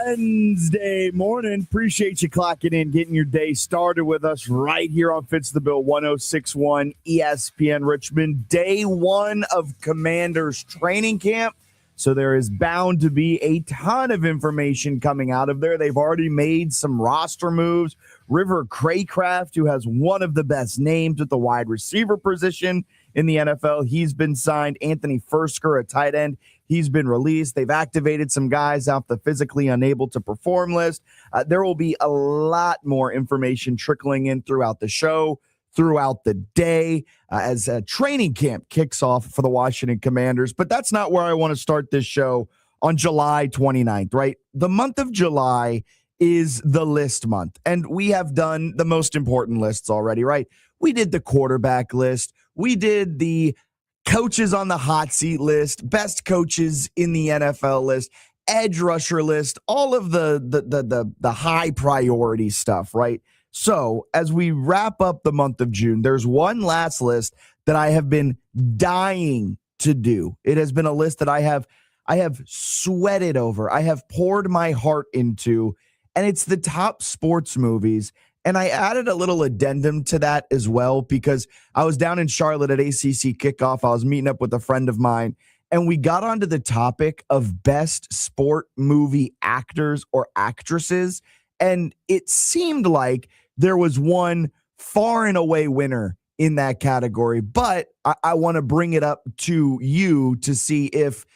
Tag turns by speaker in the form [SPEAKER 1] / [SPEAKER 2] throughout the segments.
[SPEAKER 1] Wednesday morning. Appreciate you clocking in, getting your day started with us right here on Fitz the Bill 1061 ESPN Richmond. Day one of Commanders training camp. So there is bound to be a ton of information coming out of there. They've already made some roster moves. River Craycraft, who has one of the best names at the wide receiver position in the NFL, he's been signed. Anthony Fursker, a tight end, he's been released. They've activated some guys off the physically unable to perform list. There will be a lot more information trickling in throughout the show, throughout the day, as training camp kicks off for the Washington Commanders. But that's not where I want to start this show on July 29th, right? The month of July is the list month, and we have done the most important lists already, right? We did the quarterback list. We did the coaches on the hot seat list, best coaches in the NFL list, edge rusher list, all of the high priority stuff, right? So as we wrap up the month of June, there's one last list that I have been dying to do. It has been a list that I have sweated over. I have poured my heart into, and it's the top sports movies. And I added a little addendum to that as well, because I was down in Charlotte at ACC kickoff. I was meeting up with a friend of mine, and we got onto the topic of best sport movie actors or actresses. And it seemed like there was one far and away winner in that category. But I want to bring it up to you to see if,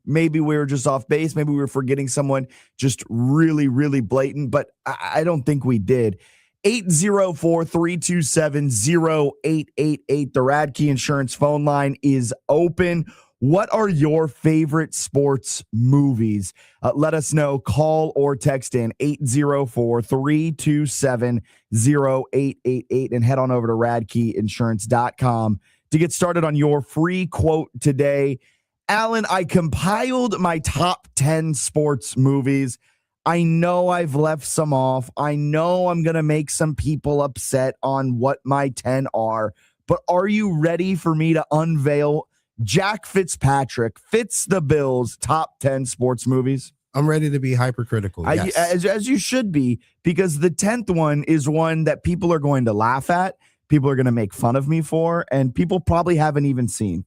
[SPEAKER 1] maybe we were just off base. Maybe we were forgetting someone just really, really blatant. But I don't think we did. 804-327-0888. The Radkey Insurance phone line is open. What are your favorite sports movies? Let us know. Call or text in 804-327-0888 and head on over to radkeyinsurance.com to get started on your free quote today. Alan, I compiled my top 10 sports movies. I know I've left some off. I know I'm going to make some people upset on what my 10 are, but are you ready for me to unveil Jack Fitzpatrick, Fitz the Bill's top 10 sports movies?
[SPEAKER 2] I'm ready to be hypercritical. Yes.
[SPEAKER 1] As you should be, because the 10th one is one that people are going to laugh at, people are going to make fun of me for, and people probably haven't even seen.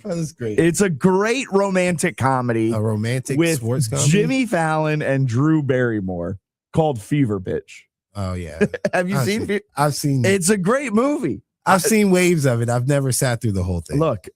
[SPEAKER 2] That's great.
[SPEAKER 1] It's a great romantic comedy.
[SPEAKER 2] A romantic
[SPEAKER 1] with
[SPEAKER 2] sports comedy?
[SPEAKER 1] Jimmy Fallon and Drew Barrymore called Fever Pitch.
[SPEAKER 2] Oh, yeah.
[SPEAKER 1] Have you seen?
[SPEAKER 2] I've seen it.
[SPEAKER 1] It's a great movie.
[SPEAKER 2] I've seen waves of it. I've never sat through the whole thing.
[SPEAKER 1] Look,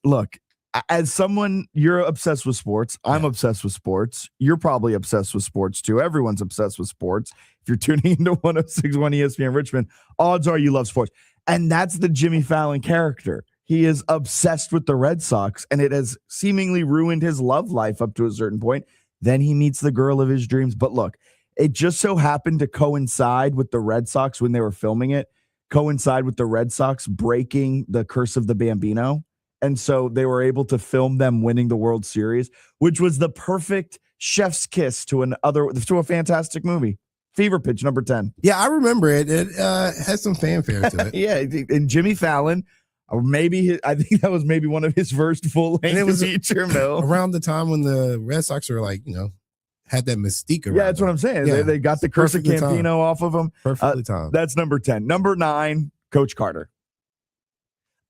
[SPEAKER 1] as someone, you're obsessed with sports. I'm obsessed with sports. You're probably obsessed with sports too. Everyone's obsessed with sports. If you're tuning into 1061 ESPN Richmond, odds are you love sports. And that's the Jimmy Fallon character. He is obsessed with the Red Sox, and it has seemingly ruined his love life up to a certain point. Then he meets the girl of his dreams. But look, it just so happened to coincide with the Red Sox when they were filming it, coincide with the Red Sox breaking the curse of the Bambino. And so they were able to film them winning the World Series, which was the perfect chef's kiss to a fantastic movie. Fever Pitch, number 10.
[SPEAKER 2] Yeah, I remember it. It has some fanfare to it.
[SPEAKER 1] Yeah, and Jimmy Fallon, or maybe I think that was maybe one of his first full-length feature film.
[SPEAKER 2] Around the time when the Red Sox were had that mystique around.
[SPEAKER 1] Yeah, that's what I'm saying. Yeah, they got the curse of Campino off of them.
[SPEAKER 2] Perfectly timed.
[SPEAKER 1] That's number 10. Number 9, Coach Carter.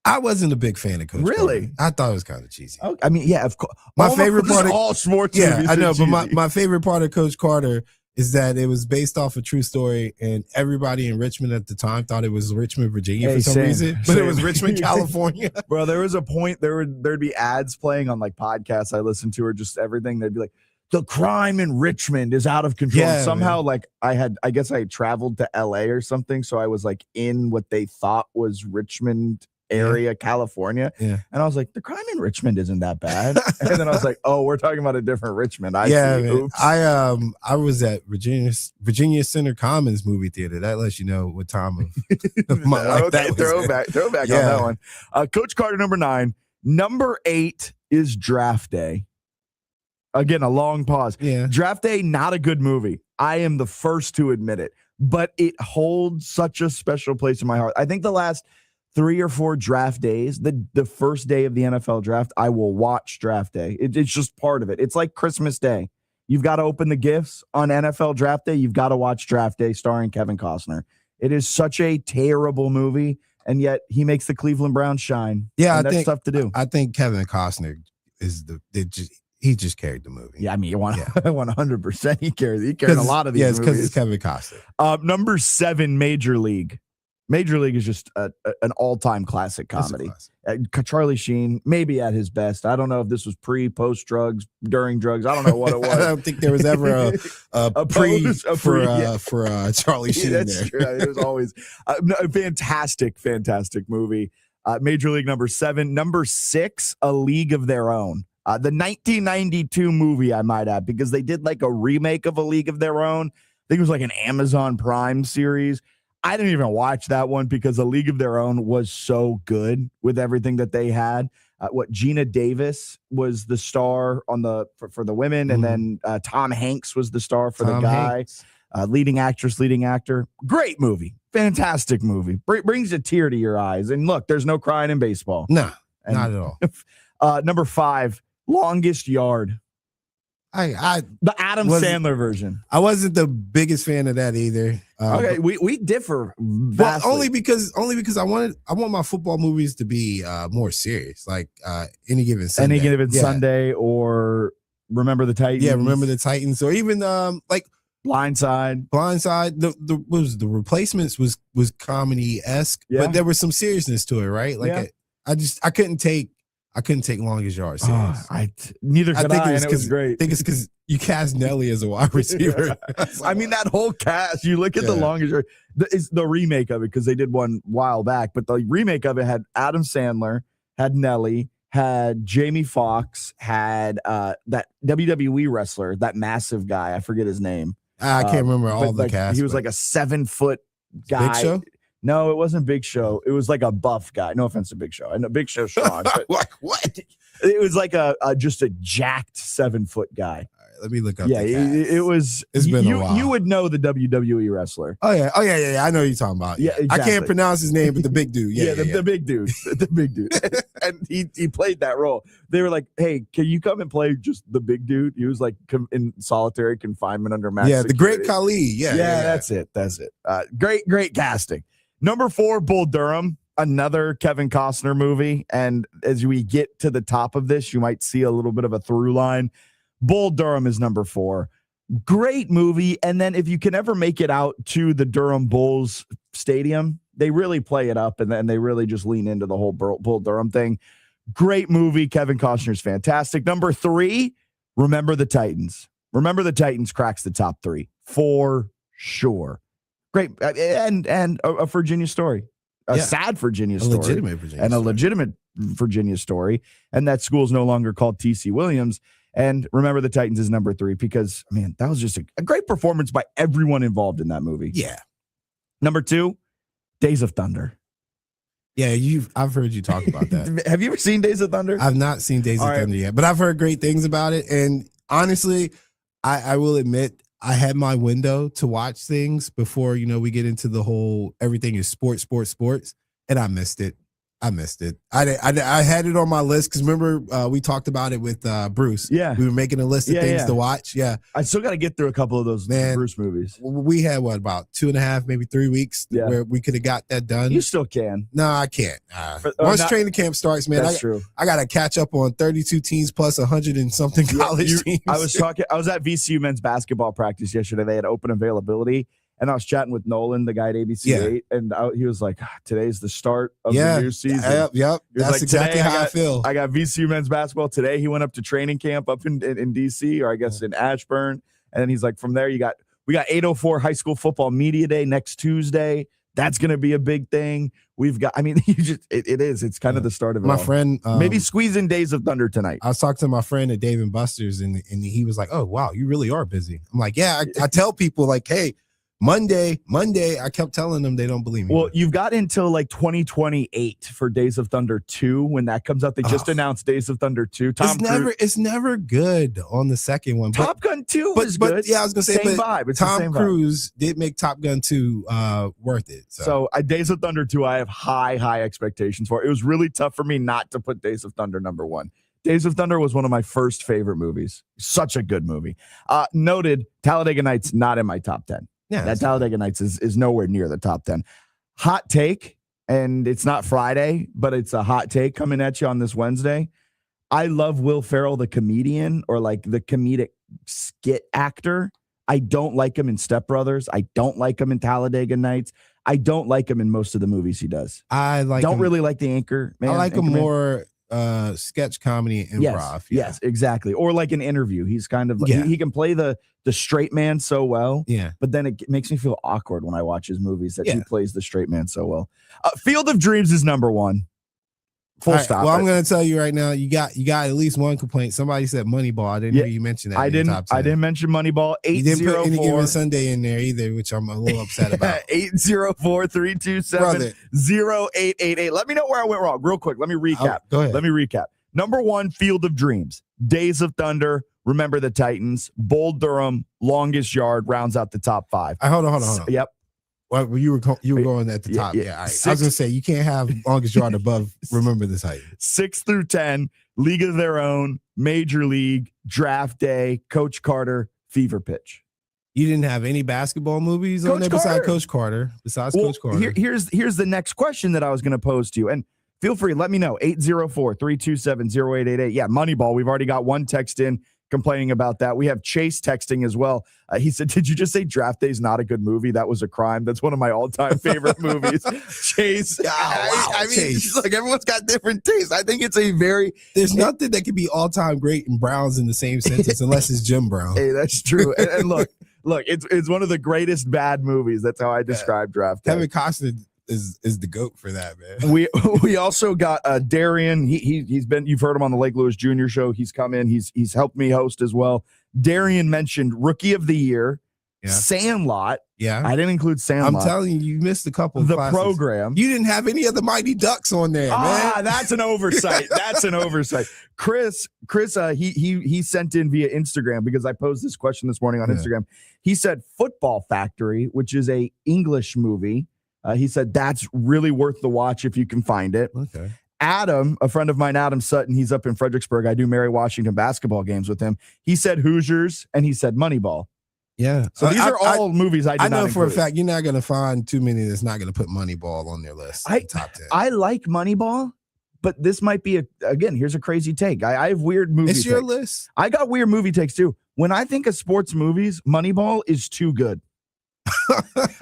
[SPEAKER 2] I wasn't a big fan of Coach
[SPEAKER 1] Really?
[SPEAKER 2] Carter. I thought it was kind of cheesy.
[SPEAKER 1] Okay. I mean, yeah, of course.
[SPEAKER 2] My favorite part of
[SPEAKER 1] all sports
[SPEAKER 2] yeah,
[SPEAKER 1] movies
[SPEAKER 2] I know,
[SPEAKER 1] are
[SPEAKER 2] but
[SPEAKER 1] cheesy.
[SPEAKER 2] my favorite part of Coach Carter is that it was based off a true story, and everybody in Richmond at the time thought it was Richmond, Virginia for some reason, but it was Richmond, California.
[SPEAKER 1] Bro, there was a point there'd be ads playing on like podcasts I listened to or just everything. They'd be like, the crime in Richmond is out of control.
[SPEAKER 2] Yeah,
[SPEAKER 1] and somehow,
[SPEAKER 2] man.
[SPEAKER 1] like I guess I had traveled to LA or something, so I was like in what they thought was Richmond area, California.
[SPEAKER 2] Yeah.
[SPEAKER 1] And I was like, the crime in Richmond isn't that bad. And then I was like, oh, we're talking about a different Richmond. I see.
[SPEAKER 2] Man.
[SPEAKER 1] Oops.
[SPEAKER 2] I was at Virginia Center Commons movie theater. That lets you know what time of my life
[SPEAKER 1] Okay,
[SPEAKER 2] that was.
[SPEAKER 1] throwback on that one. Coach Carter, number 9. Number 8 is Draft Day. Again, a long pause.
[SPEAKER 2] Yeah.
[SPEAKER 1] Draft Day, not a good movie. I am the first to admit it, but it holds such a special place in my heart. I think the last 3 or 4 draft days, the first day of the NFL draft, I will watch Draft Day. It's just part of it. It's like Christmas Day. you've got to open the gifts on NFL Draft Day. You've got to watch Draft Day starring Kevin Costner. It is such a terrible movie, and yet he makes the Cleveland Browns shine.
[SPEAKER 2] Yeah,
[SPEAKER 1] that's tough to do.
[SPEAKER 2] I think Kevin Costner is he just carried the movie.
[SPEAKER 1] Yeah, I mean, 100%. He carried a lot of these movies.
[SPEAKER 2] Because it's Kevin Costner.
[SPEAKER 1] Number 7, Major League. Major League is just an all-time classic comedy. Charlie Sheen, maybe at his best. I don't know if this was pre, post drugs, during drugs. I don't know what it was.
[SPEAKER 2] I don't think there was ever a pre for Charlie Sheen.
[SPEAKER 1] That's true. It was always a fantastic movie. Major League number 7. Number 6, A League of Their Own. The 1992 movie, I might add, because they did like a remake of A League of Their Own. I think it was like an Amazon Prime series. I didn't even watch that one because A League of Their Own was so good with everything that they had. Gina Davis was the star for the women, and then Tom Hanks was the star for the guy. Leading actress, leading actor. Great movie. Fantastic movie. Brings a tear to your eyes. And look, there's no crying in baseball.
[SPEAKER 2] No, not at
[SPEAKER 1] all. Number 5, Longest Yard. The Adam Sandler version.
[SPEAKER 2] I wasn't the biggest fan of that either.
[SPEAKER 1] Okay, we differ vastly.
[SPEAKER 2] Only because I want my football movies to be more serious, like Any Given Sunday.
[SPEAKER 1] Sunday, or Remember the Titans.
[SPEAKER 2] Yeah, Remember the Titans, or even like
[SPEAKER 1] Blindside.
[SPEAKER 2] The Replacements was comedy-esque, but there was some seriousness to it, right? Like I couldn't take Longest Yard serious.
[SPEAKER 1] Neither could I, and it was great.
[SPEAKER 2] I think it's because you cast Nelly as a wide receiver.
[SPEAKER 1] I mean, that whole cast, you look at the Longest Yard, it's the remake of it, because they did one a while back, but the remake of it had Adam Sandler, had Nelly, had Jamie Foxx, had that WWE wrestler, that massive guy, I forget his name.
[SPEAKER 2] I can't remember all the cast.
[SPEAKER 1] He was like a 7-foot guy.
[SPEAKER 2] Big Show?
[SPEAKER 1] No, it wasn't Big Show. It was like a buff guy. No offense to Big Show. I know Big Show's strong. But
[SPEAKER 2] like what?
[SPEAKER 1] It was like just a jacked 7-foot guy.
[SPEAKER 2] All right, let me look up.
[SPEAKER 1] Yeah, it was.
[SPEAKER 2] It's been a while.
[SPEAKER 1] You would know the WWE wrestler.
[SPEAKER 2] Oh yeah. I know who you're talking about.
[SPEAKER 1] Yeah, exactly.
[SPEAKER 2] I can't pronounce his name, but the big dude.
[SPEAKER 1] The big dude. The big dude. And he played that role. They were like, "Hey, can you come and play just the big dude?" He was like in solitary confinement under max security.
[SPEAKER 2] The Great Khali. Yeah,
[SPEAKER 1] that's it. Great casting. Number 4, Bull Durham, another Kevin Costner movie. And as we get to the top of this, you might see a little bit of a through line. Bull Durham is number 4. Great movie. And then if you can ever make it out to the Durham Bulls stadium, they really play it up, and then they really just lean into the whole Bull Durham thing. Great movie. Kevin Costner's fantastic. Number 3, Remember the Titans. Remember the Titans cracks the top 3 for sure. Great. And a Virginia story, sad Virginia story, legitimate Virginia story. And that school's no longer called T.C. Williams. And Remember the Titans is number 3 because, man, that was just a great performance by everyone involved in that movie.
[SPEAKER 2] Yeah.
[SPEAKER 1] Number 2, Days of Thunder.
[SPEAKER 2] Yeah, I've heard you talk about that.
[SPEAKER 1] Have you ever seen Days of Thunder?
[SPEAKER 2] I've not seen Days of Thunder yet, but I've heard great things about it. And honestly, I will admit, I had my window to watch things before, we get into the whole everything is sports, and I missed it. I had it on my list because remember we talked about it with Bruce.
[SPEAKER 1] Yeah,
[SPEAKER 2] we were making a list of things to watch. Yeah,
[SPEAKER 1] I still got to get through a couple of those Bruce movies.
[SPEAKER 2] We had about 2.5, maybe 3 weeks where we could have got that done.
[SPEAKER 1] You still can.
[SPEAKER 2] No, I can't. Once training camp starts, man,
[SPEAKER 1] that's true.
[SPEAKER 2] I got to catch up on 32 teams plus 100 and something college teams.
[SPEAKER 1] I was at VCU men's basketball practice yesterday. They had open availability. And I was chatting with Nolan, the guy at ABC 8, and he was like, "Today's the start of the new season."
[SPEAKER 2] Yep. That's exactly how I feel.
[SPEAKER 1] I got VCU men's basketball today. He went up to training camp up in DC, or I guess in Ashburn, and then he's like, "From there, we got 804 high school football media day next Tuesday. That's going to be a big thing. We've got. I mean, it's kind of the start of it.
[SPEAKER 2] My friend,
[SPEAKER 1] maybe squeeze in Days of Thunder tonight.
[SPEAKER 2] I was talking to my friend at Dave & Buster's, and he was like, "Oh wow, you really are busy." I'm like, "Yeah." I tell people like, "Hey." Monday, I kept telling them, they don't believe me.
[SPEAKER 1] Well, you've got until like 2028 for Days of Thunder 2 when that comes out. They just announced Days of Thunder 2.
[SPEAKER 2] It's never good on the second one.
[SPEAKER 1] Top Gun 2 was good.
[SPEAKER 2] Yeah, I was gonna say
[SPEAKER 1] same vibe. It's
[SPEAKER 2] Tom Cruise did make Top Gun 2 worth it.
[SPEAKER 1] So Days of Thunder 2, I have high expectations for. It was really tough for me not to put Days of Thunder number 1. Days of Thunder was one of my first favorite movies. Such a good movie. Noted, Talladega Nights not in my top 10.
[SPEAKER 2] Yeah,
[SPEAKER 1] that Talladega Nights is nowhere near the top 10. Hot take, and it's not Friday, but it's a hot take coming at you on this Wednesday. I love Will Ferrell, the comedian, or like the comedic skit actor. I don't like him in Step Brothers. I don't like him in Talladega Nights. I don't like him in most of the movies he does. Don't really like the Anchor Man.
[SPEAKER 2] I like him more sketch comedy and improv.
[SPEAKER 1] Yes, exactly. Or like an interview. He's kind of he can play the straight man so well.
[SPEAKER 2] Yeah.
[SPEAKER 1] But then it makes me feel awkward when I watch his movies that he plays the straight man so well. Field of Dreams is number one. Full stop.
[SPEAKER 2] Well, I'm going to tell you right now, you got at least one complaint. Somebody said Moneyball. I didn't hear you mention that.
[SPEAKER 1] I didn't mention Moneyball. 804.
[SPEAKER 2] You didn't put Any Given Sunday in there either, which I'm a little upset about.
[SPEAKER 1] 804-327-0888. Let me know where I went wrong. Real quick. Let me recap.
[SPEAKER 2] Go ahead.
[SPEAKER 1] Let me recap. Number one, Field of Dreams. Days of Thunder. Remember the Titans. Bull Durham. Longest Yard rounds out the top five.
[SPEAKER 2] Hold on.
[SPEAKER 1] Yep.
[SPEAKER 2] Well, you were going at the top. Yeah. All right. I was going to say, you can't have Longest Yard above Remember the Titans.
[SPEAKER 1] 6 through 10, League of Their Own, Major League, Draft Day, Coach Carter, Fever Pitch.
[SPEAKER 2] You didn't have any basketball movies on there besides Coach Carter. Coach Carter.
[SPEAKER 1] Here's the next question that I was going to pose to you. And feel free, let me know. 804-327-0888. Yeah, Moneyball. We've already got one text in complaining about that. We have Chase texting as well. He said, did you just say Draft Day is not a good movie? That was a crime. That's one of my all-time favorite movies. Chase. I mean, Chase. Like, everyone's got different tastes. I think it's
[SPEAKER 2] there's nothing that can be all-time great and Browns in the same sentence unless it's Jim Brown.
[SPEAKER 1] Hey, that's true. and look, it's one of the greatest bad movies. That's how I describe Draft Day.
[SPEAKER 2] Kevin Costner is the GOAT for that, man.
[SPEAKER 1] We also got Darian. You've heard him on the Lake Lewis Jr. show. He's come in. He's helped me host as well. Darian mentioned Rookie of the Year, Sandlot.
[SPEAKER 2] Yeah,
[SPEAKER 1] I didn't include Sandlot.
[SPEAKER 2] I'm telling you missed a couple.
[SPEAKER 1] The
[SPEAKER 2] classes.
[SPEAKER 1] Program.
[SPEAKER 2] You didn't have any of the Mighty Ducks on there, man.
[SPEAKER 1] That's an oversight. Chris, he sent in via Instagram because I posed this question this morning on Instagram. He said Football Factory, which is a English movie. He said that's really worth the watch if you can find it.
[SPEAKER 2] Okay.
[SPEAKER 1] Adam, a friend of mine, Adam Sutton, he's up in Fredericksburg. I do Mary Washington basketball games with him. He said Hoosiers and he said Moneyball.
[SPEAKER 2] Yeah.
[SPEAKER 1] So these are all movies I
[SPEAKER 2] know for a fact you're not going to find too many that's not going to put Moneyball on their list. Top 10.
[SPEAKER 1] I like Moneyball, but this might be here's a crazy take. I have weird movie takes.
[SPEAKER 2] It's your list.
[SPEAKER 1] I got weird movie takes too. When I think of sports movies, Moneyball is too good.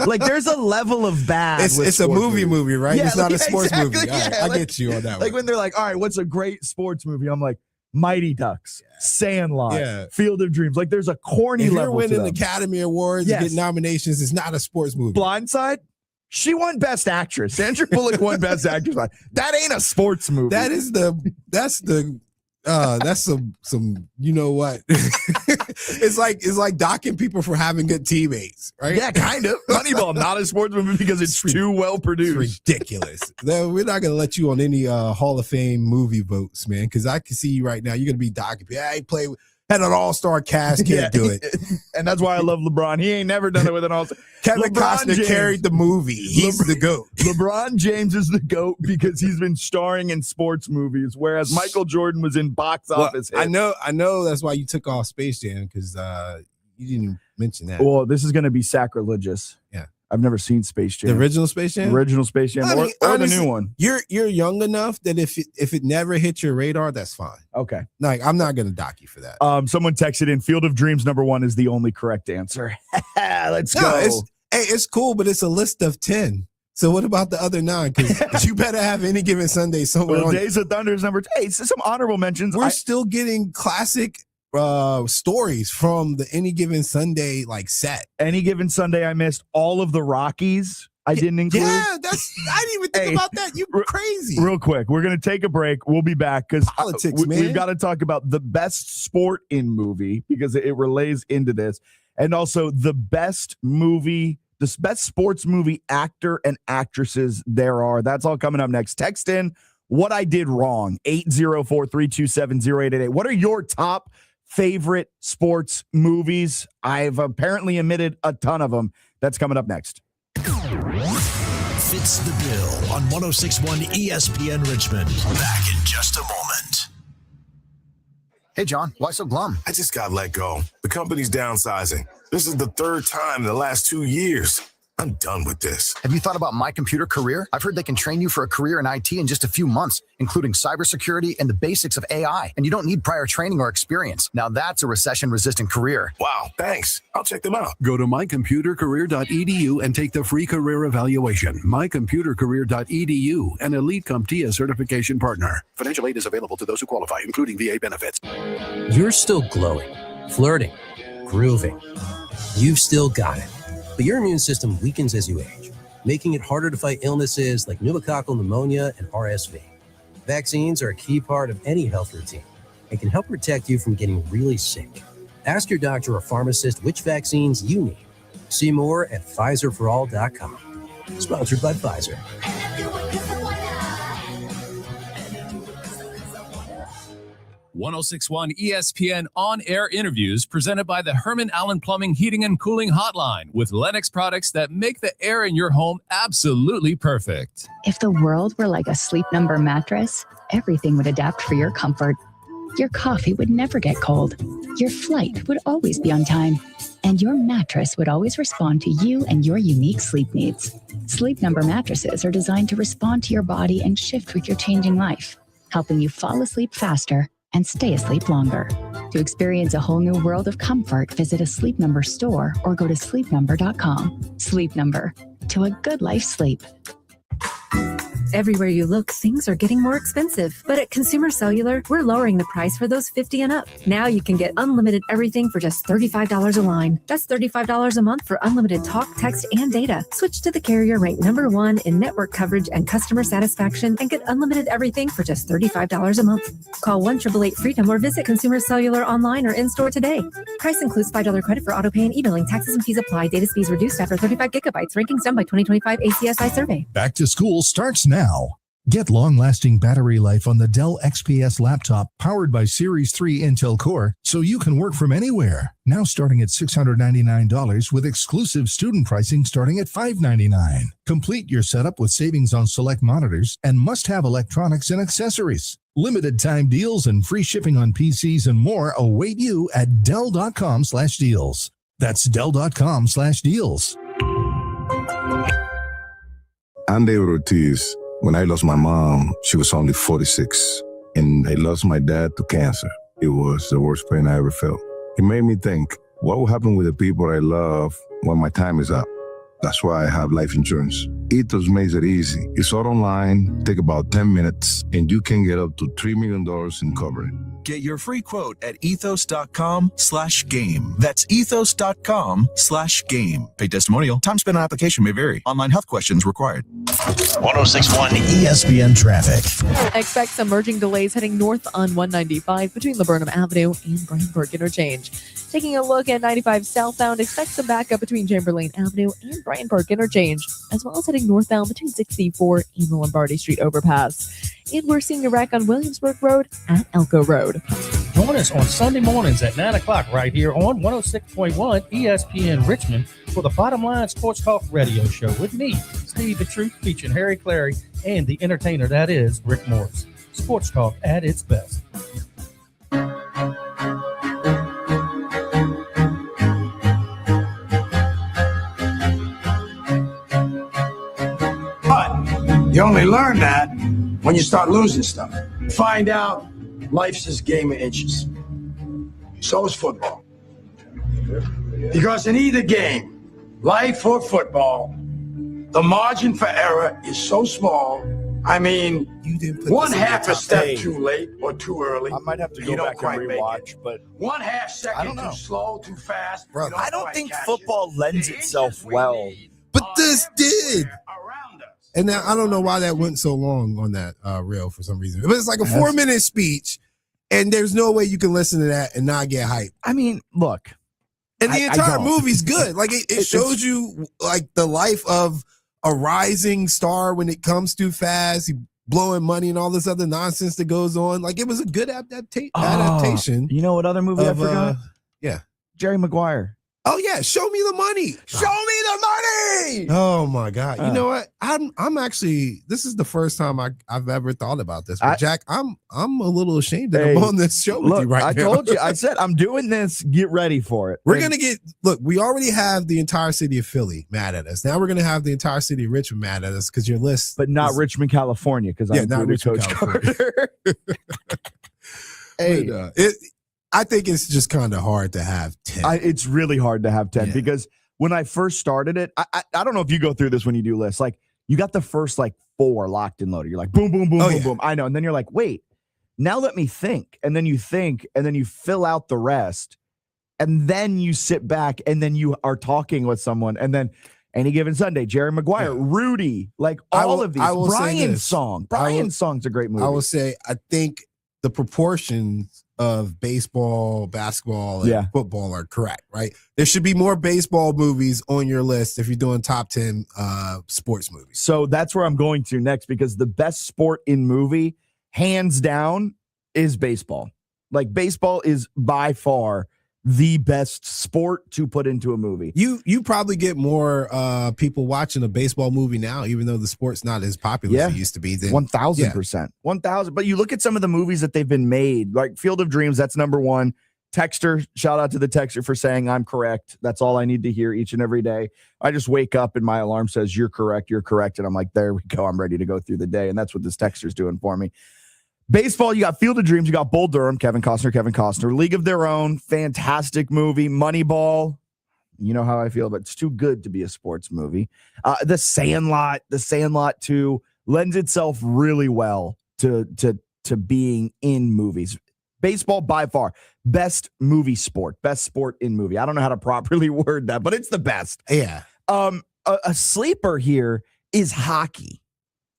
[SPEAKER 1] Like there's a level of bad.
[SPEAKER 2] It's a movie, right?
[SPEAKER 1] Yeah,
[SPEAKER 2] it's not a sports movie.
[SPEAKER 1] Yeah,
[SPEAKER 2] I get you on that one.
[SPEAKER 1] Like when they're like, all right, what's a great sports movie? I'm like, Mighty Ducks, Sandlot, Field of Dreams. Like there's a corny level.
[SPEAKER 2] If you're winning Academy Awards, and get nominations, it's not a sports movie.
[SPEAKER 1] Blindside, she won Best Actress. Sandra Bullock won Best Actress. That ain't a sports movie.
[SPEAKER 2] That's some you know what? it's like docking people for having good teammates, right?
[SPEAKER 1] Yeah, kind of. Moneyball, not a sports movie because it's too well produced.
[SPEAKER 2] It's ridiculous. We're not gonna let you on any Hall of Fame movie votes, man, because I can see you right now. You're gonna be docking people. Had an all-star cast, can't do it.
[SPEAKER 1] And that's why I love LeBron. He ain't never done it with an all-star.
[SPEAKER 2] Kevin Costner carried the movie. He's the GOAT.
[SPEAKER 1] LeBron James is the GOAT because he's been starring in sports movies, whereas Michael Jordan was in box office hits.
[SPEAKER 2] I know that's why you took off Space Jam, because you didn't mention that.
[SPEAKER 1] Well, this is going to be sacrilegious.
[SPEAKER 2] Yeah.
[SPEAKER 1] I've never seen Space Jam.
[SPEAKER 2] The original Space Jam?
[SPEAKER 1] Original Space Jam, or honestly, the new one.
[SPEAKER 2] You're young enough that if it never hits your radar, that's fine.
[SPEAKER 1] Okay.
[SPEAKER 2] Like, I'm not going to dock you for that.
[SPEAKER 1] Someone texted in, Field of Dreams number 1 is the only correct answer. Let's go.
[SPEAKER 2] It's cool, but it's a list of 10. So what about the other 9? Because you better have Any Given Sunday somewhere.
[SPEAKER 1] Well, Days of Thunder is number 2. Hey, some honorable mentions.
[SPEAKER 2] We're still getting classic stories from the Any Given Sunday set.
[SPEAKER 1] Any Given Sunday, I missed all of the Rockies. I didn't include.
[SPEAKER 2] Yeah, I didn't even think about that. You crazy.
[SPEAKER 1] Real quick, we're gonna take a break. We'll be back because
[SPEAKER 2] politics, man.
[SPEAKER 1] We've got to talk about the best sport in movie because it relays into this, and also the best sports movie actor and actresses there are. That's all coming up next. Text in what I did wrong. 804-327-0888. What are your top favorite sports movies? I've apparently omitted a ton of them. That's coming up next.
[SPEAKER 3] Fitz the Bill on 106.1 ESPN Richmond. Back in just a moment. Hey, John, why so glum?
[SPEAKER 4] I just got let go. The company's downsizing. This is the third time in the last 2 years. I'm done with this.
[SPEAKER 3] Have you thought about My Computer Career? I've heard they can train you for a career in IT in just a few months, including cybersecurity and the basics of AI. And you don't need prior training or experience. Now that's a recession-resistant career.
[SPEAKER 4] Wow, thanks. I'll check them out.
[SPEAKER 5] Go to mycomputercareer.edu and take the free career evaluation. Mycomputercareer.edu, an Elite CompTIA certification partner. Financial aid is available to those who qualify, including VA benefits.
[SPEAKER 6] You're still glowing, flirting, grooving. You've still got it. But your immune system weakens as you age, making it harder to fight illnesses like pneumococcal pneumonia and RSV. Vaccines are a key part of any health routine and can help protect you from getting really sick. Ask your doctor or pharmacist which vaccines you need. See more at PfizerForAll.com. Sponsored by Pfizer.
[SPEAKER 7] 1061 ESPN on-air interviews presented by the Herman Allen Plumbing, Heating, and Cooling Hotline with Lennox products that make the air in your home absolutely perfect.
[SPEAKER 8] If the world were like a Sleep Number mattress, everything would adapt for your comfort. Your coffee would never get cold. Your flight would always be on time. And your mattress would always respond to you and your unique sleep needs. Sleep Number mattresses are designed to respond to your body and shift with your changing life, helping you fall asleep faster and stay asleep longer. To experience a whole new world of comfort, visit a Sleep Number store or go to sleepnumber.com. Sleep Number, to a good life sleep.
[SPEAKER 9] Everywhere you look, things are getting more expensive. But at Consumer Cellular, we're lowering the price for those 50 and up. Now you can get unlimited everything for just $35 a line. That's $35 a month for unlimited talk, text, and data. Switch to the carrier ranked #1 in network coverage and customer satisfaction and get unlimited everything for just $35 a month. Call 1-888-FREEDOM or visit Consumer Cellular online or in-store today. Price includes $5 credit for auto pay and e-billing. Taxes and fees apply. Data speeds reduced after 35 gigabytes. Rankings done by 2025 ACSI survey.
[SPEAKER 10] Back to school starts now. Get long-lasting battery life on the Dell XPS laptop powered by Series 3 Intel Core so you can work from anywhere. Now starting at $699 with exclusive student pricing starting at $599. Complete your setup with savings on select monitors and must-have electronics and accessories. Limited time deals and free shipping on PCs and more await you at Dell.com/deals. That's Dell.com/deals.
[SPEAKER 4] I'm David Ortiz. When I lost my mom, she was only 46, and I lost my dad to cancer. It was the worst pain I ever felt. It made me think, what will happen with the people I love when my time is up? That's why I have life insurance. Ethos makes it easy. It's all online, take about 10 minutes, and you can get up to $3 million in coverage.
[SPEAKER 11] Get your free quote at ethos.com/game. That's ethos.com/game. Pay testimonial. Time spent on application may vary. Online health questions required.
[SPEAKER 10] 1061 ESPN traffic.
[SPEAKER 12] Expect some merging delays heading north on 195 between Laburnum Avenue and Bryant Park Interchange. Taking a look at 95 southbound, expect some backup between Chamberlain Avenue and Bryant Park Interchange, as well as heading northbound between 64 and the Lombardi Street overpass. And we're seeing a wreck on Williamsburg Road at Elko Road.
[SPEAKER 13] Join us on Sunday mornings at 9 o'clock right here on 106.1 ESPN Richmond for the Bottom Line Sports Talk radio show with me, Steve the Truth, featuring Harry Clary and the entertainer that is Rick Morris. Sports Talk at its best.
[SPEAKER 14] But you only learn that when you start losing stuff. Find out life's this game of inches. So is football. Because in either game, life or football, the margin for error is so small. I mean, one half a step too late or too early.
[SPEAKER 1] I might have to go back and rewatch, but
[SPEAKER 14] 1/2 second too slow, too fast.
[SPEAKER 1] Bro, I don't think football lends itself well.
[SPEAKER 2] But this did. And now I don't know why that went so long on that reel for some reason. But it's like a 4-minute speech, and there's no way you can listen to that and not get hyped.
[SPEAKER 1] I mean, look.
[SPEAKER 2] And the entire movie's good. Like it shows you like the life of a rising star when it comes too fast, he blowing money and all this other nonsense that goes on. Like it was a good adaptation.
[SPEAKER 1] You know what other movie I forgot?
[SPEAKER 2] Yeah.
[SPEAKER 1] Jerry Maguire.
[SPEAKER 2] Oh yeah, show me the money.
[SPEAKER 1] Show me the money.
[SPEAKER 2] Oh my God! You know what? I'm actually. This is the first time I've ever thought about this. But Jack, I'm a little ashamed that I'm on this show with you right now.
[SPEAKER 1] I told you. I said I'm doing this. Get ready for it.
[SPEAKER 2] We're gonna get. Look, we already have the entire city of Philly mad at us. Now we're gonna have the entire city of Richmond mad at us because your list,
[SPEAKER 1] but not Richmond, California, because I'm not Richmond, Coach Carter.
[SPEAKER 2] Hey, I think it's just kind of hard to have 10.
[SPEAKER 1] It's really hard to have 10 because when I first started it, I don't know if you go through this when you do lists. Like you got the first like 4 locked and loaded. You're like, boom, boom, boom, boom, boom. I know. And then you're like, wait, now let me think. And then you think, and then you fill out the rest. And then you sit back and then you are talking with someone. And then Any Given Sunday, Jerry Maguire, Rudy, like all of these. Brian's song. Brian's song's a great movie.
[SPEAKER 2] I will say, I think the proportions of baseball, basketball, and football are correct, right? There should be more baseball movies on your list if you're doing top 10 sports movies.
[SPEAKER 1] So that's where I'm going to next, because the best sport in movie, hands down, is baseball. Like baseball is by far the best sport to put into a movie.
[SPEAKER 2] You probably get more people watching a baseball movie now, even though the sport's not as popular as it used to be.
[SPEAKER 1] 1,000%. 1,000. But you look at some of the movies that they've been made, like Field of Dreams, that's number 1. Texter, shout out to the texter for saying I'm correct. That's all I need to hear each and every day. I just wake up and my alarm says, you're correct. And I'm like, there we go. I'm ready to go through the day. And that's what this texter's doing for me. Baseball, you got Field of Dreams, you got Bull Durham, Kevin Costner, League of Their Own, fantastic movie, Moneyball. You know how I feel, but it's too good to be a sports movie. The Sandlot 2 lends itself really well to being in movies. Baseball, by far, best movie sport, best sport in movie. I don't know how to properly word that, but it's the best.
[SPEAKER 2] Yeah.
[SPEAKER 1] A sleeper here is hockey.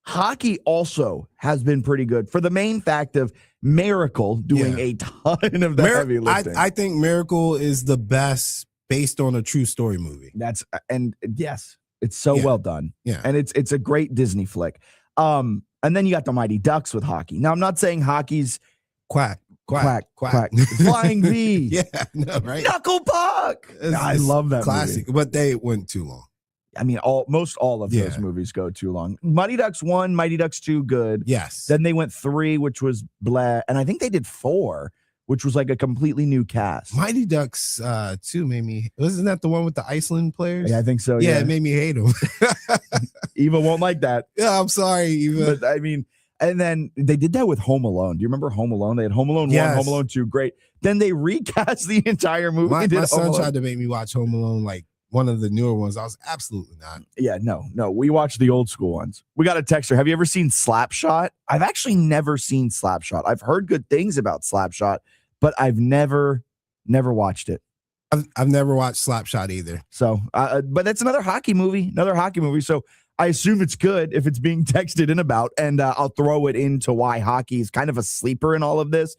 [SPEAKER 1] Hockey also has been pretty good for the main fact of Miracle doing a ton of the heavy lifting.
[SPEAKER 2] I think Miracle is the best based on a true story movie.
[SPEAKER 1] Yes, it's so well done.
[SPEAKER 2] Yeah.
[SPEAKER 1] And it's a great Disney flick. And then you got the Mighty Ducks with hockey. Now I'm not saying hockey's
[SPEAKER 2] quack.
[SPEAKER 1] Flying V.
[SPEAKER 2] Yeah, no, right?
[SPEAKER 1] Knuckle puck. I love that
[SPEAKER 2] classic,
[SPEAKER 1] movie.
[SPEAKER 2] But they went too long.
[SPEAKER 1] I mean, almost all of those movies go too long. Mighty Ducks 1, Mighty Ducks 2, good.
[SPEAKER 2] Yes.
[SPEAKER 1] Then they went 3, which was blah. And I think they did 4, which was like a completely new cast.
[SPEAKER 2] Mighty Ducks 2 made me, wasn't that the one with the Iceland players?
[SPEAKER 1] Yeah, I think so.
[SPEAKER 2] Yeah, it made me hate them.
[SPEAKER 1] Eva won't like that.
[SPEAKER 2] Yeah, I'm sorry, Eva.
[SPEAKER 1] But I mean, and then they did that with Home Alone. Do you remember Home Alone? They had Home Alone 1, Home Alone 2, great. Then they recast the entire movie.
[SPEAKER 2] My son tried to make me watch Home Alone, like one of the newer ones. I was absolutely not.
[SPEAKER 1] Yeah, no. We watched the old school ones. We got a texter. Have you ever seen Slapshot? I've actually never seen Slapshot. I've heard good things about Slapshot, but I've never watched it.
[SPEAKER 2] I've never watched Slapshot either.
[SPEAKER 1] So, but that's another hockey movie. So I assume it's good if it's being texted in about, and I'll throw it into why hockey is kind of a sleeper in all of this.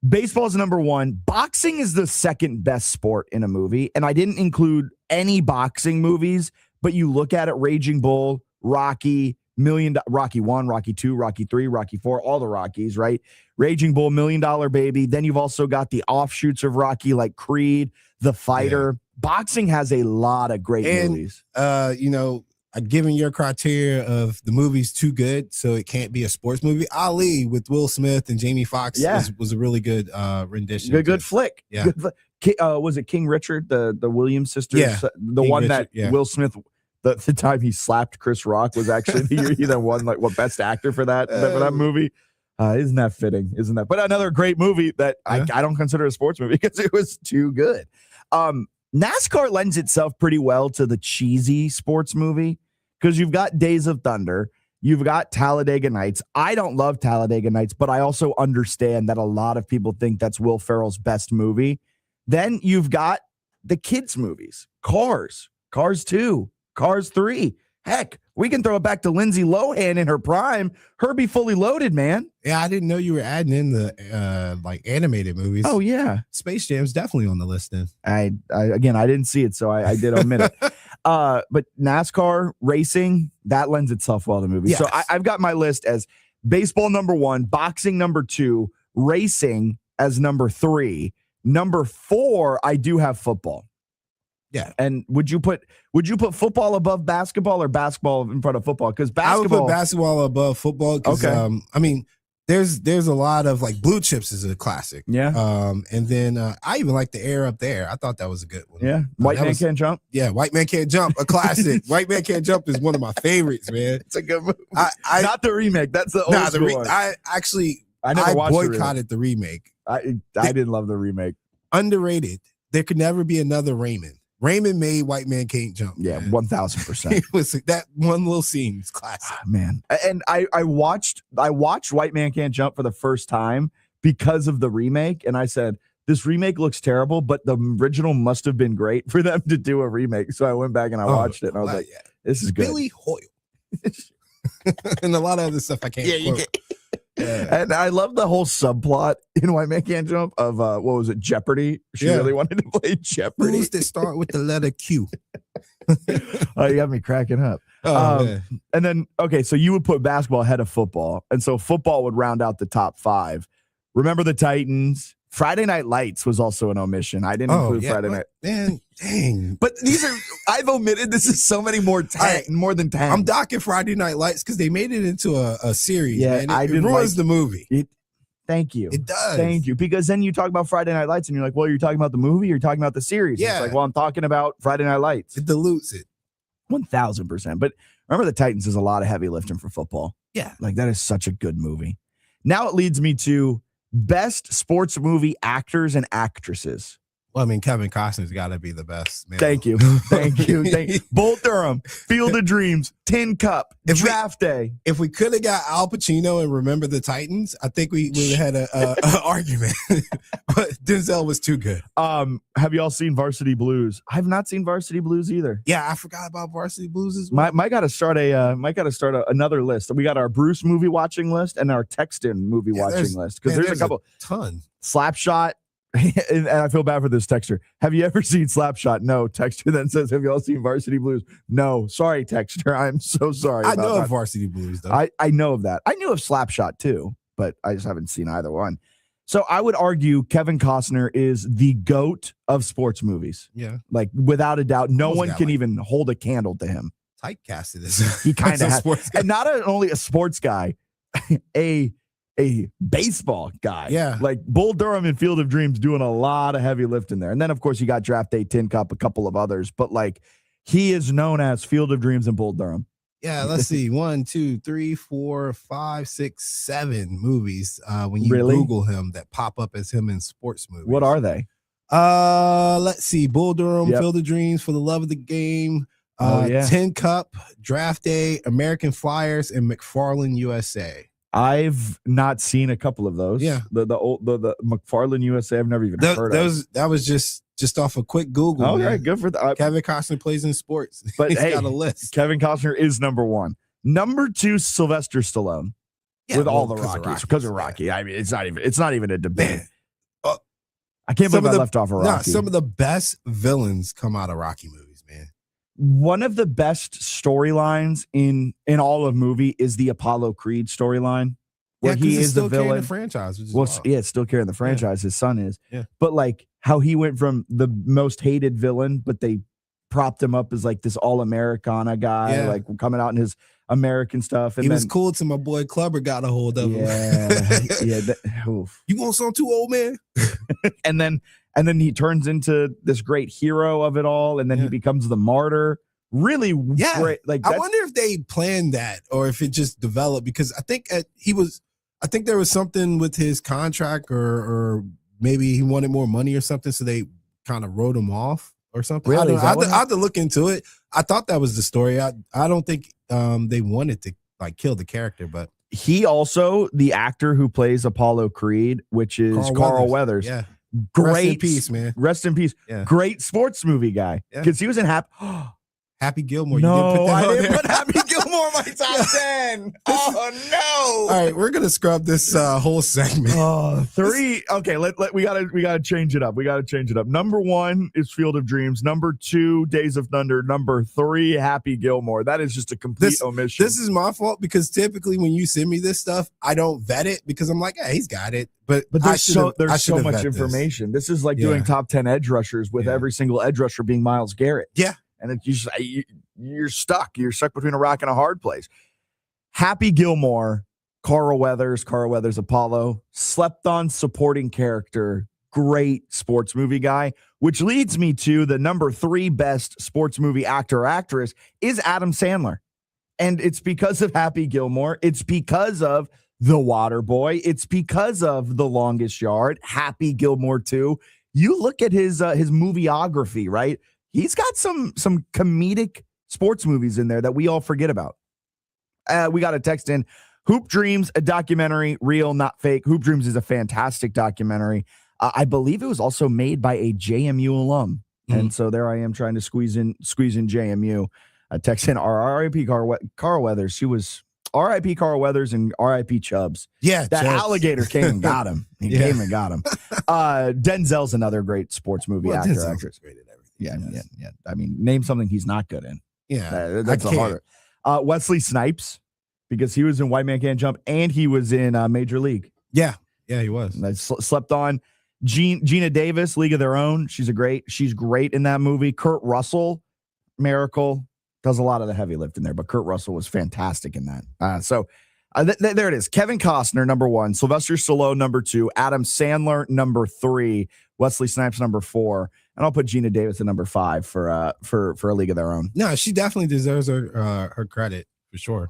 [SPEAKER 1] Baseball is number 1. Boxing is the second best sport in a movie. And I didn't include any boxing movies, but you look at it, Raging Bull, Rocky, Rocky 1, Rocky 2, Rocky 3, Rocky 4, all the Rockies, right? Raging Bull, $1 Million Baby. Then you've also got the offshoots of Rocky like Creed, The Fighter. Yeah. Boxing has a lot of great movies.
[SPEAKER 2] Given your criteria of the movie's too good, so it can't be a sports movie, Ali with Will Smith and Jamie Foxx was a really good rendition.
[SPEAKER 1] Good flick.
[SPEAKER 2] Yeah.
[SPEAKER 1] Was it King Richard, the Williams sisters?
[SPEAKER 2] Yeah.
[SPEAKER 1] The
[SPEAKER 2] King
[SPEAKER 1] one
[SPEAKER 2] Richard,
[SPEAKER 1] that Will Smith, the time he slapped Chris Rock was actually the year he then won like best actor for that movie. Isn't that fitting? Isn't that? But another great movie that I don't consider a sports movie because it was too good. NASCAR lends itself pretty well to the cheesy sports movie because you've got Days of Thunder, you've got Talladega Nights. I don't love Talladega Nights, but I also understand that a lot of people think that's Will Ferrell's best movie. Then you've got the kids' movies, Cars 2, Cars 3. Heck, we can throw it back to Lindsay Lohan in her prime. Herbie Fully Loaded, man.
[SPEAKER 2] Yeah, I didn't know you were adding in the like animated movies.
[SPEAKER 1] Oh yeah,
[SPEAKER 2] Space Jam's definitely on the list then.
[SPEAKER 1] I didn't see it, so I did omit it. But NASCAR racing, that lends itself well to movies.
[SPEAKER 2] Yes.
[SPEAKER 1] So I've got my list as baseball number 1, boxing number 2, racing as number 3. Number 4, I do have football.
[SPEAKER 2] Yeah.
[SPEAKER 1] And would you put football above basketball or basketball in front of football? Because
[SPEAKER 2] I would
[SPEAKER 1] basketball,
[SPEAKER 2] put basketball above football.
[SPEAKER 1] Okay.
[SPEAKER 2] I mean, there's a lot of like Blue Chips is a classic.
[SPEAKER 1] Yeah.
[SPEAKER 2] And then I even like The Air Up There. I thought that was a good one.
[SPEAKER 1] Yeah. White Man Can't Jump.
[SPEAKER 2] Yeah, White Man Can't Jump, a classic. White Man Can't Jump is one of my favorites, man.
[SPEAKER 1] It's a good movie. Not the remake. That's the old school one.
[SPEAKER 2] I
[SPEAKER 1] never watched
[SPEAKER 2] boycotted the remake.
[SPEAKER 1] I didn't love the remake.
[SPEAKER 2] Underrated. There could never be another Raymond. Raymond made White Man Can't Jump.
[SPEAKER 1] Yeah, 1,000%.
[SPEAKER 2] It was that one little scene is classic.
[SPEAKER 1] Man. And I watched White Man Can't Jump for the first time because of the remake, and I said, this remake looks terrible, but the original must have been great for them to do a remake. So I went back and I watched it, and I was like, this is good.
[SPEAKER 2] Billy Hoyle. And a lot of other stuff I can't quote.
[SPEAKER 1] Yeah. And I love the whole subplot in White Man Can't Jump of what was it, Jeopardy? She really wanted to play Jeopardy.
[SPEAKER 2] Who's that start with the letter Q?
[SPEAKER 1] Oh, you got me cracking up. And then, okay, so you would put basketball ahead of football, and so football would round out the top 5. Remember the Titans? Friday Night Lights was also an omission. I didn't include Friday Night.
[SPEAKER 2] Man, dang.
[SPEAKER 1] But these are, I've omitted, this is so many more than 10.
[SPEAKER 2] I'm docking Friday Night Lights because they made it into a series.
[SPEAKER 1] Yeah,
[SPEAKER 2] man. It ruins the movie.
[SPEAKER 1] Thank you.
[SPEAKER 2] It does.
[SPEAKER 1] Thank you. Because then you talk about Friday Night Lights and you're like, well, you're talking about the movie, or you're talking about the series.
[SPEAKER 2] Yeah.
[SPEAKER 1] It's like, well, I'm talking about Friday Night Lights.
[SPEAKER 2] It dilutes it.
[SPEAKER 1] 1,000%. But remember, the Titans is a lot of heavy lifting for football.
[SPEAKER 2] Yeah.
[SPEAKER 1] Like, that is such a good movie. Now it leads me to best sports movie actors and actresses.
[SPEAKER 2] Well, I mean, Kevin Costner's got to be the best, man.
[SPEAKER 1] Thank you. Thank you. Bull Durham, Field of Dreams, Tin Cup, Draft Day.
[SPEAKER 2] If we could have got Al Pacino and Remember the Titans, I think we would have had an argument. But Denzel was too good.
[SPEAKER 1] Have you all seen Varsity Blues? I've not seen Varsity Blues either.
[SPEAKER 2] Yeah, I forgot about Varsity Blues as well.
[SPEAKER 1] Might got to start another list. We got our Bruce movie watching list and our Texton movie watching list, because there's a couple.
[SPEAKER 2] Ton.
[SPEAKER 1] Slapshot. And I feel bad for this texter. Have you ever seen Slapshot? No. Texter then says, have you all seen Varsity Blues? No. Sorry, texter. I'm so sorry.
[SPEAKER 2] I know of Varsity Blues, though.
[SPEAKER 1] I know of that. I knew of Slapshot too, but I just haven't seen either one. So I would argue Kevin Costner is the GOAT of sports movies.
[SPEAKER 2] Yeah.
[SPEAKER 1] Like, without a doubt, no one can even hold a candle to him.
[SPEAKER 2] Typecasted as
[SPEAKER 1] he kind of has.
[SPEAKER 2] Sports guy.
[SPEAKER 1] And not only a sports guy, a baseball guy.
[SPEAKER 2] Yeah.
[SPEAKER 1] Like Bull Durham and Field of Dreams doing a lot of heavy lifting there. And then, of course, you got Draft Day, Tin Cup, a couple of others. But, like, he is known as Field of Dreams and Bull Durham.
[SPEAKER 2] Yeah, let's see. 1, 2, 3, 4, 5, 6, 7 movies when you Google him that pop up as him in sports movies.
[SPEAKER 1] What are they?
[SPEAKER 2] Let's see. Bull Durham, Field of Dreams, For the Love of the Game, Tin Cup, Draft Day, American Flyers, and McFarlane USA.
[SPEAKER 1] I've not seen a couple of those.
[SPEAKER 2] Yeah.
[SPEAKER 1] The McFarlane USA, I've never even heard of.
[SPEAKER 2] That was just off a quick Google.
[SPEAKER 1] Oh,
[SPEAKER 2] man.
[SPEAKER 1] yeah, good for that.
[SPEAKER 2] Kevin Costner plays in sports.
[SPEAKER 1] But
[SPEAKER 2] he's
[SPEAKER 1] hey,
[SPEAKER 2] got a list.
[SPEAKER 1] Kevin Costner is number 1. Number 2, Sylvester Stallone. With all the Rockies. Because of Rocky. I mean, it's not even a debate. I can't believe I left off a Rocky.
[SPEAKER 2] Some of the best villains come out of Rocky movies, man.
[SPEAKER 1] One of the best storylines in all of movie is the Apollo Creed storyline, where he is the villain.
[SPEAKER 2] The franchise,
[SPEAKER 1] It's still carrying the franchise. His son is.
[SPEAKER 2] Yeah.
[SPEAKER 1] But like how he went from the most hated villain, but they propped him up as like this all Americana guy, like coming out in his American stuff. And
[SPEAKER 2] he was cool till my boy Clubber got a hold of him. You want some too, old man?
[SPEAKER 1] and then he turns into this great hero of it all, and then he becomes the martyr. Really great. Like,
[SPEAKER 2] I wonder if they planned that or if it just developed, because I think there was something with his contract or maybe he wanted more money or something, so they kind of wrote him off or something.
[SPEAKER 1] Really?
[SPEAKER 2] I had to look into it. I thought that was the story. I don't think they wanted to like kill the character, but
[SPEAKER 1] he also, the actor who plays Apollo Creed, which is Carl Weathers.
[SPEAKER 2] Yeah.
[SPEAKER 1] Great.
[SPEAKER 2] Rest in peace, man.
[SPEAKER 1] Rest in peace.
[SPEAKER 2] Yeah.
[SPEAKER 1] Great sports movie guy. Because he was in
[SPEAKER 2] Happy Gilmore.
[SPEAKER 1] No,
[SPEAKER 2] you didn't put that
[SPEAKER 1] I
[SPEAKER 2] on
[SPEAKER 1] didn't
[SPEAKER 2] there?
[SPEAKER 1] put Happy Gilmore in my top 10. Oh, no.
[SPEAKER 2] All right, we're going to scrub this whole segment.
[SPEAKER 1] Oh, 3. Okay, we gotta change it up. Number 1 is Field of Dreams. Number 2, Days of Thunder. Number 3, Happy Gilmore. That is just a complete omission.
[SPEAKER 2] This is my fault because typically when you send me this stuff, I don't vet it because I'm like, hey, he's got it. But
[SPEAKER 1] there's so much information. This is like doing top 10 edge rushers with every single edge rusher being Myles Garrett.
[SPEAKER 2] Yeah.
[SPEAKER 1] And you're stuck. You're stuck between a rock and a hard place. Happy Gilmore, Carl Weathers Apollo, slept on supporting character, great sports movie guy, which leads me to the number 3 best sports movie actor or actress is Adam Sandler. And it's because of Happy Gilmore. It's because of The Waterboy. It's because of The Longest Yard, Happy Gilmore 2. You look at his movieography, right? He's got some comedic sports movies in there that we all forget about. We got a text in. Hoop Dreams, a documentary, real, not fake. Hoop Dreams is a fantastic documentary. I believe it was also made by a JMU alum. And so there I am trying to squeeze in JMU. Text in R.I.P. Carl Weathers. She was R.I.P. Carl Weathers and R.I.P. Chubbs.
[SPEAKER 2] Yeah.
[SPEAKER 1] That alligator came and got him. He came and got him. Denzel's another great sports movie actor, actress. Great at everything. Yeah. I mean, name something he's not good in.
[SPEAKER 2] Yeah.
[SPEAKER 1] That's a harder. Wesley Snipes, because he was in White Man Can't Jump and he was in Major League.
[SPEAKER 2] Yeah, he was.
[SPEAKER 1] I slept on. Gina Davis, League of Their Own. She's great in that movie. Kurt Russell, Miracle, does a lot of the heavy lift in there, but Kurt Russell was fantastic in that. There it is. Kevin Costner, number 1. Sylvester Stallone, number 2. Adam Sandler, number 3. Wesley Snipes, number 4. And I'll put Gina Davis at number 5 for a League of Their Own.
[SPEAKER 2] No, she definitely deserves her credit for sure.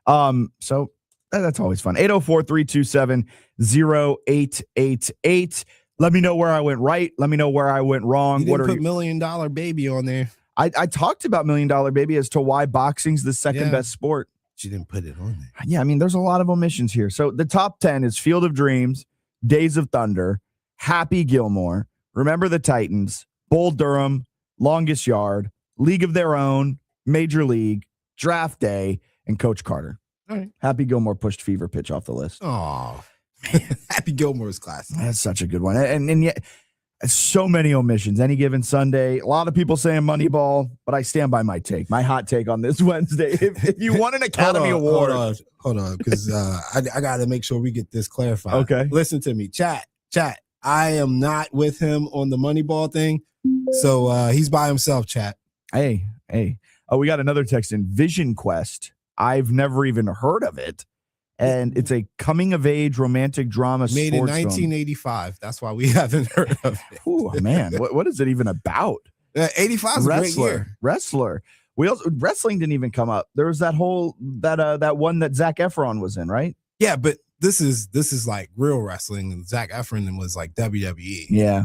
[SPEAKER 1] So that's always fun. 804-327-0888. Let me know where I went right. Let me know where I went wrong.
[SPEAKER 2] You didn't put $1 Million Baby on there.
[SPEAKER 1] I talked about $1 Million Baby as to why boxing's the second best sport.
[SPEAKER 2] She didn't put it on there.
[SPEAKER 1] Yeah, I mean, there's a lot of omissions here. So the top 10 is Field of Dreams, Days of Thunder, Happy Gilmore, Remember the Titans, Bull Durham, Longest Yard, League of Their Own, Major League, Draft Day, and Coach Carter.
[SPEAKER 2] All right.
[SPEAKER 1] Happy Gilmore pushed Fever Pitch off the list.
[SPEAKER 2] Oh, Happy Gilmore's classic.
[SPEAKER 1] That's such a good one. And yet, so many omissions. Any Given Sunday. A lot of people saying Moneyball, but I stand by my take, my hot take on this Wednesday. If you want an Academy Award.
[SPEAKER 2] Hold on, because I got to make sure we get this clarified.
[SPEAKER 1] Okay.
[SPEAKER 2] Listen to me. Chat. I am not with him on the Moneyball thing. So he's by himself, chat.
[SPEAKER 1] Hey. Oh, we got another text in. Vision Quest. I've never even heard of it. And it's a coming-of-age romantic drama
[SPEAKER 2] made in
[SPEAKER 1] sports
[SPEAKER 2] 1985. Film. That's why we haven't heard of it.
[SPEAKER 1] Oh, man. What is it even about?
[SPEAKER 2] 85 is a great year.
[SPEAKER 1] Wrestler. Wrestling didn't even come up. There was that whole that one that Zac Efron was in, right?
[SPEAKER 2] Yeah, but this is like real wrestling, and Zac Efron was like WWE.
[SPEAKER 1] Yeah.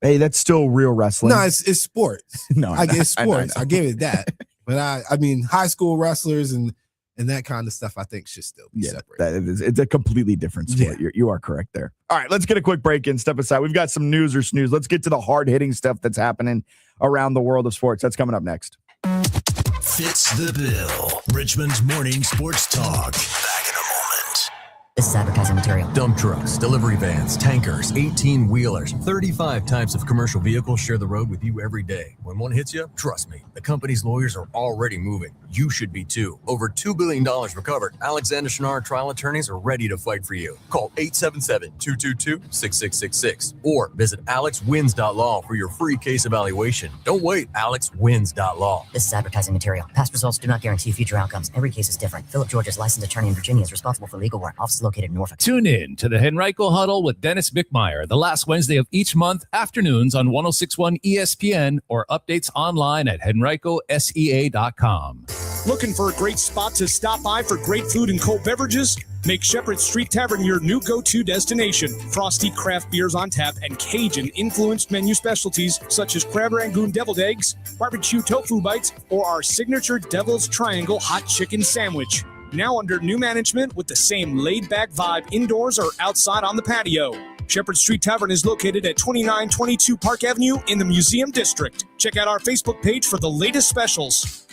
[SPEAKER 1] Hey, that's still real wrestling.
[SPEAKER 2] No, it's sports.
[SPEAKER 1] No,
[SPEAKER 2] I guess sports. I give it that. But I mean, high school wrestlers and that kind of stuff, I think should still be separate.
[SPEAKER 1] It's a completely different sport. Yeah. You are correct there. All right, let's get a quick break and step aside. We've got some news or snooze. Let's get to the hard-hitting stuff that's happening around the world of sports. That's coming up next.
[SPEAKER 15] Fitz the Bill, Richmond's morning sports talk. Back in a moment.
[SPEAKER 16] This is advertising material.
[SPEAKER 17] Dump trucks, delivery vans, tankers, 18-wheelers, 35 types of commercial vehicles share the road with you every day. When one hits you, trust me, the company's lawyers are already moving. You should be too. Over $2 billion recovered. Alexander Chenard trial attorneys are ready to fight for you. Call 877-222-6666 or visit alexwins.law for your free case evaluation. Don't wait, alexwins.law.
[SPEAKER 16] This is advertising material. Past results do not guarantee future outcomes. Every case is different. Philip George is licensed attorney in Virginia, is responsible for legal work. Office is located in Norfolk.
[SPEAKER 7] Tune in to the Henrico Huddle with Dennis Bickmeyer the last Wednesday of each month, afternoons on 106.1 ESPN or updates online at henricosea.com.
[SPEAKER 18] Looking for a great spot to stop by for great food and cold beverages? Make Shepherd Street Tavern your new go-to destination. Frosty craft beers on tap and Cajun-influenced menu specialties such as crab rangoon deviled eggs, barbecue tofu bites, or our signature Devil's Triangle hot chicken sandwich. Now under new management with the same laid-back vibe indoors or outside on the patio. Shepherd Street Tavern is located at 2922 Park Avenue in the Museum District. Check out our Facebook page for the latest specials.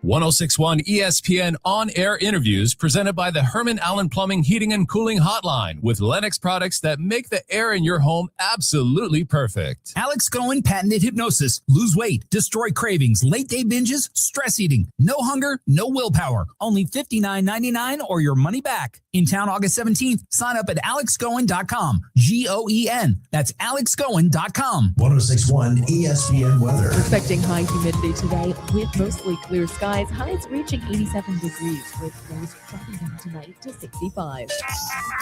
[SPEAKER 7] 1061 ESPN on-air interviews presented by the Herman Allen Plumbing Heating and Cooling Hotline with Lennox products that make the air in your home absolutely perfect.
[SPEAKER 19] Alex Cohen patented hypnosis. Lose weight, destroy cravings, late day binges, stress eating. No hunger, no willpower. Only $59.99 or your money back. In town August 17th. Sign up at alexcohen.com. GOEN. That's alexcohen.com.
[SPEAKER 15] 1061 ESPN weather.
[SPEAKER 12] Expecting high humidity today with mostly clear skies. Highs reaching 87 degrees with lows dropping down tonight to 65.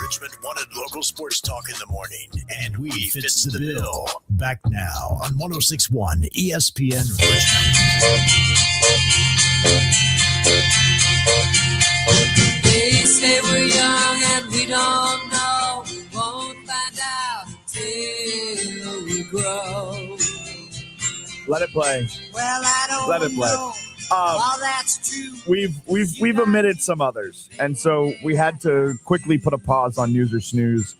[SPEAKER 15] Richmond wanted local sports talk in the morning, and we fits the bill. Back now on 1061 ESPN Richmond.
[SPEAKER 20] They say we're young and we don't know. We won't find out till we grow.
[SPEAKER 1] Let it play.
[SPEAKER 20] Well, I don't
[SPEAKER 1] Let it play.
[SPEAKER 20] know. All that's true.
[SPEAKER 1] We've omitted some others, and so we had to quickly put a pause on News or Snooze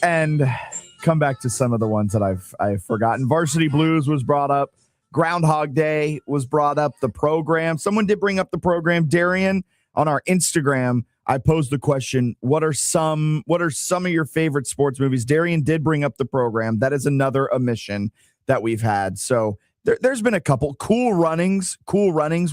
[SPEAKER 1] and come back to some of the ones that I've forgotten. Varsity Blues was brought up. Groundhog Day was brought up. The program. Someone did bring up the program. Darian, on our Instagram, I posed the question: What are some of your favorite sports movies? Darian did bring up the program. That is another omission that we've had. So. There's been a couple. Cool Runnings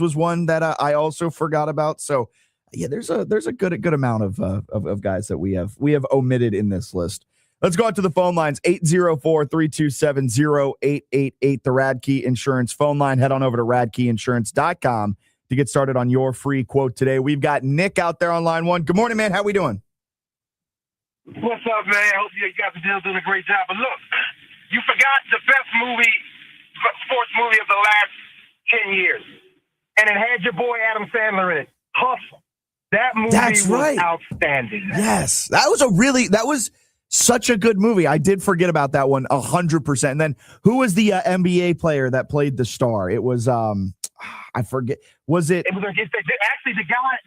[SPEAKER 1] was one that I also forgot about. So yeah, there's a good amount of guys that we have omitted in this list. Let's go out to the phone lines. 804-327-0888, the Radkey Insurance phone line. Head on over to radkeyinsurance.com to get started on your free quote today. We've got Nick out there on line one. Good morning, man. How we doing?
[SPEAKER 21] What's up, man? I hope you guys are doing a great job. But look, you forgot the best sports movie of the last 10 years. And it had your boy Adam Sandler in it. Hustle. That movie was outstanding.
[SPEAKER 1] Yes. That was such a good movie. I did forget about that one 100%. And then who was the NBA player that played the star? It was I forget. Was it?
[SPEAKER 21] It was actually the guy.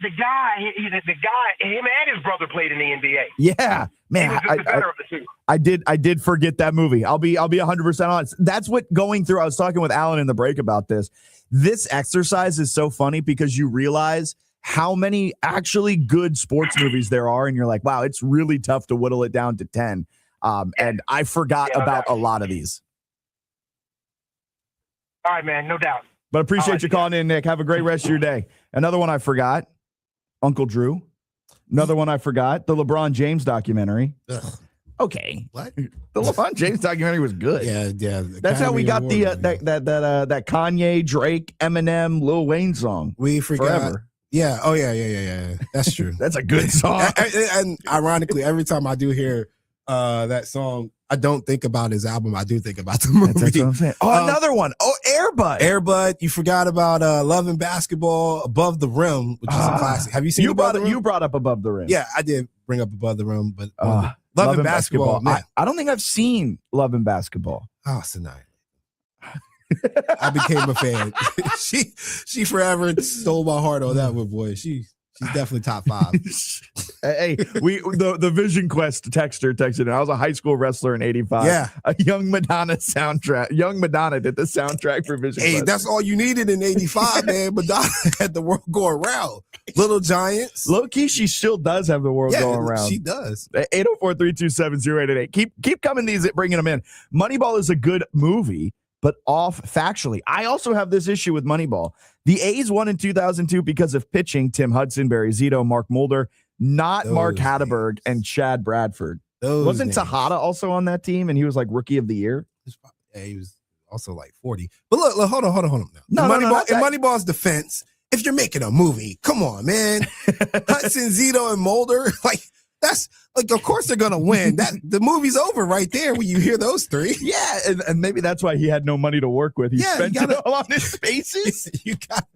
[SPEAKER 21] Him and his brother played in the NBA.
[SPEAKER 1] Yeah, man.
[SPEAKER 21] He was just the better of the two.
[SPEAKER 1] I did forget that movie. I'll be 100% honest. That's what going through. I was talking with Alan in the break about this. This exercise is so funny because you realize how many actually good sports movies there are, and you're like, wow, it's really tough to whittle it down to 10. And I forgot about a lot of these.
[SPEAKER 21] All right, man, no doubt.
[SPEAKER 1] But appreciate you calling in, Nick. Have a great rest of your day. Another one I forgot, Uncle Drew. Another one I forgot, the LeBron James documentary.
[SPEAKER 2] Ugh.
[SPEAKER 1] Okay.
[SPEAKER 2] What?
[SPEAKER 1] The LeBron James documentary was good.
[SPEAKER 2] Yeah.
[SPEAKER 1] That's how we got that Kanye, Drake, Eminem, Lil Wayne song.
[SPEAKER 2] We forgot.
[SPEAKER 1] Forever.
[SPEAKER 2] Yeah. Oh, yeah. That's true.
[SPEAKER 1] That's a good song.
[SPEAKER 2] And ironically, every time I do hear that song, I don't think about his album. I do think about the movie.
[SPEAKER 1] That's what I'm saying. Oh, another one. Oh, Air Bud.
[SPEAKER 2] You forgot about Love and Basketball, Above the Rim, which is a classic. Have you seen
[SPEAKER 1] You brought up Above the Rim.
[SPEAKER 2] Yeah, I did bring up Above the Rim, but
[SPEAKER 1] Love and
[SPEAKER 2] Basketball.
[SPEAKER 1] I don't think I've seen Love and Basketball.
[SPEAKER 2] Oh, Sinai. I became a fan. She forever stole my heart on that one, boy. She's definitely top 5.
[SPEAKER 1] Hey, the Vision Quest texter texted, and I was a high school wrestler in '85.
[SPEAKER 2] Yeah,
[SPEAKER 1] a Young Madonna soundtrack. Young Madonna did the soundtrack for Vision Quest.
[SPEAKER 2] Hey, that's all you needed in '85, man. Madonna had the world go around. Little Giants.
[SPEAKER 1] Low key, she still does have the world going around.
[SPEAKER 2] She does.
[SPEAKER 1] 804-327-0888. Keep coming bringing them in. Moneyball is a good movie, but off factually. I also have this issue with Moneyball. The A's won in 2002 because of pitching. Tim Hudson, Barry Zito, Mark Mulder, not Mark Hatterberg and Chad Bradford. Wasn't Tejada also on that team? And he was like Rookie of the Year.
[SPEAKER 2] Yeah, he was also like 40. But look, hold on. In Moneyball's defense, if you're making a movie, come on, man. Hudson, Zito, and Mulder, that's of course they're gonna win. The movie's over right there when you hear those three.
[SPEAKER 1] Yeah, and maybe that's why he had no money to work with. He spent it all on his spaces.
[SPEAKER 2] You got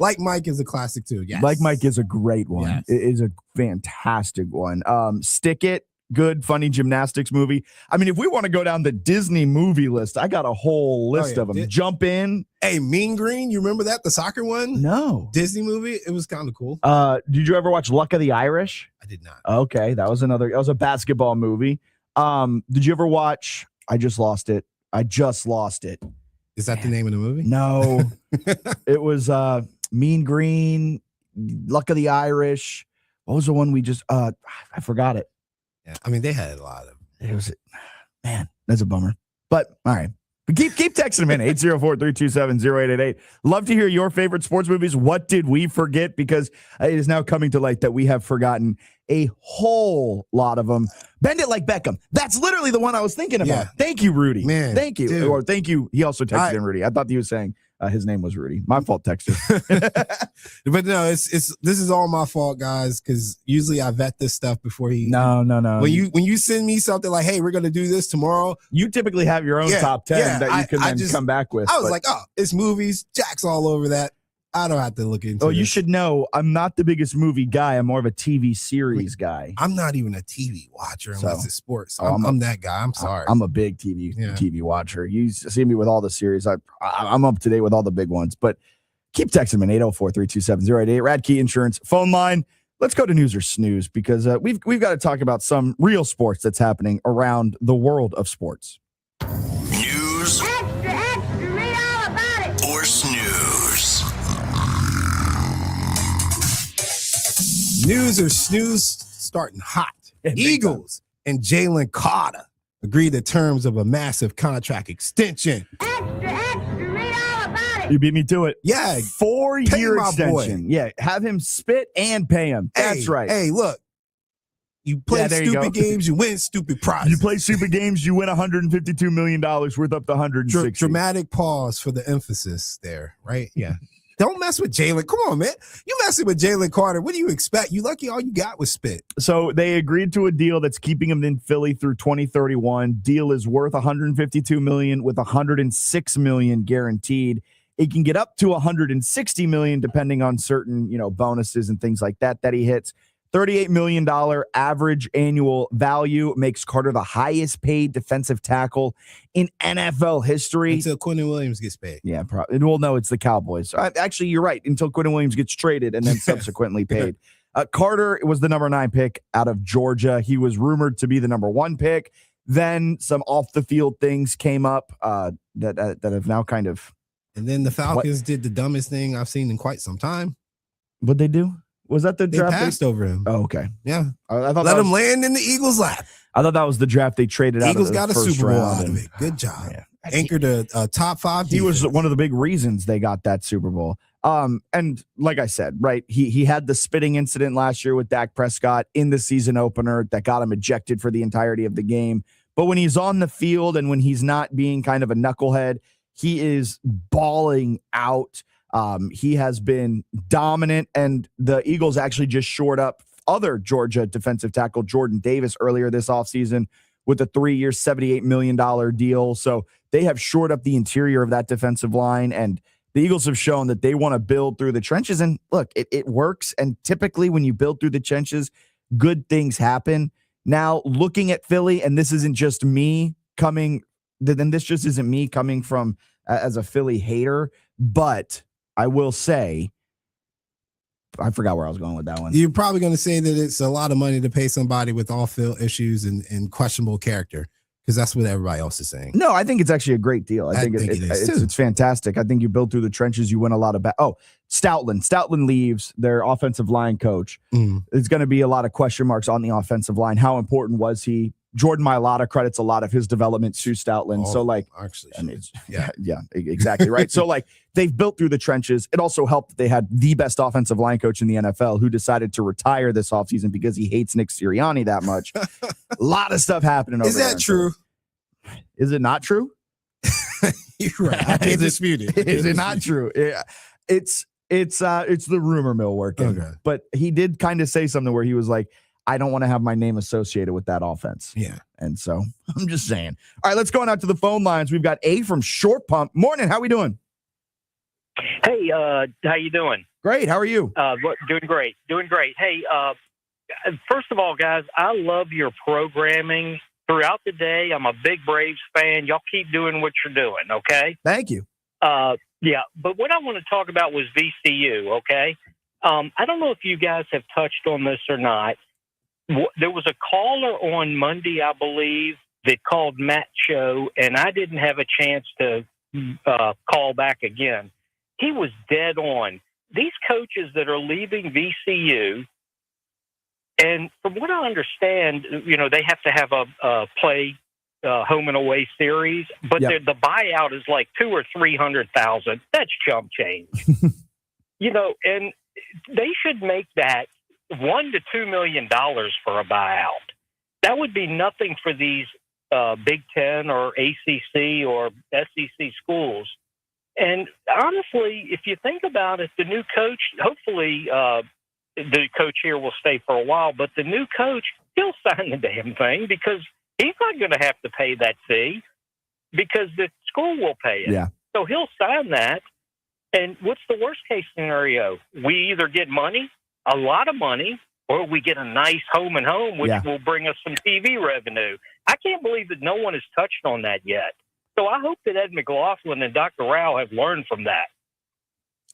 [SPEAKER 2] Like Mike is a classic too. Yes.
[SPEAKER 1] Like Mike is a great one.
[SPEAKER 2] Yes.
[SPEAKER 1] It is a fantastic one. Stick It. Good, funny gymnastics movie. I mean, if we want to go down the Disney movie list, I got a whole list of them. Jump In.
[SPEAKER 2] Hey, Mean Green. You remember that? The soccer one?
[SPEAKER 1] No.
[SPEAKER 2] Disney movie. It was kind of cool.
[SPEAKER 1] Did you ever watch Luck of the Irish?
[SPEAKER 2] I did not.
[SPEAKER 1] Okay. That was a basketball movie. Did you ever watch I Just Lost It? Is that
[SPEAKER 2] the name of the movie?
[SPEAKER 1] No. It was Mean Green, Luck of the Irish. What was the one we just? I forgot it.
[SPEAKER 2] Yeah, I mean they had a lot of.
[SPEAKER 1] It was, man, that's a bummer. But all right. Keep texting them in 804-327-0888. Love to hear your favorite sports movies. What did we forget? Because it is now coming to light that we have forgotten a whole lot of them. Bend It Like Beckham. That's literally the one I was thinking about.
[SPEAKER 2] Yeah.
[SPEAKER 1] Thank you, Rudy.
[SPEAKER 2] Man,
[SPEAKER 1] thank you.
[SPEAKER 2] dude.
[SPEAKER 1] Or thank you. He also texted in Rudy. I thought he was saying his name was Rudy. My fault, texter.
[SPEAKER 2] But no, it's this is all my fault, guys, because usually I vet this stuff before he.
[SPEAKER 1] No.
[SPEAKER 2] When you send me something like, "Hey, we're gonna do this tomorrow,"
[SPEAKER 1] you typically have your own top 10 that you can then come back with.
[SPEAKER 2] I was like, "Oh, it's movies. Jack's all over that. I don't have to look into."
[SPEAKER 1] You should know I'm not the biggest movie guy. I'm more of a TV series guy.
[SPEAKER 2] I'm not even a TV watcher unless it's sports.
[SPEAKER 1] Oh,
[SPEAKER 2] I'm that guy. I'm sorry.
[SPEAKER 1] I'm a big TV watcher. You see me with all the series. I'm up to date with all the big ones. But keep texting me 804-327-0888. Radkey Insurance phone line. Let's go to news or snooze because we've got to talk about some real sports that's happening around the world of sports.
[SPEAKER 15] News
[SPEAKER 20] Read all about it.
[SPEAKER 15] or snooze.
[SPEAKER 2] News or snooze starting hot. Eagles and Jalen Carter agreed to terms of a massive contract extension.
[SPEAKER 1] You beat me to it.
[SPEAKER 2] Yeah.
[SPEAKER 1] 4-year
[SPEAKER 2] my
[SPEAKER 1] extension.
[SPEAKER 2] boy.
[SPEAKER 1] Yeah. Have him spit and pay him. That's right.
[SPEAKER 2] Hey, look. You play
[SPEAKER 1] there you
[SPEAKER 2] stupid
[SPEAKER 1] go.
[SPEAKER 2] games, you win stupid prizes.
[SPEAKER 1] You play stupid games, you win $152 million worth up to 160.
[SPEAKER 2] Dramatic pause for the emphasis there, right? Yeah. Don't mess with Jalen. Come on, man. You messing with Jalen Carter. What do you expect? You lucky all you got was spit.
[SPEAKER 1] So they agreed to a deal that's keeping him in Philly through 2031. Deal is worth $152 million with $106 million guaranteed. It can get up to $160 million depending on certain, bonuses and things like that he hits. $38 million average annual value makes Carter the highest paid defensive tackle in NFL history.
[SPEAKER 2] Until Quentin Williams gets paid.
[SPEAKER 1] Yeah, probably. Well, no, it's the Cowboys. Actually, you're right. Until Quentin Williams gets traded and then subsequently paid. Carter was the number 9 pick out of Georgia. He was rumored to be the number 1 pick. Then some off the field things came up that have now kind of.
[SPEAKER 2] And then the Falcons did the dumbest thing I've seen in quite some time.
[SPEAKER 1] What'd they do? Was that the draft?
[SPEAKER 2] They passed over him.
[SPEAKER 1] Oh, okay.
[SPEAKER 2] Yeah.
[SPEAKER 1] I thought
[SPEAKER 2] let him land in the Eagles' lap.
[SPEAKER 1] I thought that was the draft they traded out.
[SPEAKER 2] Eagles
[SPEAKER 1] of the
[SPEAKER 2] got a
[SPEAKER 1] first
[SPEAKER 2] Super Bowl
[SPEAKER 1] round
[SPEAKER 2] out of it. Good job. Yeah. Anchored a top 5 defense.
[SPEAKER 1] He was one of the big reasons they got that Super Bowl. And like I said, right, he had the spitting incident last year with Dak Prescott in the season opener that got him ejected for the entirety of the game. But when he's on the field and when he's not being kind of a knucklehead, he is balling out. He has been dominant, and the Eagles actually just shored up other Georgia defensive tackle Jordan Davis earlier this offseason with a 3-year, $78 million deal. So they have shored up the interior of that defensive line, and the Eagles have shown that they want to build through the trenches. And look, it works. And typically when you build through the trenches, good things happen. Now, looking at Philly, and this isn't just me coming, then this just isn't me coming from as a Philly hater, but I will say, I forgot where I was going with that one.
[SPEAKER 2] You're probably going to say that it's a lot of money to pay somebody with off-field issues and questionable character, because that's what everybody else is saying.
[SPEAKER 1] No, I think it's actually a great deal. I think it's fantastic. I think you build through the trenches, you win a lot of Stoutland leaves, their offensive line coach. There's going to be a lot of question marks on the offensive line. How important was he? Jordan Mailata credits a lot of his development to Stoutland. Exactly right. So they've built through the trenches. It also helped that they had the best offensive line coach in the NFL who decided to retire this offseason because he hates Nick Sirianni that much. A lot of stuff happening over there.
[SPEAKER 2] Is that true?
[SPEAKER 1] Is it not true?
[SPEAKER 2] You're right. I can't dispute it.
[SPEAKER 1] Is it not true? Yeah. It's the rumor mill working.
[SPEAKER 2] Okay.
[SPEAKER 1] But he did kind of say something where he was like, I don't want to have my name associated with that offense.
[SPEAKER 2] Yeah.
[SPEAKER 1] And so I'm just saying. All right, let's go on out to the phone lines. We've got A from Short Pump. Morning. How we doing?
[SPEAKER 3] Hey, how you doing?
[SPEAKER 1] Great. How are you?
[SPEAKER 3] Doing great. Hey, first of all, guys, I love your programming throughout the day. I'm a big Braves fan. Y'all keep doing what you're doing, okay?
[SPEAKER 1] Thank you.
[SPEAKER 3] Yeah, but what I want to talk about was VCU, okay? I don't know if you guys have touched on this or not. There was a caller on Monday, I believe, that called Matt's show, and I didn't have a chance to call back again. He was dead on. these coaches that are leaving VCU, and from what I understand, they have to have a play home and away series, but the buyout is like $200,000 or $300,000. That's chump change, and they should make that $1 to $2 million for a buyout. That would be nothing for these Big Ten or ACC or SEC schools. And honestly, if you think about it, the new coach, hopefully the coach here will stay for a while, but the new coach, he'll sign the damn thing because he's not going to have to pay that fee because the school will pay it.
[SPEAKER 1] Yeah.
[SPEAKER 3] So he'll sign that. And what's the worst case scenario? We either get money, a lot of money, or we get a nice home and home, which will bring us some TV revenue. I can't believe that no one has touched on that yet. So I hope that Ed McLaughlin and Dr. Rao have learned from that.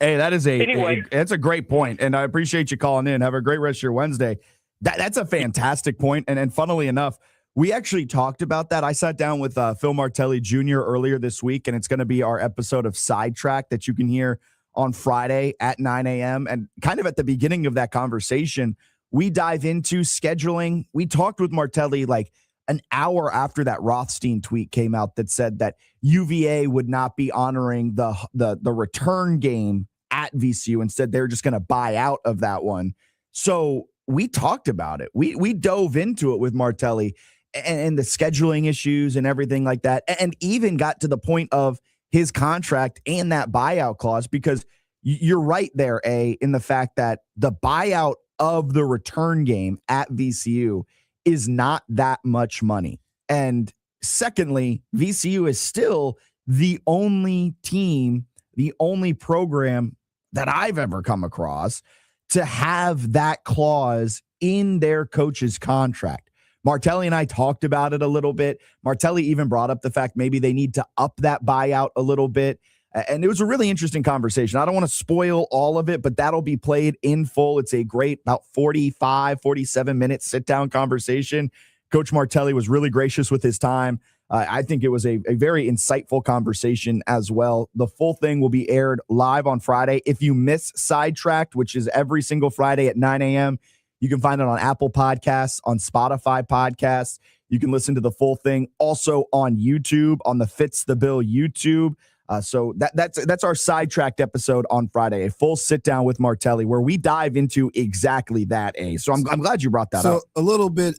[SPEAKER 1] Hey, that is that's a great point, and I appreciate you calling in. Have a great rest of your Wednesday. That's a fantastic point, and funnily enough, we actually talked about that. I sat down with Phil Martelli Jr. earlier this week, and it's going to be our episode of Sidetrack that you can hear on Friday at 9 a.m. And kind of at the beginning of that conversation, we dive into scheduling. We talked with Martelli like an hour after that Rothstein tweet came out that said that UVA would not be honoring the return game at VCU. Instead, they're just going to buy out of that one. So we talked about it. We dove into it with Martelli and the scheduling issues and everything like that, and even got to the point of his contract and that buyout clause, because you're right there, in the fact that the buyout of the return game at VCU is not that much money. And secondly, VCU is still the only team, the only program that I've ever come across to have that clause in their coach's contract. Martelli and I talked about it a little bit. Martelli even brought up the fact maybe they need to up that buyout a little bit. And it was a really interesting conversation. I don't want to spoil all of it, but that'll be played in full. It's a great about 45, 47-minute sit-down conversation. Coach Martelli was really gracious with his time. I think it was a very insightful conversation as well. The full thing will be aired live on Friday. If you miss Sidetracked, which is every single Friday at 9 a.m., you can find it on Apple Podcasts, on Spotify Podcasts. You can listen to the full thing also on YouTube, on the Fitz the Bill YouTube. So that's our Sidetracked episode on Friday, a full sit down with Martelli where we dive into exactly that. So I'm glad you brought that up.
[SPEAKER 2] So a little bit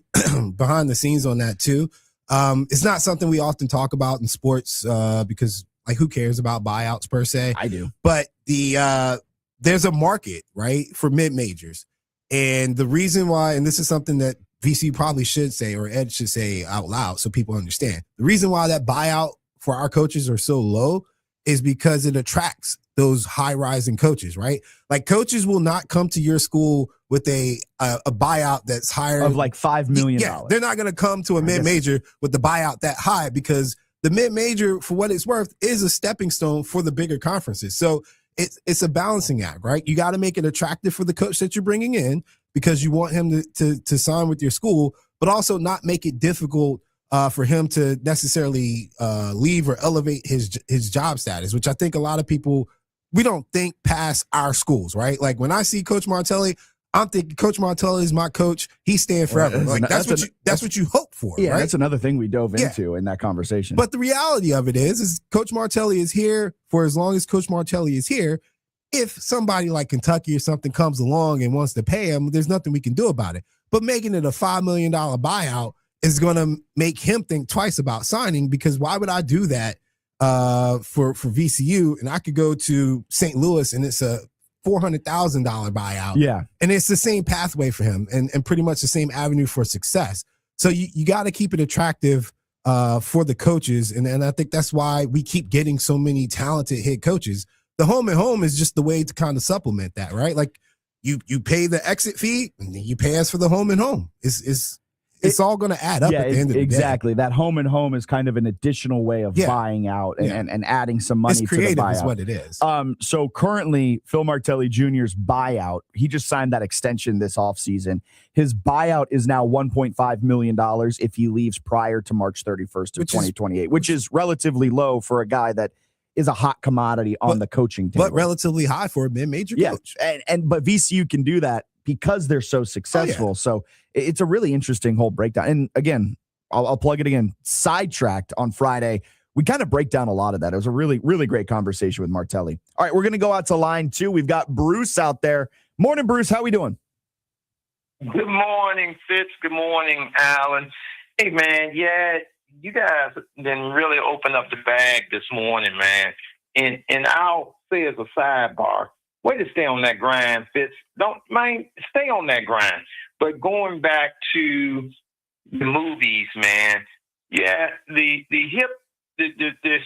[SPEAKER 2] behind the scenes on that too. It's not something we often talk about in sports because like who cares about buyouts per se?
[SPEAKER 1] I do.
[SPEAKER 2] But there's a market, right, for mid-majors. And the reason why, and this is something that VC probably should say, or Ed should say out loud so people understand. The reason why that buyout for our coaches are so low is because it attracts those high-rising coaches, right? Like coaches will not come to your school with a buyout that's higher
[SPEAKER 1] of like $5 million.
[SPEAKER 2] Yeah, they're not going to come to a mid-major with the buyout that high because the mid-major, for what it's worth, is a stepping stone for the bigger conferences. So it's a balancing act, right? You got to make it attractive for the coach that you're bringing in because you want him to sign with your school, but also not make it difficult for him to necessarily leave or elevate his job status, which I think a lot of people, we don't think past our schools, right? Like when I see Coach Martelli, I'm thinking Coach Martelli is my coach. He's staying forever. Like that's what you hope for.
[SPEAKER 1] Yeah,
[SPEAKER 2] right?
[SPEAKER 1] That's another thing we dove into in that conversation.
[SPEAKER 2] But the reality of it is Coach Martelli is here for as long as Coach Martelli is here. If somebody like Kentucky or something comes along and wants to pay him, there's nothing we can do about it. But making it a $5 million buyout is going to make him think twice about signing, because why would I do that for VCU? And I could go to St. Louis and it's a $400,000 buyout.
[SPEAKER 1] Yeah.
[SPEAKER 2] And it's the same pathway for him and pretty much the same avenue for success. So you got to keep it attractive for the coaches. And I think that's why we keep getting so many talented head coaches. The home and home is just the way to kind of supplement that, right? Like you pay the exit fee and then you pay us for the home and home. It's all going to add up at the end of the day.
[SPEAKER 1] Exactly. That home and home is kind of an additional way of buying out and adding some money
[SPEAKER 2] it's creative
[SPEAKER 1] to the buyout.
[SPEAKER 2] Is what it is.
[SPEAKER 1] So currently, Phil Martelli Jr.'s buyout, he just signed that extension this offseason. His buyout is now $1.5 million if he leaves prior to March 31st of 2028, which is relatively low for a guy that is a hot commodity on the coaching table.
[SPEAKER 2] But relatively high for a mid-major coach.
[SPEAKER 1] But VCU can do that because they're so successful. So it's a really interesting whole breakdown. And again, I'll plug it again. Sidetracked on Friday. We kind of break down a lot of that. It was a really, really great conversation with Martelli. All right, we're going to go out to line 2. We've got Bruce out there. Morning, Bruce. How we doing?
[SPEAKER 5] Good morning, Fitz. Good morning, Alan. Hey, man, you guys didn't really open up the bag this morning, man. And I'll say as a sidebar, way to stay on that grind, Fitz. Stay on that grind. But going back to the movies, man, the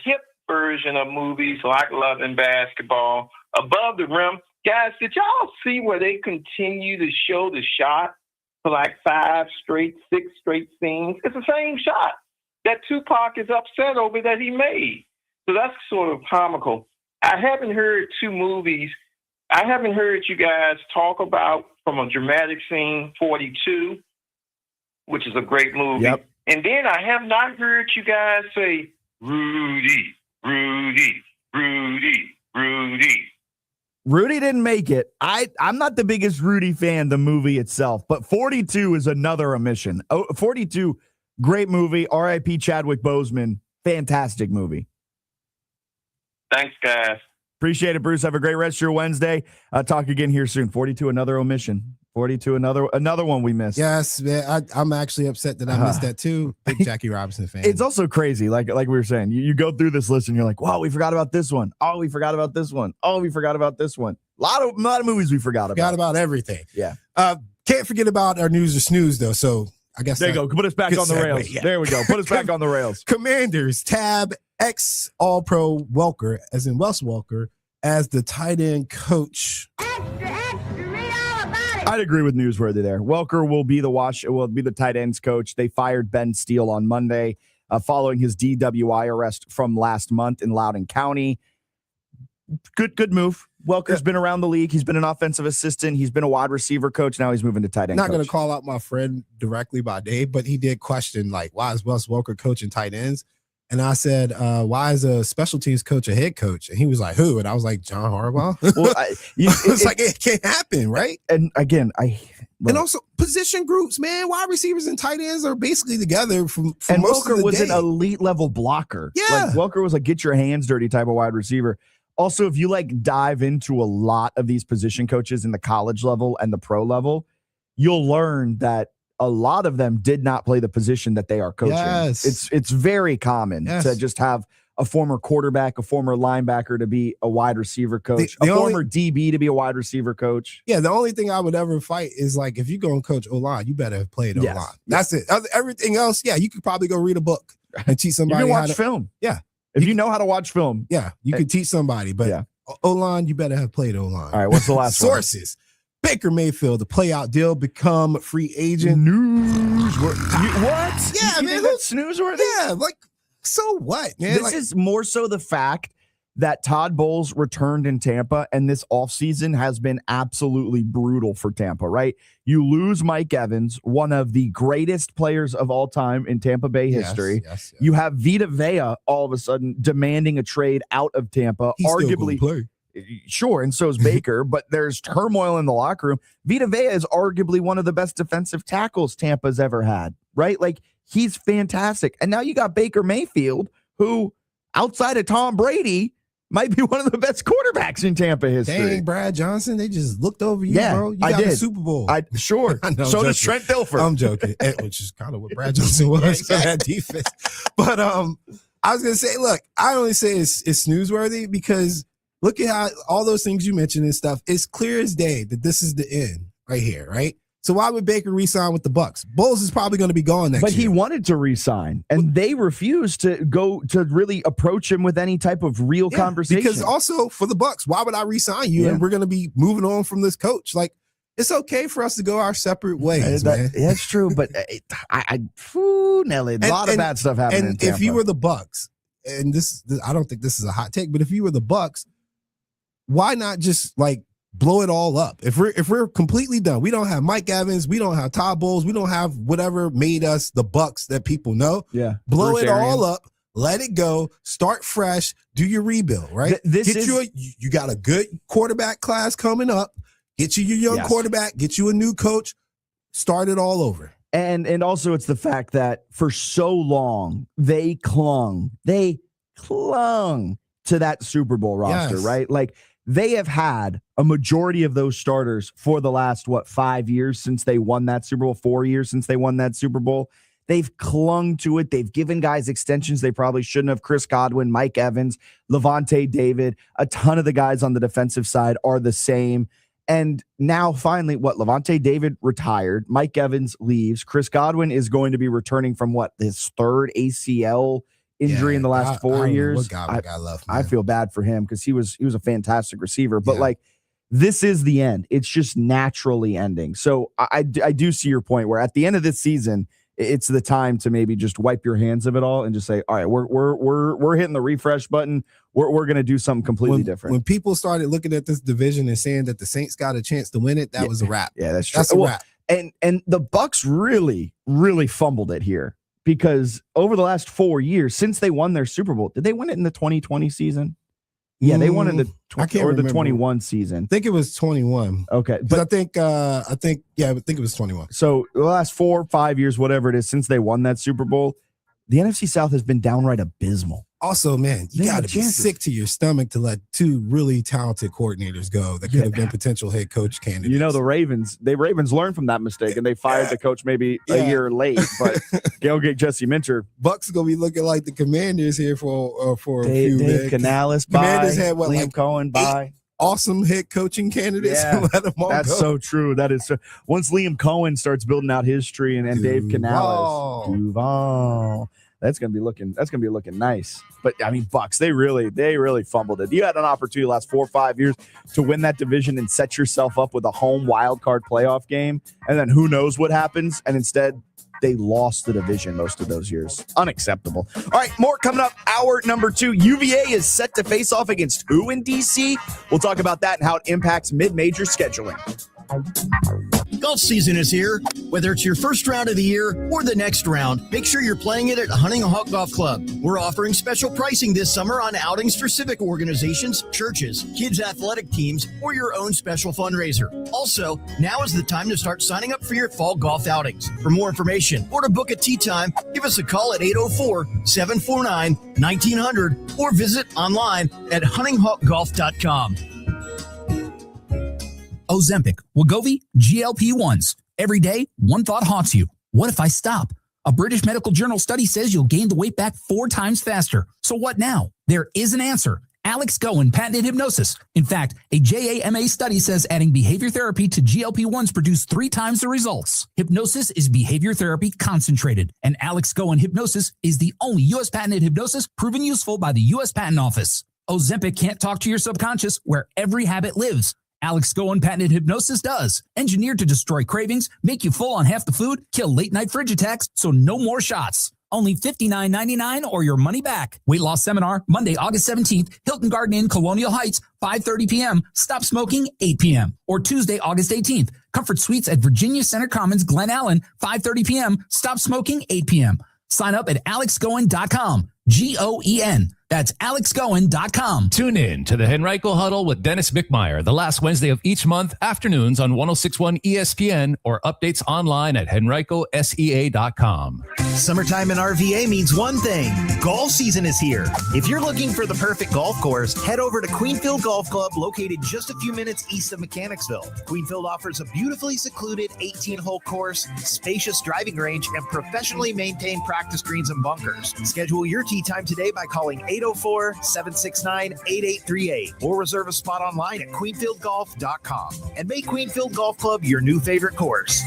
[SPEAKER 5] hip version of movies like Love and Basketball, Above the Rim. Guys, did y'all see where they continue to show the shot for like 6 straight scenes? It's the same shot that Tupac is upset over that he made. So that's sort of comical. I haven't heard 2 movies. I haven't heard you guys talk about from a dramatic scene, 42, which is a great movie.
[SPEAKER 1] Yep.
[SPEAKER 5] And then I have not heard you guys say, Rudy, Rudy, Rudy, Rudy.
[SPEAKER 1] Rudy didn't make it. I'm not the biggest Rudy fan, the movie itself, but 42 is another omission. 42, great movie. R.I.P. Chadwick Boseman. Fantastic movie.
[SPEAKER 5] Thanks, guys.
[SPEAKER 1] Appreciate it, Bruce. Have a great rest of your Wednesday. Talk again here soon. 42, another omission. 42, another one we missed.
[SPEAKER 2] Yes, man. I'm actually upset that I missed that too. Big Jackie Robinson fan.
[SPEAKER 1] It's also crazy, like we were saying. You go through this list and you're like, wow, we forgot about this one. Oh, we forgot about this one. Oh, we forgot about this one. A lot of movies we forgot about.
[SPEAKER 2] Forgot about everything.
[SPEAKER 1] Yeah.
[SPEAKER 2] Can't forget about our news or snooze though. So I guess
[SPEAKER 1] there you go. Put us back on the rails.
[SPEAKER 2] Yeah.
[SPEAKER 1] There we go. Put us back on the rails.
[SPEAKER 2] Commanders tab ex All-Pro Welker, as in Wes Welker, as the tight end coach.
[SPEAKER 1] I'd agree with Newsworthy there. Welker will be the tight ends coach. They fired Ben Steele on Monday following his DWI arrest from last month in Loudoun County. Good move. Welker's been around the league. He's been an offensive assistant. He's been a wide receiver coach. Now he's moving to tight end
[SPEAKER 2] Not
[SPEAKER 1] coach.
[SPEAKER 2] going to call out my friend directly by name, but he did question, like, why is Wes Welker coaching tight ends? And I said, why is a special teams coach a head coach? And he was like, who? And I was like, John Harbaugh.
[SPEAKER 1] Well,
[SPEAKER 2] it's like, it can't happen, right?
[SPEAKER 1] And again,
[SPEAKER 2] and also position groups, man. Wide receivers and tight ends are basically together from
[SPEAKER 1] and
[SPEAKER 2] most
[SPEAKER 1] Welker
[SPEAKER 2] of the
[SPEAKER 1] was
[SPEAKER 2] day.
[SPEAKER 1] an elite level blocker.
[SPEAKER 2] Yeah.
[SPEAKER 1] Like Welker was a get your hands dirty type of wide receiver. Also, if you dive into a lot of these position coaches in the college level and the pro level, you'll learn that a lot of them did not play the position that they are coaching.
[SPEAKER 2] Yes.
[SPEAKER 1] It's very common to just have a former quarterback, a former linebacker to be a wide receiver coach, a former DB to be a wide receiver coach.
[SPEAKER 2] Yeah, the only thing I would ever fight is like if you go and coach O-line, you better have played O-line. That's it. Everything else, you could probably go read a book and teach somebody
[SPEAKER 1] you can
[SPEAKER 2] how
[SPEAKER 1] watch
[SPEAKER 2] to
[SPEAKER 1] film.
[SPEAKER 2] Yeah.
[SPEAKER 1] If you know how to watch film.
[SPEAKER 2] Yeah, you could teach somebody, but O-line, you better have played O-line.
[SPEAKER 1] All right, what's the last
[SPEAKER 2] Sources. Baker Mayfield, the playout deal, become free agent.
[SPEAKER 1] What?
[SPEAKER 2] Yeah,
[SPEAKER 1] you
[SPEAKER 2] man.
[SPEAKER 1] That's snoozeworthy?
[SPEAKER 2] Yeah, like, so what, man?
[SPEAKER 1] This is more so the fact that Todd Bowles returned in Tampa, and this offseason has been absolutely brutal for Tampa, right? You lose Mike Evans, one of the greatest players of all time in Tampa Bay history.
[SPEAKER 2] Yes.
[SPEAKER 1] You have Vita Vea all of a sudden demanding a trade out of Tampa,
[SPEAKER 2] He's still
[SPEAKER 1] arguably.
[SPEAKER 2] gonna play.
[SPEAKER 1] Sure, and so is Baker, but there's turmoil in the locker room. Vita Vea is arguably one of the best defensive tackles Tampa's ever had, right? Like, he's fantastic. And now you got Baker Mayfield, who, outside of Tom Brady, might be one of the best quarterbacks in Tampa history.
[SPEAKER 2] Dang, Brad Johnson, they just looked over you,
[SPEAKER 1] Yeah,
[SPEAKER 2] bro. You
[SPEAKER 1] I
[SPEAKER 2] got
[SPEAKER 1] did.
[SPEAKER 2] a Super Bowl.
[SPEAKER 1] Sure.
[SPEAKER 2] I know,
[SPEAKER 1] So
[SPEAKER 2] I'm
[SPEAKER 1] does
[SPEAKER 2] joking.
[SPEAKER 1] Trent Dilfer.
[SPEAKER 2] I'm joking, which is kind of what Brad Johnson was for that defense. But I was going to say, look, I only say it's snoozeworthy because look at how all those things you mentioned and stuff, it's clear as day that this is the end right here, right? So why would Baker re-sign with the Bucs? Bowles is probably going to be gone next year.
[SPEAKER 1] But he wanted to re-sign, and they refused to go to really approach him with any type of real conversation.
[SPEAKER 2] Because also for the Bucs, why would I re-sign you?
[SPEAKER 1] Yeah.
[SPEAKER 2] And we're going to be moving on from this coach. Like, it's okay for us to go our separate ways, man.
[SPEAKER 1] That's true, but Nelly, a lot of bad stuff happening.
[SPEAKER 2] And if you were the Bucs, and this, I don't think this is a hot take, but if you were the Bucs, why not just like blow it all up? If we're completely done, we don't have Mike Evans, we don't have Todd Bowles, we don't have whatever made us the Bucs that people know.
[SPEAKER 1] Yeah,
[SPEAKER 2] blow
[SPEAKER 1] Bruce
[SPEAKER 2] it all
[SPEAKER 1] Arians.
[SPEAKER 2] up. let it go, start fresh, do your rebuild, right? You got a good quarterback class coming up. Get you your young quarterback, get you a new coach, start it all over.
[SPEAKER 1] And also it's the fact that for so long they clung to that Super Bowl roster, right? Like they have had a majority of those starters for the last 5 years since they won that Super Bowl, 4 years since they won that Super Bowl. They've clung to it. They've given guys extensions they probably shouldn't have. Chris Godwin, Mike Evans, Levante David, a ton of the guys on the defensive side are the same. And now finally, Levante David retired. Mike Evans leaves. Chris Godwin is going to be returning from his third ACL injury in the last 4 years. I feel bad for him because he was a fantastic receiver. But this is the end. It's just naturally ending. So I do see your point where at the end of this season, it's the time to maybe just wipe your hands of it all and just say, all right, we're hitting the refresh button. We're going to do something completely different.
[SPEAKER 2] When people started looking at this division and saying that the Saints got a chance to win it, that was a wrap.
[SPEAKER 1] Yeah, that's true.
[SPEAKER 2] That's a wrap.
[SPEAKER 1] And the Bucs really, really fumbled it here because over the last 4 years since they won their Super Bowl, did they win it in the 2020 season? Yeah, they won in the 21 season.
[SPEAKER 2] I think it was 21.
[SPEAKER 1] Okay,
[SPEAKER 2] but I think it was 21.
[SPEAKER 1] So the last 4 or 5 years, whatever it is, since they won that Super Bowl, the NFC South has been downright abysmal.
[SPEAKER 2] Also, man, you got to be sick to your stomach to let two really talented coordinators go that could have been potential head coach candidates.
[SPEAKER 1] You know, the Ravens learned from that mistake and they fired the coach maybe a year late, but go get Jesse Minter.
[SPEAKER 2] Bucks going to be looking like the Commanders here for a few
[SPEAKER 1] Dave
[SPEAKER 2] minutes.
[SPEAKER 1] Canales,
[SPEAKER 2] Commanders had
[SPEAKER 1] Liam Cohen,
[SPEAKER 2] awesome head coaching candidates.
[SPEAKER 1] Yeah,
[SPEAKER 2] let them all
[SPEAKER 1] that's
[SPEAKER 2] go.
[SPEAKER 1] so true. That is so. Once Liam Cohen starts building out his tree and Dave Canales, Duval. That's gonna be looking nice. But I mean, Bucks, they really fumbled it. You had an opportunity the last 4 or 5 years to win that division and set yourself up with a home wild card playoff game, and then who knows what happens? And instead, they lost the division most of those years. Unacceptable. All right, more coming up. Hour number 2. UVA is set to face off against who in DC? We'll talk about that and how it impacts mid-major scheduling.
[SPEAKER 6] Golf season is here. Whether it's your first round of the year or the next round, make sure you're playing it at Hunting Hawk Golf Club. We're offering special pricing this summer on outings for civic organizations, churches, kids' athletic teams, or your own special fundraiser. Also, now is the time to start signing up for your fall golf outings. For more information or to book a tee time, give us a call at 804-749-1900 or visit online at huntinghawkgolf.com.
[SPEAKER 19] Ozempic, Wegovy, GLP-1s. Every day, one thought haunts you. What if I stop? A British Medical Journal study says you'll gain the weight back 4 times faster. So what now? There is an answer. Alex Goen patented hypnosis. In fact, a JAMA study says adding behavior therapy to GLP-1s produced 3 times the results. Hypnosis is behavior therapy concentrated, and Alex Goen hypnosis is the only U.S. patented hypnosis proven useful by the U.S. Patent Office. Ozempic can't talk to your subconscious where every habit lives. Alex Goen patented hypnosis does. Engineered to destroy cravings, make you full on half the food, kill late-night fridge attacks, so no more shots. Only $59.99 or your money back. Weight loss seminar, Monday, August 17th, Hilton Garden Inn, Colonial Heights, 5:30 p.m. Stop smoking, 8 p.m. Or Tuesday, August 18th, Comfort Suites at Virginia Center Commons, Glen Allen, 5:30 p.m. Stop smoking, 8 p.m. Sign up at alexgoen.com. Goen. That's alexgoen.com.
[SPEAKER 7] Tune in to the Henrico Huddle with Dennis McMeyer the last Wednesday of each month, afternoons on 106.1 ESPN or updates online at henricosea.com.
[SPEAKER 6] Summertime in RVA means one thing. Golf season is here. If you're looking for the perfect golf course, head over to Queenfield Golf Club, located just a few minutes east of Mechanicsville. Queenfield offers a beautifully secluded 18-hole course, spacious driving range, and professionally maintained practice greens and bunkers. Schedule your tee time today by calling 804-769-8838 or reserve a spot online at queenfieldgolf.com and make Queenfield Golf Club your new favorite course.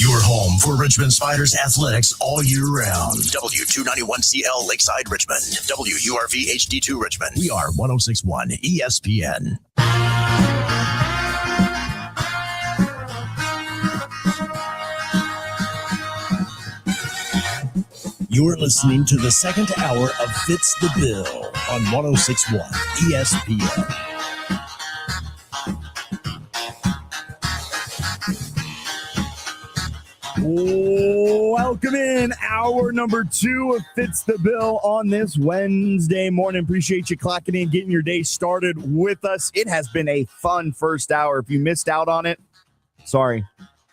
[SPEAKER 15] Your home for Richmond Spiders athletics all year round. W291CL Lakeside Richmond. WURV HD2 Richmond. We are 106.1 ESPN. You're listening to the second hour of Fitz the Bill on 106.1 ESPN.
[SPEAKER 1] Welcome in hour number 2 of Fitz the Bill on this Wednesday morning. Appreciate you clocking in, getting your day started with us. It has been a fun first hour. If you missed out on it, sorry.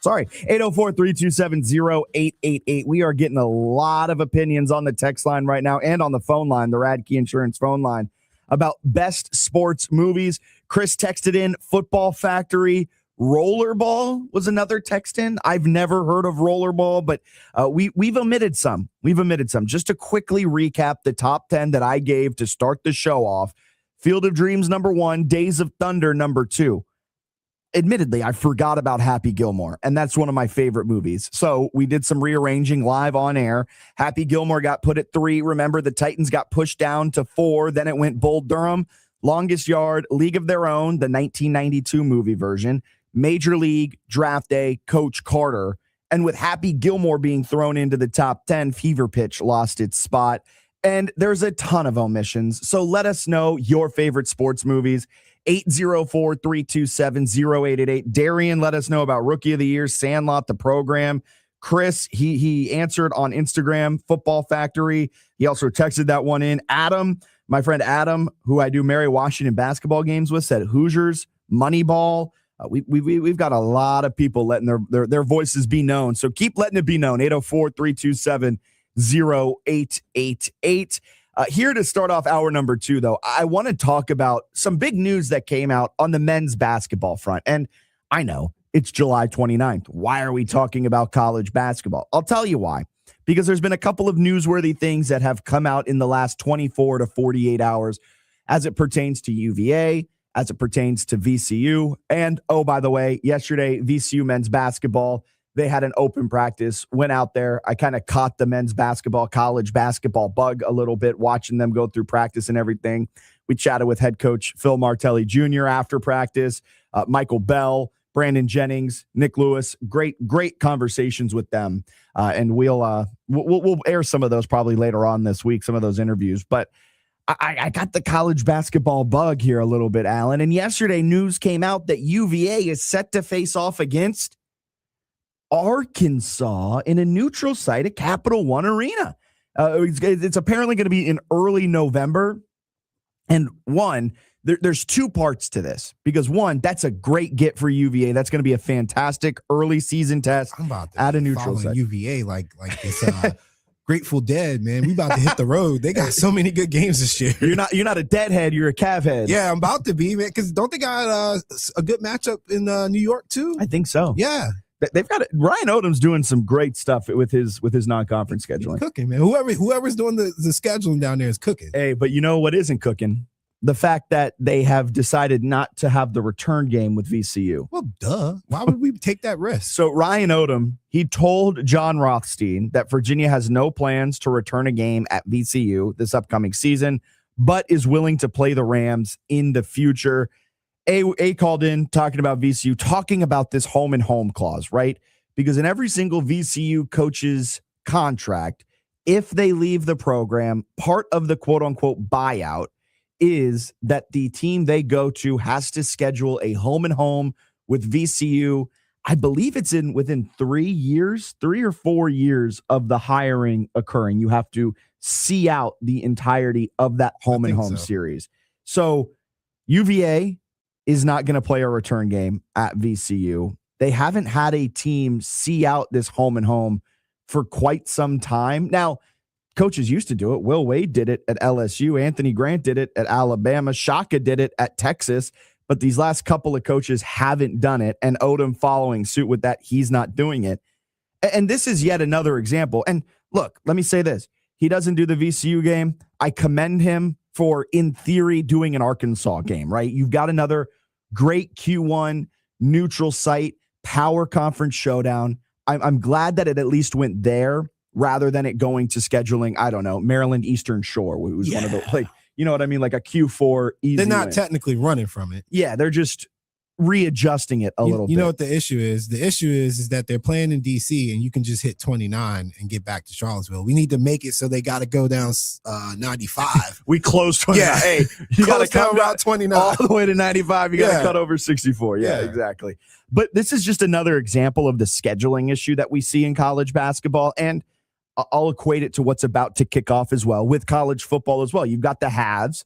[SPEAKER 1] 804-327-0888. We are getting a lot of opinions on the text line right now and on the phone line, the Radke Insurance phone line, about best sports movies. Chris texted in Football Factory. Rollerball was another text in. I've never heard of Rollerball, but we've omitted some. Just to quickly recap the top 10 that I gave to start the show off. Field of Dreams, number 1. Days of Thunder, number 2. Admittedly, I forgot about Happy Gilmore, and that's one of my favorite movies. So we did some rearranging live on air. Happy Gilmore got put at 3. Remember, the Titans got pushed down to 4. Then it went Bull Durham, Longest Yard, League of Their Own, the 1992 movie version, Major League, Draft Day, Coach Carter. And with Happy Gilmore being thrown into the top 10, Fever Pitch lost its spot. And there's a ton of omissions. So let us know your favorite sports movies. 804-327-0888. Darian, let us know about Rookie of the Year, Sandlot, the program. Chris, he answered on Instagram, Football Factory. He also texted that one in. Adam, my friend Adam, who I do Mary Washington basketball games with, said Hoosiers, Moneyball. We've got a lot of people letting their voices be known. So keep letting it be known. 804-327-0888. Here to start off hour number 2, though, I want to talk about some big news that came out on the men's basketball front. And I know it's July 29th. Why are we talking about college basketball? I'll tell you why. Because there's been a couple of newsworthy things that have come out in the last 24 to 48 hours as it pertains to UVA, as it pertains to VCU. And, oh, by the way, yesterday, VCU men's basketball, they had an open practice, went out there. I kind of caught the men's basketball, college basketball bug a little bit, watching them go through practice and everything. We chatted with head coach Phil Martelli Jr. after practice, Michael Bell, Brandon Jennings, Nick Lewis. Great conversations with them. And we'll air some of those probably later on this week, some of those interviews. But I got the college basketball bug here a little bit, Alan. And yesterday, news came out that UVA is set to face off against Arkansas in a neutral site at Capital One Arena. It's apparently going to be in early November. And there's 2 parts to this, because one, that's a great get for UVA. That's going to be a fantastic early season test at a neutral site.
[SPEAKER 2] UVA like it's Grateful Dead, man. We about to hit the road. They got so many good games this year.
[SPEAKER 1] You're not a deadhead. You're a Cav head.
[SPEAKER 2] Yeah, I'm about to be, man. Because don't they got a good matchup in New York too?
[SPEAKER 1] I think so.
[SPEAKER 2] Yeah.
[SPEAKER 1] They've got it. Ryan Odom's doing some great stuff with his non-conference scheduling.
[SPEAKER 2] He's cooking, man. Whoever's doing the scheduling down there is cooking.
[SPEAKER 1] Hey, but you know what isn't cooking? The fact that they have decided not to have the return game with VCU.
[SPEAKER 2] Well, duh. Why would we take that risk?
[SPEAKER 1] So Ryan Odom, he told John Rothstein that Virginia has no plans to return a game at VCU this upcoming season, but is willing to play the Rams in the future. A called in talking about VCU, talking about this home and home clause, right? Because in every single VCU coach's contract, if they leave the program, part of the quote unquote buyout is that the team they go to has to schedule a home and home with VCU. I believe it's within 3 or 4 years of the hiring occurring. You have to see out the entirety of that home and home series. So UVA is not going to play a return game at VCU. They haven't had a team see out this home and home for quite some time. Now, coaches used to do it. Will Wade did it at LSU. Anthony Grant did it at Alabama. Shaka did it at Texas. But these last couple of coaches haven't done it. And Odom following suit with that, he's not doing it. And this is yet another example. And look, let me say this. He doesn't do the VCU game. I commend him for, in theory, doing an Arkansas game, right? You've got another great Q1 neutral site, power conference showdown. I'm glad that it at least went there rather than it going to scheduling, I don't know, Maryland Eastern Shore, who's one of the, like, you know what I mean? Like a Q4 easy
[SPEAKER 2] They're not
[SPEAKER 1] win.
[SPEAKER 2] technically running from it.
[SPEAKER 1] Yeah, they're just readjusting it a little bit.
[SPEAKER 2] You know what the issue is? The issue is that they're playing in DC and you can just hit 29 and get back to Charlottesville. We need to make it so they got to go down 95.
[SPEAKER 1] We closed 29.
[SPEAKER 2] Yeah.
[SPEAKER 1] Hey, you got to come
[SPEAKER 2] down 29
[SPEAKER 1] all the way to 95. You got to
[SPEAKER 2] Yeah.
[SPEAKER 1] cut over 64. Yeah, exactly. But this is just another example of the scheduling issue that we see in college basketball. And I'll equate it to what's about to kick off as well with college football as well. You've got the haves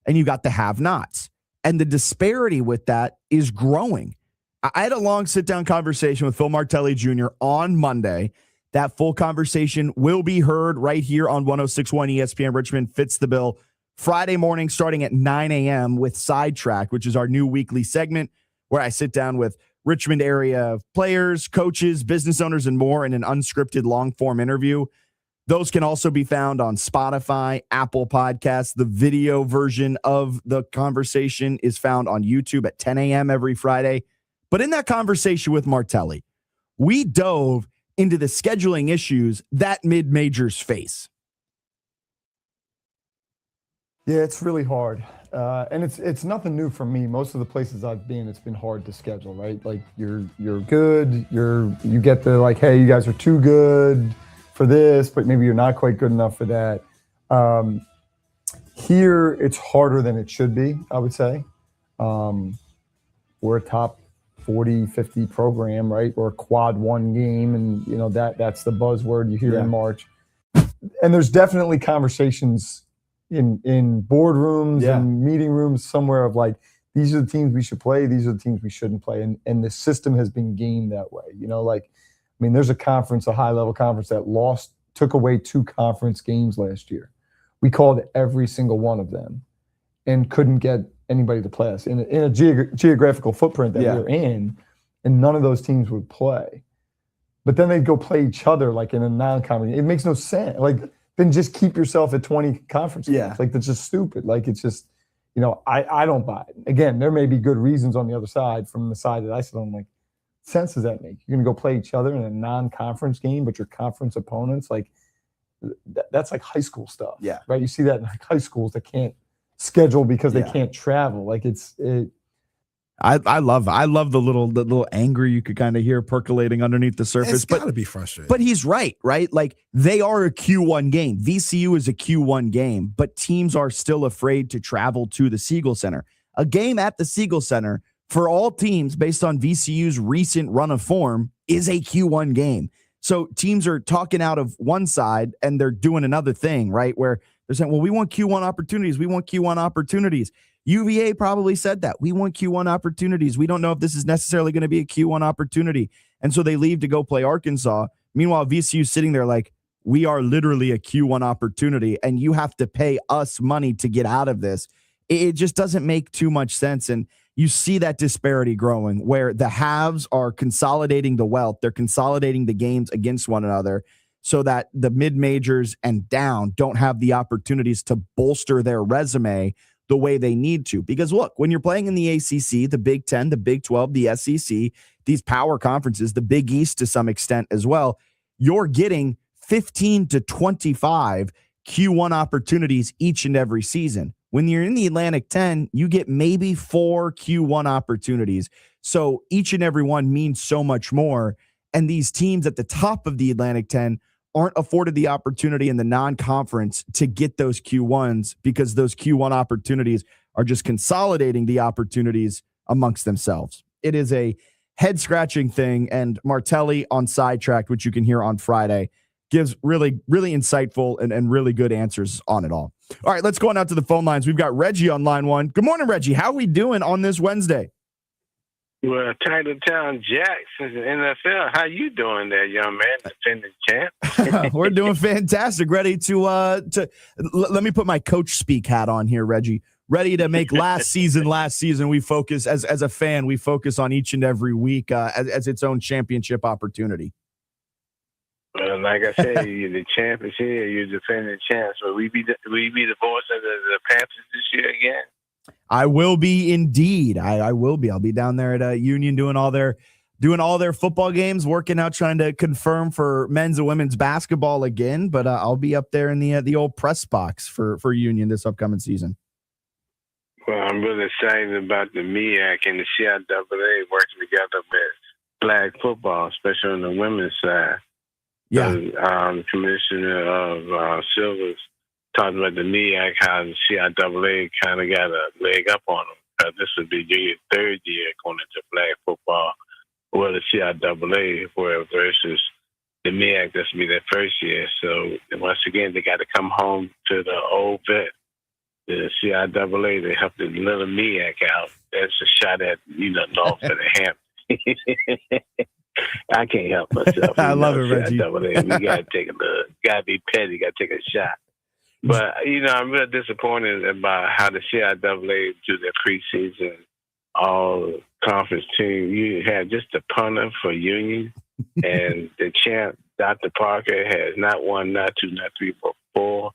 [SPEAKER 1] and you've got the have-nots. And the disparity with that is growing. I had a long sit-down conversation with Phil Martelli Jr. on Monday. That full conversation will be heard right here on 106.1 ESPN Richmond, Fitz the Bill, Friday morning starting at 9 a.m. with Sidetrack, which is our new weekly segment where I sit down with Richmond area players, coaches, business owners, and more in an unscripted long-form interview. Those can also be found on Spotify, Apple Podcasts. The video version of the conversation is found on YouTube at 10 a.m. every Friday. But in that conversation with Martelli, we dove into the scheduling issues that mid-majors face.
[SPEAKER 8] Yeah, it's really hard. And it's nothing new for me. Most of the places I've been, it's been hard to schedule, right? Like you're good, you get the like, hey, you guys are too good for this, but maybe you're not quite good enough for that. Here, it's harder than it should be, I would say. We're a top 40, 50 program, right? Or a quad one game, and you know that's the buzzword you hear in March. And there's definitely conversations in boardrooms and meeting rooms somewhere of like, these are the teams we should play, these are the teams we shouldn't play. And the system has been gamed that way. You know, like, I mean, there's a conference, a high-level conference that took away 2 conference games last year. We called every single one of them and couldn't get anybody to play us in a geographical footprint that we're in, and none of those teams would play. But then they'd go play each other like in a non-conference. It makes no sense. Like, then just keep yourself at 20 conference games. Like, that's just stupid. Like, it's just, you know, I don't buy it. Again, there may be good reasons on the other side. From the side that I sit on, like, sense does that make? You're going to go play each other in a non-conference game, but your conference opponents, like, that's like high school stuff. Yeah. Right? You see that in like high schools that can't schedule because they can't travel. Like,
[SPEAKER 1] I love the little anger you could kind of hear percolating underneath the surface.
[SPEAKER 2] It's got to be frustrating.
[SPEAKER 1] But he's right? Like, they are a Q1 game. VCU is a Q1 game, but teams are still afraid to travel to the Siegel Center. A game at the Siegel Center for all teams based on VCU's recent run of form is a Q1 game. So teams are talking out of one side and they're doing another thing, right? Where they're saying, well, we want Q1 opportunities. We want Q1 opportunities. UVA probably said that. We want Q1 opportunities. We don't know if this is necessarily going to be a Q1 opportunity. And so they leave to go play Arkansas. Meanwhile, VCU's sitting there like, we are literally a Q1 opportunity and you have to pay us money to get out of this. It just doesn't make too much sense. And you see that disparity growing where the haves are consolidating the wealth. They're consolidating the games against one another so that the mid-majors and down don't have the opportunities to bolster their resume the way they need to. Because look, when you're playing in the ACC, the Big 10, the Big 12, the SEC, these power conferences, the Big East to some extent as well, you're getting 15 to 25 Q1 opportunities each and every season. When you're in the Atlantic 10, you get maybe 4 Q1 opportunities. So each and every one means so much more. And these teams at the top of the Atlantic 10 aren't afforded the opportunity in the non-conference to get those Q1s because those Q1 opportunities are just consolidating the opportunities amongst themselves. It is a head-scratching thing, and Martelli on Sidetracked, which you can hear on Friday, gives really, really insightful and really good answers on it all. All right, let's go on out to the phone lines. We've got Reggie on line 1. Good morning, Reggie. How are we doing on this Wednesday?
[SPEAKER 22] Well, Titletown Jack since the NFL. How you doing there, young man? Defending champ.
[SPEAKER 1] We're doing fantastic. Ready to let me put my coach speak hat on here, Reggie. Ready to make last season. We focus as a fan. We focus on each and every week as its own championship opportunity.
[SPEAKER 22] Well, like I said, you're the champ is here. You're defending champs. Will we be the voice of the Panthers this year again?
[SPEAKER 1] I will be indeed. I will be. I'll be down there at Union doing all their football games, working out, trying to confirm for men's and women's basketball again. But I'll be up there in the old press box for Union this upcoming season.
[SPEAKER 22] Well, I'm really excited about the MEAC and the CIAA working together with flag football, especially on the women's side.
[SPEAKER 1] Yeah.
[SPEAKER 22] The commissioner of Silvers talked about the MEAC, how the CIAA kind of got a leg up on them. This would be your third year going into flag football, or the CIAA, where versus the MEAC, this will be their first year. So once again, they got to come home to the old vet. The CIAA, they helped the little MEAC out. That's a shot at, North of the Hamptons. I can't help myself.
[SPEAKER 1] I love it, Reggie.
[SPEAKER 22] CIAA, we got to take a look. Got to be petty. Got to take a shot. But, I'm really disappointed about how the CIAA do their preseason all conference team. You had just a punter for Union, and the champ, Dr. Parker, has not one, not two, not three, but 4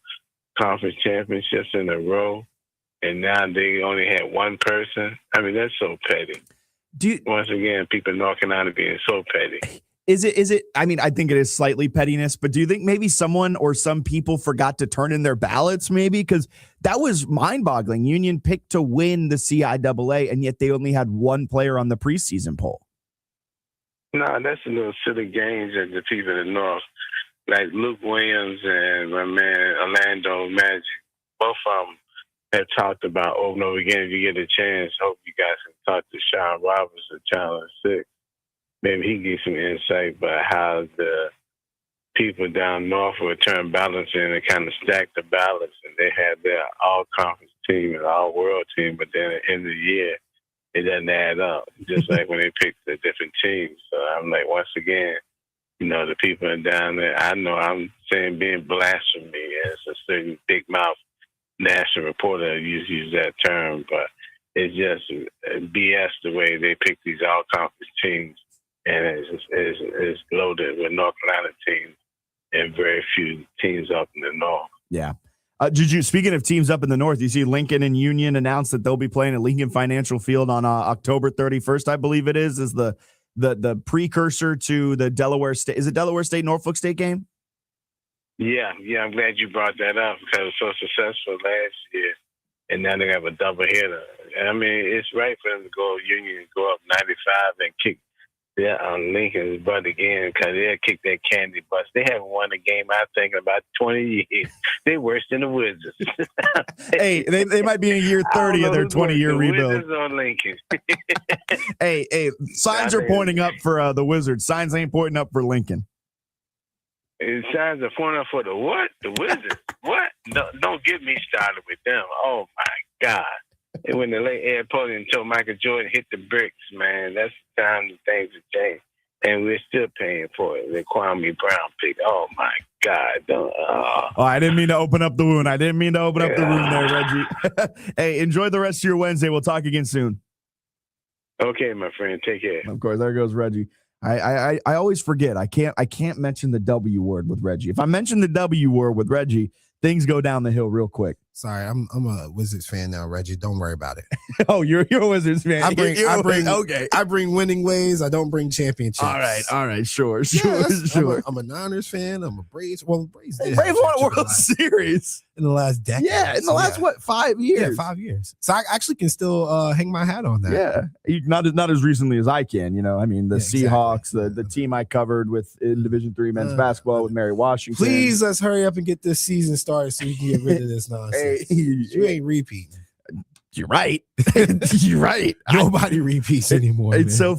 [SPEAKER 22] conference championships in a row, and now they only had one person. I mean, that's so petty. Once again, people in North Carolina being so petty.
[SPEAKER 1] Is it? I mean, I think it is slightly pettiness, but do you think maybe someone or some people forgot to turn in their ballots? Maybe because that was mind-boggling. Union picked to win the CIAA, and yet they only had one player on the preseason poll.
[SPEAKER 22] No, that's a little silly games that the people in the North, like Luke Williams and my man Orlando Magic, both of them have talked about over and over again. If you get a chance, hope you guys can talk to Sean Roberts of Channel 6. Maybe he gives some insight about how the people down north will turn ballots in and kind of stack the ballots, and they have their all-conference team and all-world team, but then at the end of the year, it doesn't add up, just like when they pick the different teams. So I'm like, once again, the people down there, I know I'm saying being blasphemy as a certain big mouth national reporter use that term, but it's just BS the way they pick these all-conference teams, and it's loaded with North Carolina teams and very few teams up in the North.
[SPEAKER 1] Yeah. Juju, speaking of teams up in the North, you see Lincoln and Union announced that they'll be playing at Lincoln Financial Field on October 31st, I believe it is the precursor to the Delaware State. Is it Delaware State, Norfolk State game?
[SPEAKER 22] Yeah, I'm glad you brought that up because it was so successful last year, and now they have a double hitter. I mean, it's right for them to go Union, go up 95 and kick on Lincoln's butt again because they'll kick that candy bus. They haven't won a game, I think, in about 20 years. They're worse than the Wizards.
[SPEAKER 1] Hey, they might be in year 30 of their 20-year rebuild.
[SPEAKER 22] Wizards on Lincoln.
[SPEAKER 1] Hey, signs are pointing up for the Wizards. Signs ain't pointing up for Lincoln.
[SPEAKER 22] Signs are pointing up for the what? The Wizards. What? No, don't get me started with them. Oh, my God. And when the late Ed Pollard until Michael Jordan hit the bricks, man, that's the time that things have changed. And we're still paying for it. The Kwame Brown pick. Oh, my God.
[SPEAKER 1] Oh, I didn't mean to open up the wound. I didn't mean to open up the wound there, Reggie. Hey, enjoy the rest of your Wednesday. We'll talk again soon.
[SPEAKER 22] Okay, my friend. Take care.
[SPEAKER 1] Of course. There goes Reggie. I always forget. I can't mention the W word with Reggie. If I mention the W word with Reggie, things go down the hill real quick.
[SPEAKER 2] Sorry, I'm a Wizards fan now, Reggie. Don't worry about it.
[SPEAKER 1] Oh, you're a Wizards fan.
[SPEAKER 2] I bring winning ways. I don't bring championships.
[SPEAKER 1] All right, sure.
[SPEAKER 2] I'm a Niners fan. I'm a Braves. Well, Braves
[SPEAKER 1] won a World Series
[SPEAKER 2] in the last decade.
[SPEAKER 1] Yeah, in the last 5 years?
[SPEAKER 2] Yeah, 5 years. So I actually can still hang my hat on that.
[SPEAKER 1] Yeah, not as recently as I can. I mean, the Seahawks, exactly. the team I covered with in Division III men's basketball with Mary Washington.
[SPEAKER 2] Please, let's hurry up and get this season started so we can get rid of this nonsense. You ain't repeating.
[SPEAKER 1] You're right. You're right.
[SPEAKER 2] Nobody repeats anymore.
[SPEAKER 1] It's so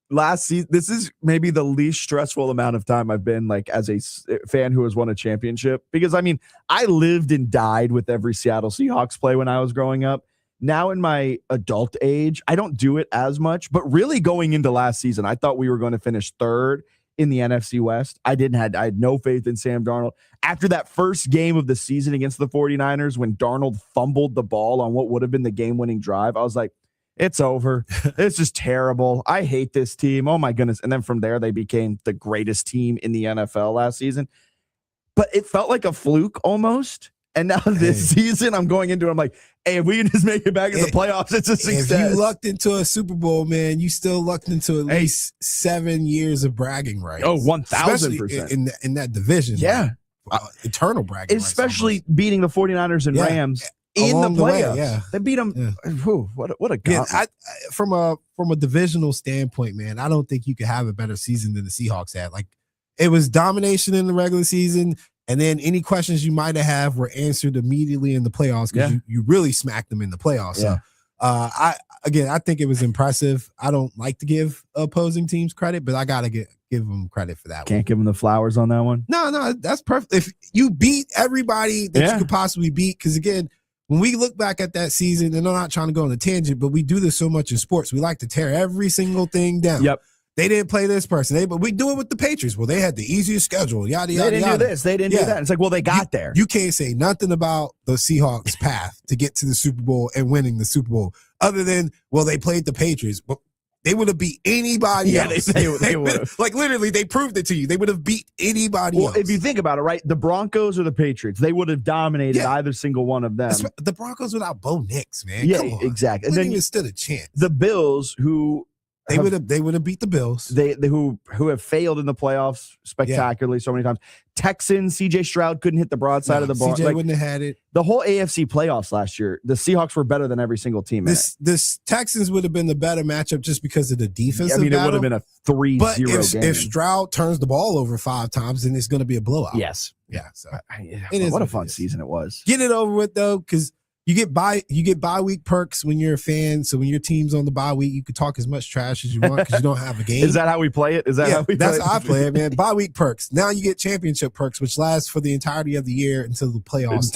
[SPEAKER 1] last season. This is maybe the least stressful amount of time I've been as a fan who has won a championship, because I mean, I lived and died with every Seattle Seahawks play when I was growing up. Now in my adult age, I don't do it as much, but really going into last season, I thought we were going to finish third in the NFC West. I had no faith in Sam Darnold. After that first game of the season against the 49ers, when Darnold fumbled the ball on what would have been the game-winning drive, I was like, it's over. It's just terrible. I hate this team. Oh, my goodness. And then from there, they became the greatest team in the NFL last season. But it felt like a fluke almost. And now this season, I'm going into it, I'm like, hey, if we can just make it back in the playoffs, it's a success.
[SPEAKER 2] If you lucked into a Super Bowl, man, you still lucked into at least 7 years of bragging rights.
[SPEAKER 1] Oh, 1,000%.
[SPEAKER 2] In that division.
[SPEAKER 1] Yeah.
[SPEAKER 2] Eternal bragging
[SPEAKER 1] rights. Especially beating the 49ers and Rams in the
[SPEAKER 2] along the way,
[SPEAKER 1] playoffs.
[SPEAKER 2] yeah.
[SPEAKER 1] They beat them.
[SPEAKER 2] Yeah.
[SPEAKER 1] Whew, what a
[SPEAKER 2] Yeah,
[SPEAKER 1] gauntlet.
[SPEAKER 2] from a divisional standpoint, man, I don't think you could have a better season than the Seahawks had. Like, it was domination in the regular season, and then any questions you might have were answered immediately in the playoffs because you really smacked them in the playoffs.
[SPEAKER 1] Yeah.
[SPEAKER 2] So, I think it was impressive. I don't like to give opposing teams credit, but I gotta give them credit for that.
[SPEAKER 1] Can't give them the flowers on that one.
[SPEAKER 2] No, that's perfect. If you beat everybody that you could possibly beat, because again, when we look back at that season, and I'm not trying to go on a tangent, but we do this so much in sports. We like to tear every single thing down.
[SPEAKER 1] Yep.
[SPEAKER 2] They didn't play this person, but we do it with the Patriots. Well, they had the easiest schedule. Yada yada.
[SPEAKER 1] They didn't
[SPEAKER 2] yada.
[SPEAKER 1] do this. They didn't do that. It's like, well, they got there.
[SPEAKER 2] You can't say nothing about the Seahawks' path to get to the Super Bowl and winning the Super Bowl, other than, well, they played the Patriots. But they would have beat anybody else.
[SPEAKER 1] They would have.
[SPEAKER 2] Like, literally, they proved it to you. They would have beat anybody else.
[SPEAKER 1] Well, if you think about it, right, the Broncos or the Patriots, they would have dominated either single one of them.
[SPEAKER 2] The Broncos without Bo Nix, man.
[SPEAKER 1] Yeah,
[SPEAKER 2] Come on.
[SPEAKER 1] exactly.
[SPEAKER 2] And
[SPEAKER 1] And
[SPEAKER 2] then
[SPEAKER 1] then
[SPEAKER 2] you stood a chance.
[SPEAKER 1] the Bills, who
[SPEAKER 2] They would have beat the Bills.
[SPEAKER 1] They who have failed in the playoffs spectacularly so many times. Texans, CJ Stroud couldn't hit the broadside of the bar.
[SPEAKER 2] CJ wouldn't have had it.
[SPEAKER 1] The whole AFC playoffs last year, the Seahawks were better than every single team.
[SPEAKER 2] This Texans would have been the better matchup just because of the defense.
[SPEAKER 1] I mean, it would have been a 3-0
[SPEAKER 2] But
[SPEAKER 1] game.
[SPEAKER 2] if Stroud turns the ball over 5 times, then it's going to be a blowout.
[SPEAKER 1] Yes.
[SPEAKER 2] Yeah. So
[SPEAKER 1] it is what a fun season it was.
[SPEAKER 2] Get it over with though, because you get bye week perks when you're a fan. So when your team's on the bye week, you can talk as much trash as you want because you don't have a game.
[SPEAKER 1] Is that how we play it? Is that how we
[SPEAKER 2] that's
[SPEAKER 1] play it?
[SPEAKER 2] how I play it, man. Bye week perks. Now you get championship perks, which lasts for the entirety of the year until the playoffs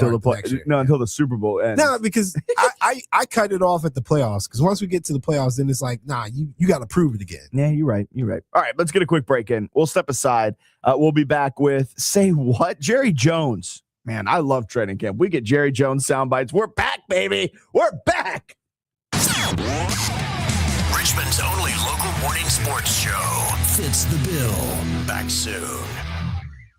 [SPEAKER 1] until the Super Bowl ends.
[SPEAKER 2] No, because I cut it off at the playoffs, because once we get to the playoffs, then it's like, nah, you got to prove it again.
[SPEAKER 1] Yeah, you're right. You're right. All right, let's get a quick break in. We'll step aside. We'll be back with Say What? Jerry Jones. Man, I love training camp. We get Jerry Jones sound bites. We're back, baby. We're back.
[SPEAKER 15] Richmond's only local morning sports show. Fitz the Bill. Back soon.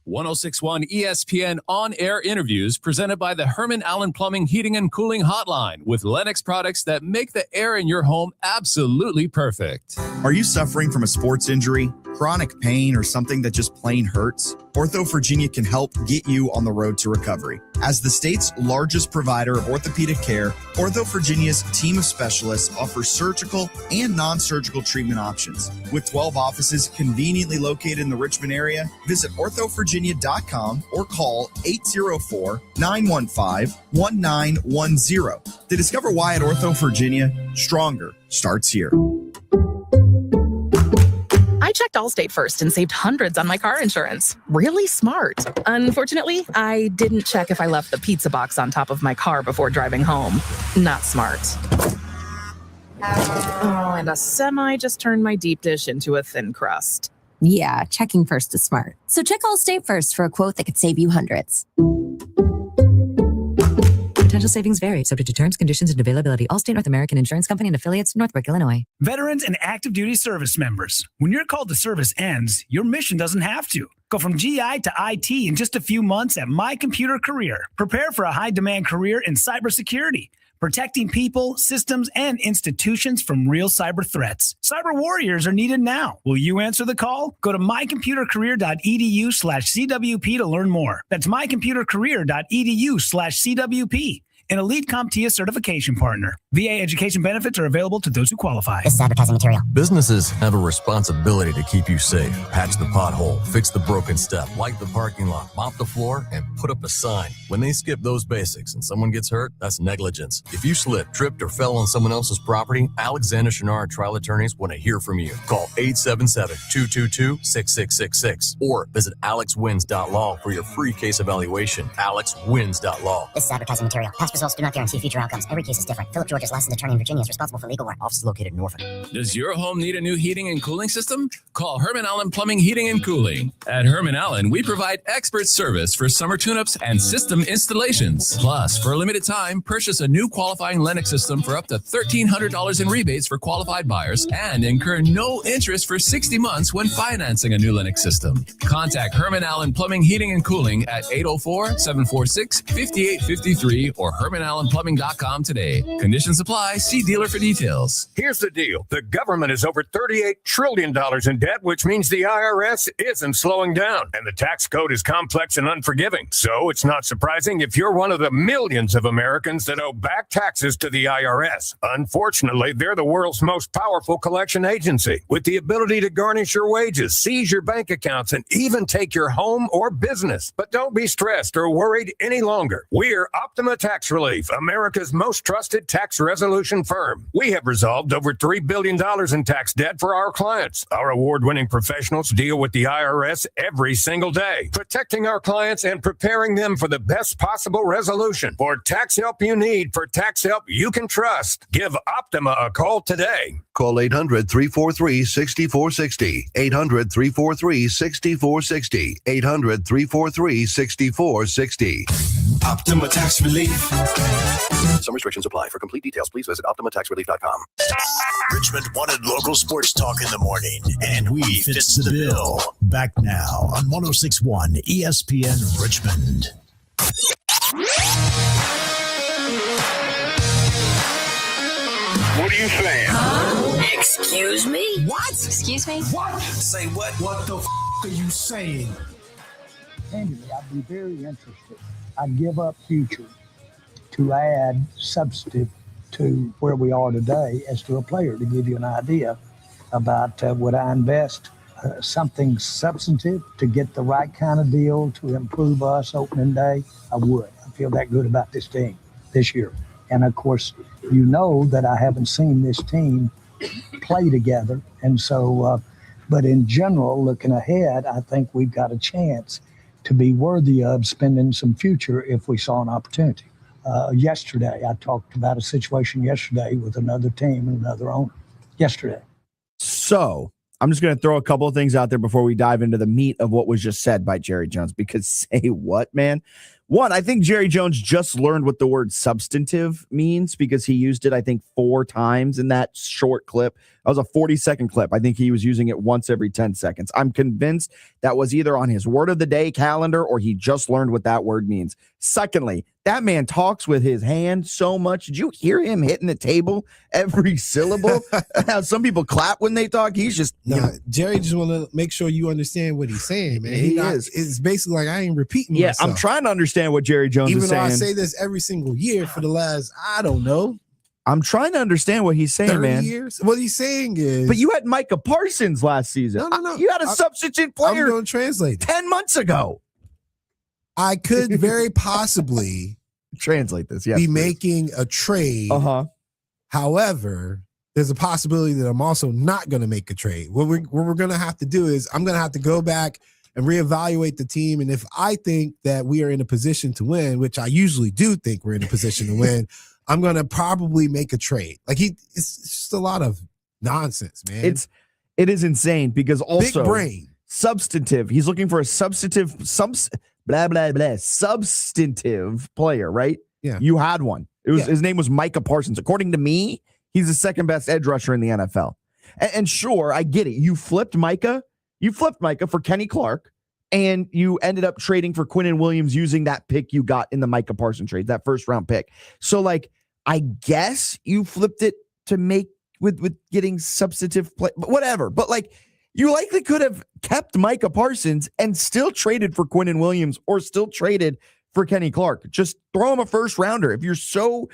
[SPEAKER 7] 1061 ESPN on-air interviews presented by the Herman Allen Plumbing Heating and Cooling Hotline with Lennox products that make the air in your home absolutely perfect.
[SPEAKER 4] Are you suffering from a sports injury, chronic pain, or something that just plain hurts? Ortho Virginia can help get you on the road to recovery. As the state's largest provider of orthopedic care, Ortho Virginia's team of specialists offers surgical and non-surgical treatment options. With 12 offices conveniently located in the Richmond area, visit orthovirginia.com or call 804-915-1910 to discover why at Ortho Virginia, stronger starts here.
[SPEAKER 9] I checked Allstate first and saved hundreds on my car insurance. Really smart. Unfortunately, I didn't check if I left the pizza box on top of my car before driving home. Not smart. Oh, and a semi just turned my deep dish into a thin crust.
[SPEAKER 23] Yeah, checking first is smart. So check Allstate first for a quote that could save you hundreds.
[SPEAKER 16] Potential savings vary, subject to terms, conditions, and availability. Allstate North American Insurance Company and affiliates, Northbrook, Illinois.
[SPEAKER 24] Veterans and active duty service members. When your call to service ends, your mission doesn't have to. Go from GI to IT in just a few months at My Computer Career. Prepare for a high-demand career in cybersecurity, protecting people, systems, and institutions from real cyber threats. Cyber warriors are needed now. Will you answer the call? Go to mycomputercareer.edu/CWP to learn more. That's mycomputercareer.edu/CWP. An elite CompTIA certification partner. VA education benefits are available to those who qualify.
[SPEAKER 16] This is advertising material.
[SPEAKER 17] Businesses have a responsibility to keep you safe. Patch the pothole, fix the broken step, light the parking lot, mop the floor, and put up a sign. When they skip those basics and someone gets hurt, that's negligence. If you slipped, tripped, or fell on someone else's property, Alexander Chenard Trial Attorneys want to hear from you. Call 877-222-6666 or visit alexwins.law for your free case evaluation. alexwins.law.
[SPEAKER 16] This is advertising material. Past results do not guarantee future outcomes. Every case is different. Philip George's licensed attorney in Virginia is responsible for legal work. Office is located in Norfolk.
[SPEAKER 7] Does your home need a new heating and cooling system? Call Herman Allen Plumbing Heating and Cooling. At Herman Allen, we provide expert service for summer tune-ups and system installations. Plus, for a limited time, purchase a new qualifying Lennox system for up to $1,300 in rebates for qualified buyers and incur no interest for 60 months when financing a new Lennox system. Contact Herman Allen Plumbing Heating and Cooling at 804-746-5853 or HermanAllenPlumbing.com today. Conditions apply. See dealer for details.
[SPEAKER 10] Here's the deal. The government is over $38 trillion in debt, which means the IRS isn't slowing down. And the tax code is complex and unforgiving. So it's not surprising if you're one of the millions of Americans that owe back taxes to the IRS. Unfortunately, they're the world's most powerful collection agency, with the ability to garnish your wages, seize your bank accounts, and even take your home or business. But don't be stressed or worried any longer. We're Optima Tax Relief, America's most trusted tax resolution firm. We have resolved over $3 billion in tax debt for our clients. Our award-winning professionals deal with the IRS every single day, protecting our clients and preparing them for the best possible resolution. For tax help you need, for tax help you can trust, give Optima a call today.
[SPEAKER 11] Call 800-343-6460. 800-343-6460. 800-343-6460.
[SPEAKER 15] Optima Tax Relief.
[SPEAKER 11] Some restrictions apply. For complete details, please visit OptimaTaxRelief.com.
[SPEAKER 15] Richmond wanted local sports talk in the morning, and we fits the bill. Back now on 106.1 ESPN Richmond.
[SPEAKER 21] What are you saying?
[SPEAKER 16] Excuse me?
[SPEAKER 23] What? Excuse me?
[SPEAKER 15] What? Say what?
[SPEAKER 21] What the are you saying?
[SPEAKER 13] Candidly, I'd be very interested. I'd give up future to add substantive to where we are today as to a player, to give you an idea about would I invest something substantive to get the right kind of deal to improve us opening day? I would. I feel that good about this team this year. And of course, you know that I haven't seen this team play together. And so, but in general, looking ahead, I think we've got a chance to be worthy of spending some future if we saw an opportunity. Yesterday, I talked about a situation yesterday with another team and another owner yesterday.
[SPEAKER 1] So I'm just going to throw a couple of things out there before we dive into the meat of what was just said by Jerry Jones, because say what, man? One, I think Jerry Jones just learned what the word substantive means because he used it, I think, 4 times in that short clip. That was a 40-second clip. I think he was using it once every 10 seconds. I'm convinced that was either on his word of the day calendar or he just learned what that word means. Secondly, that man talks with his hand so much. Did you hear him hitting the table every syllable? How some people clap when they talk. He's just
[SPEAKER 2] Jerry just want to make sure you understand what he's saying, man.
[SPEAKER 1] He is.
[SPEAKER 2] It's basically like I ain't repeating
[SPEAKER 1] Yeah,
[SPEAKER 2] myself.
[SPEAKER 1] I'm trying to understand what Jerry Jones is saying.
[SPEAKER 2] Even though I say this every single year for the last, I don't know,
[SPEAKER 1] I'm trying to understand what he's saying,
[SPEAKER 2] 30
[SPEAKER 1] man.
[SPEAKER 2] years. What he's saying is,
[SPEAKER 1] but you had Micah Parsons last season.
[SPEAKER 2] No.
[SPEAKER 1] You had a substitute player.
[SPEAKER 2] I'm going to translate
[SPEAKER 1] 10 months ago.
[SPEAKER 2] I could very possibly
[SPEAKER 1] translate this. Yes,
[SPEAKER 2] be making a trade. However, there's a possibility that I'm also not going to make a trade. What we're going to have to do is I'm going to have to go back and reevaluate the team. And if I think that we are in a position to win, which I usually do think we're in a position to win, I'm going to probably make a trade. It's just a lot of nonsense, man.
[SPEAKER 1] It is insane because also
[SPEAKER 2] big brain.
[SPEAKER 1] Substantive. He's looking for a substantive player, right?
[SPEAKER 2] Yeah.
[SPEAKER 1] You had one. His name was Micah Parsons. According to me, he's the second best edge rusher in the NFL. And sure, I get it. You flipped Micah for Kenny Clark, and you ended up trading for Quinnen Williams using that pick you got in the Micah Parsons trade, that first round pick. So I guess you flipped it to make with getting substantive play, but whatever. But you likely could have kept Micah Parsons and still traded for Quinnen Williams or still traded for Kenny Clark. Just throw him a first rounder. If you're so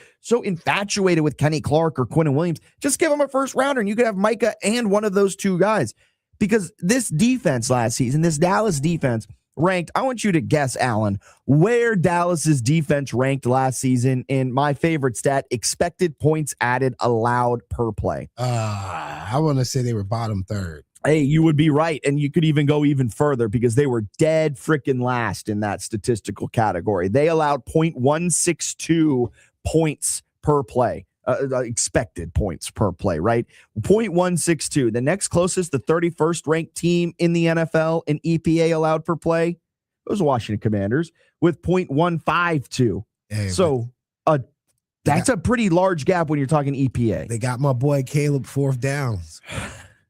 [SPEAKER 1] infatuated with Kenny Clark or Quinnen Williams, just give him a first rounder and you could have Micah and one of those two guys. Because this defense last season, this Dallas defense ranked, I want you to guess, Alan, where Dallas's defense ranked last season in my favorite stat, expected points added allowed per play.
[SPEAKER 2] I want to say they were bottom third.
[SPEAKER 1] Hey, you would be right. And you could even go even further because they were dead freaking last in that statistical category. They allowed 0.162 points per play. Expected points per play, right? 0.162. The next closest, the 31st ranked team in the NFL in EPA allowed per play, it was Washington Commanders with 0.152.
[SPEAKER 2] Hey,
[SPEAKER 1] so that's a pretty large gap when you're talking EPA.
[SPEAKER 2] They got my boy Caleb fourth downs.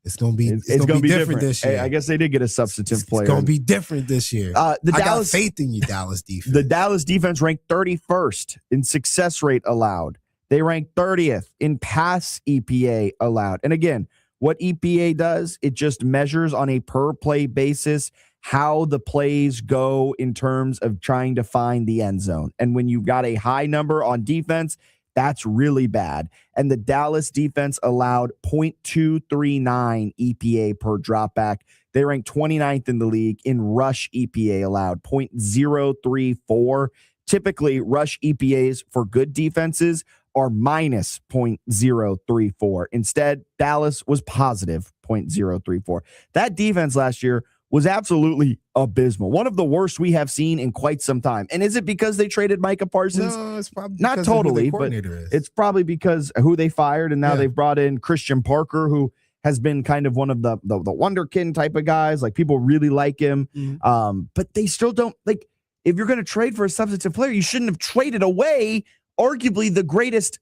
[SPEAKER 2] It's gonna be different this year.
[SPEAKER 1] Hey, I guess they did get a substantive player.
[SPEAKER 2] It's gonna be different this year. I got faith in you, Dallas defense.
[SPEAKER 1] The Dallas defense ranked 31st in success rate allowed. They ranked 30th in pass EPA allowed. And again, what EPA does, it just measures on a per play basis how the plays go in terms of trying to find the end zone. And when you've got a high number on defense, that's really bad. And the Dallas defense allowed 0.239 EPA per dropback. They ranked 29th in the league in rush EPA allowed, 0.034. Typically, rush EPAs for good defenses are minus 0.034. Instead, Dallas was positive 0.034. That defense last year was absolutely abysmal. One of the worst we have seen in quite some time. And is it because they traded Micah Parsons?
[SPEAKER 2] No, it's probably
[SPEAKER 1] not totally, but it's probably because who they fired, and now they've brought in Christian Parker, who has been kind of one of the wonderkin type of guys. Like, people really like him. But they still don't, like, if you're going to trade for a substantive player, you shouldn't have traded away arguably the greatest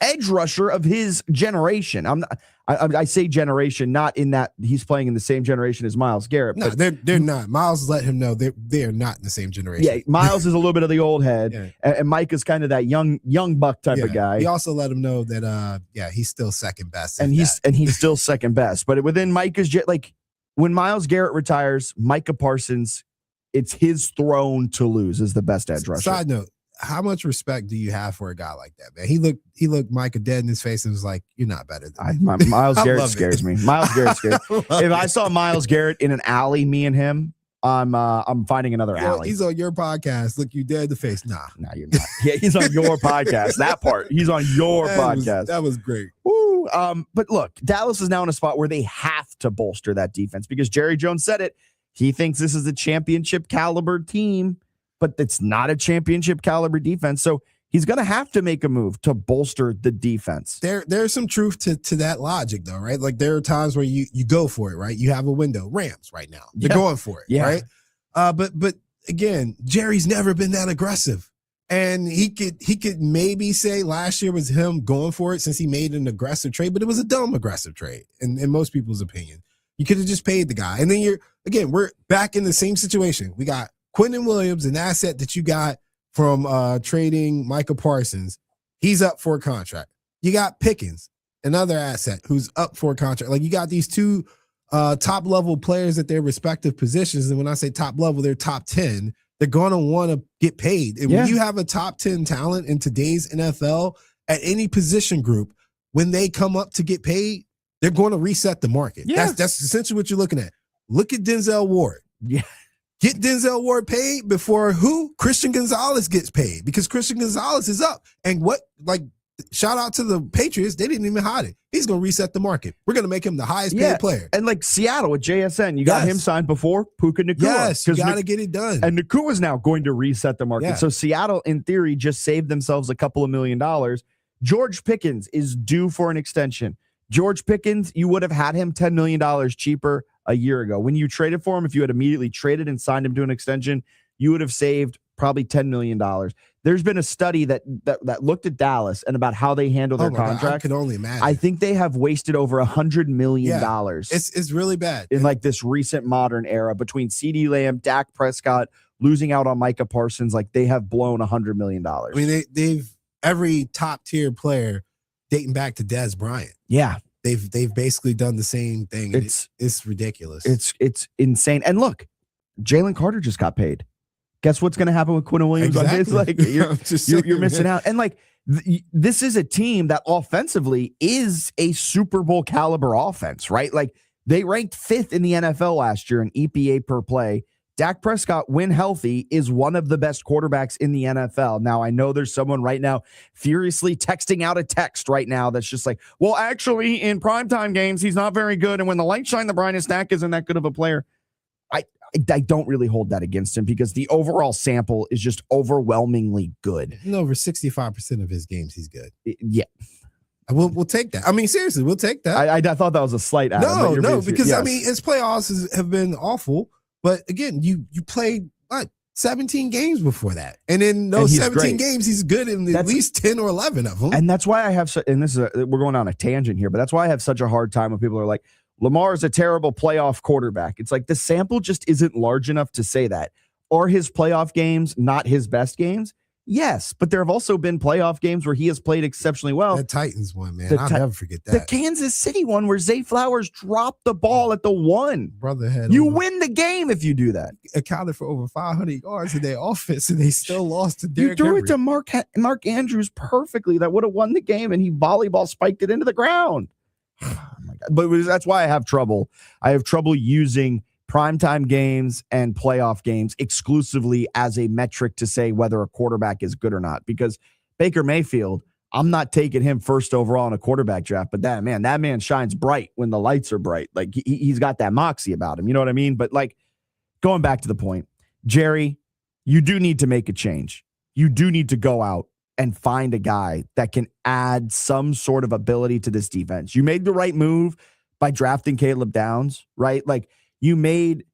[SPEAKER 1] edge rusher of his generation. I say generation, not in that he's playing in the same generation as Myles Garrett.
[SPEAKER 2] No, they're not. Myles let him know they are not in the same generation.
[SPEAKER 1] Yeah, Myles is a little bit of the old head, and Mike is kind of that young buck type of guy.
[SPEAKER 2] He also let him know that he's still second best,
[SPEAKER 1] and he's still second best. But within Micah's, like, when Myles Garrett retires, Micah Parsons, it's his throne to lose as the best edge rusher.
[SPEAKER 2] Side note: how much respect do you have for a guy like that, man? He looked Micah dead in his face and was like, "You're not better than me."
[SPEAKER 1] Myles Garrett scares me. Myles Garrett scares me. If I saw Myles Garrett in an alley, me and him, I'm finding another alley.
[SPEAKER 2] He's on your podcast. Look you dead in the face. Nah,
[SPEAKER 1] you're not. Yeah, he's on your podcast. That part. He's on your podcast.
[SPEAKER 2] That was great.
[SPEAKER 1] Woo. But look, Dallas is now in a spot where they have to bolster that defense because Jerry Jones said it. He thinks this is a championship caliber team, but it's not a championship caliber defense. So he's going to have to make a move to bolster the defense.
[SPEAKER 2] There's some truth to that logic, though, right? Like, there are times where you go for it, right? You have a window. Rams right now, they're going for it, right? But again, Jerry's never been that aggressive, and he could maybe say last year was him going for it since he made an aggressive trade, but it was a dumb aggressive trade in most people's opinion. You could have just paid the guy, and then we're back in the same situation. We got Quentin Williams, an asset that you got from trading Micah Parsons. He's up for a contract. You got Pickens, another asset who's up for a contract. Like, you got these two top level players at their respective positions. And when I say top level, they're top 10. They're going to want to get paid. And when you have a top 10 talent in today's NFL at any position group, when they come up to get paid, they're going to reset the market.
[SPEAKER 1] Yeah.
[SPEAKER 2] That's essentially what you're looking at. Look at Denzel Ward.
[SPEAKER 1] Yeah.
[SPEAKER 2] Get Denzel Ward paid before Christian Gonzalez gets paid, because Christian Gonzalez is up. And shout out to the Patriots. They didn't even hide it. He's going to reset the market. We're going to make him the highest paid player.
[SPEAKER 1] And like Seattle with JSN, you got him signed before Puka Nacua.
[SPEAKER 2] Yes, you got to get it done.
[SPEAKER 1] And Nacua's now going to reset the market.
[SPEAKER 2] Yeah.
[SPEAKER 1] So Seattle, in theory, just saved themselves a couple of $1 million. George Pickens is due for an extension. George Pickens, you would have had him $10 million cheaper a year ago. When you traded for him, if you had immediately traded and signed him to an extension, you would have saved probably $10 million. There's been a study that looked at Dallas and about how they handle their contract.
[SPEAKER 2] I can only imagine.
[SPEAKER 1] I think they have wasted over $100 million.
[SPEAKER 2] It's really bad.
[SPEAKER 1] In like this recent modern era between CeeDee Lamb, Dak Prescott, losing out on Micah Parsons. Like, they have blown $100 million.
[SPEAKER 2] I mean, they've every top tier player dating back to Dez Bryant.
[SPEAKER 1] Yeah.
[SPEAKER 2] They've basically done the same thing. It's ridiculous.
[SPEAKER 1] It's insane. And look, Jalen Carter just got paid. Guess what's going to happen with Quentin Williams?
[SPEAKER 2] Exactly.
[SPEAKER 1] It's like you're missing out. And like this is a team that offensively is a Super Bowl caliber offense, right? Like, they ranked 5th in the NFL last year in EPA per play. Dak Prescott, when healthy, is one of the best quarterbacks in the NFL. Now, I know there's someone right now furiously texting out a text right now that's just like, well, actually, in primetime games, he's not very good. And when the lights shine the brightest, Dak isn't that good of a player. I don't really hold that against him because the overall sample is just overwhelmingly good.
[SPEAKER 2] In over 65% of his games, he's good.
[SPEAKER 1] Yeah.
[SPEAKER 2] We'll take that. I mean, seriously, we'll take that.
[SPEAKER 1] I thought that was a slight Adam.
[SPEAKER 2] No, because, I mean, his playoffs have been awful. But again, you played 17 games before that, and in those 17 games, he's good in at least 10 or 11 of them.
[SPEAKER 1] And that's why I have. And this is we're going on a tangent here, but that's why I have such a hard time when people are like, Lamar is a terrible playoff quarterback. It's like the sample just isn't large enough to say that. Are his playoff games not his best games? Yes, but there have also been playoff games where he has played exceptionally well.
[SPEAKER 2] The Titans one, man. I'll never forget that.
[SPEAKER 1] The Kansas City one where Zay Flowers dropped the ball at the 1.
[SPEAKER 2] Brother had
[SPEAKER 1] win the game if you do that.
[SPEAKER 2] Accounted for over 500 yards in their offense, and they still lost to Derrick
[SPEAKER 1] You threw
[SPEAKER 2] Henry.
[SPEAKER 1] it to Mark Andrews perfectly. That would have won the game, and he volleyball spiked it into the ground. Oh my God. But that's why I have trouble. I have trouble using primetime games and playoff games exclusively as a metric to say whether a quarterback is good or not. Because Baker Mayfield, I'm not taking him first overall in a quarterback draft, but that man shines bright when the lights are bright. Like he's got that moxie about him. You know what I mean? But like going back to the point, Jerry, you do need to make a change. You do need to go out and find a guy that can add some sort of ability to this defense. You made the right move by drafting Caleb Downs, right? Like, You made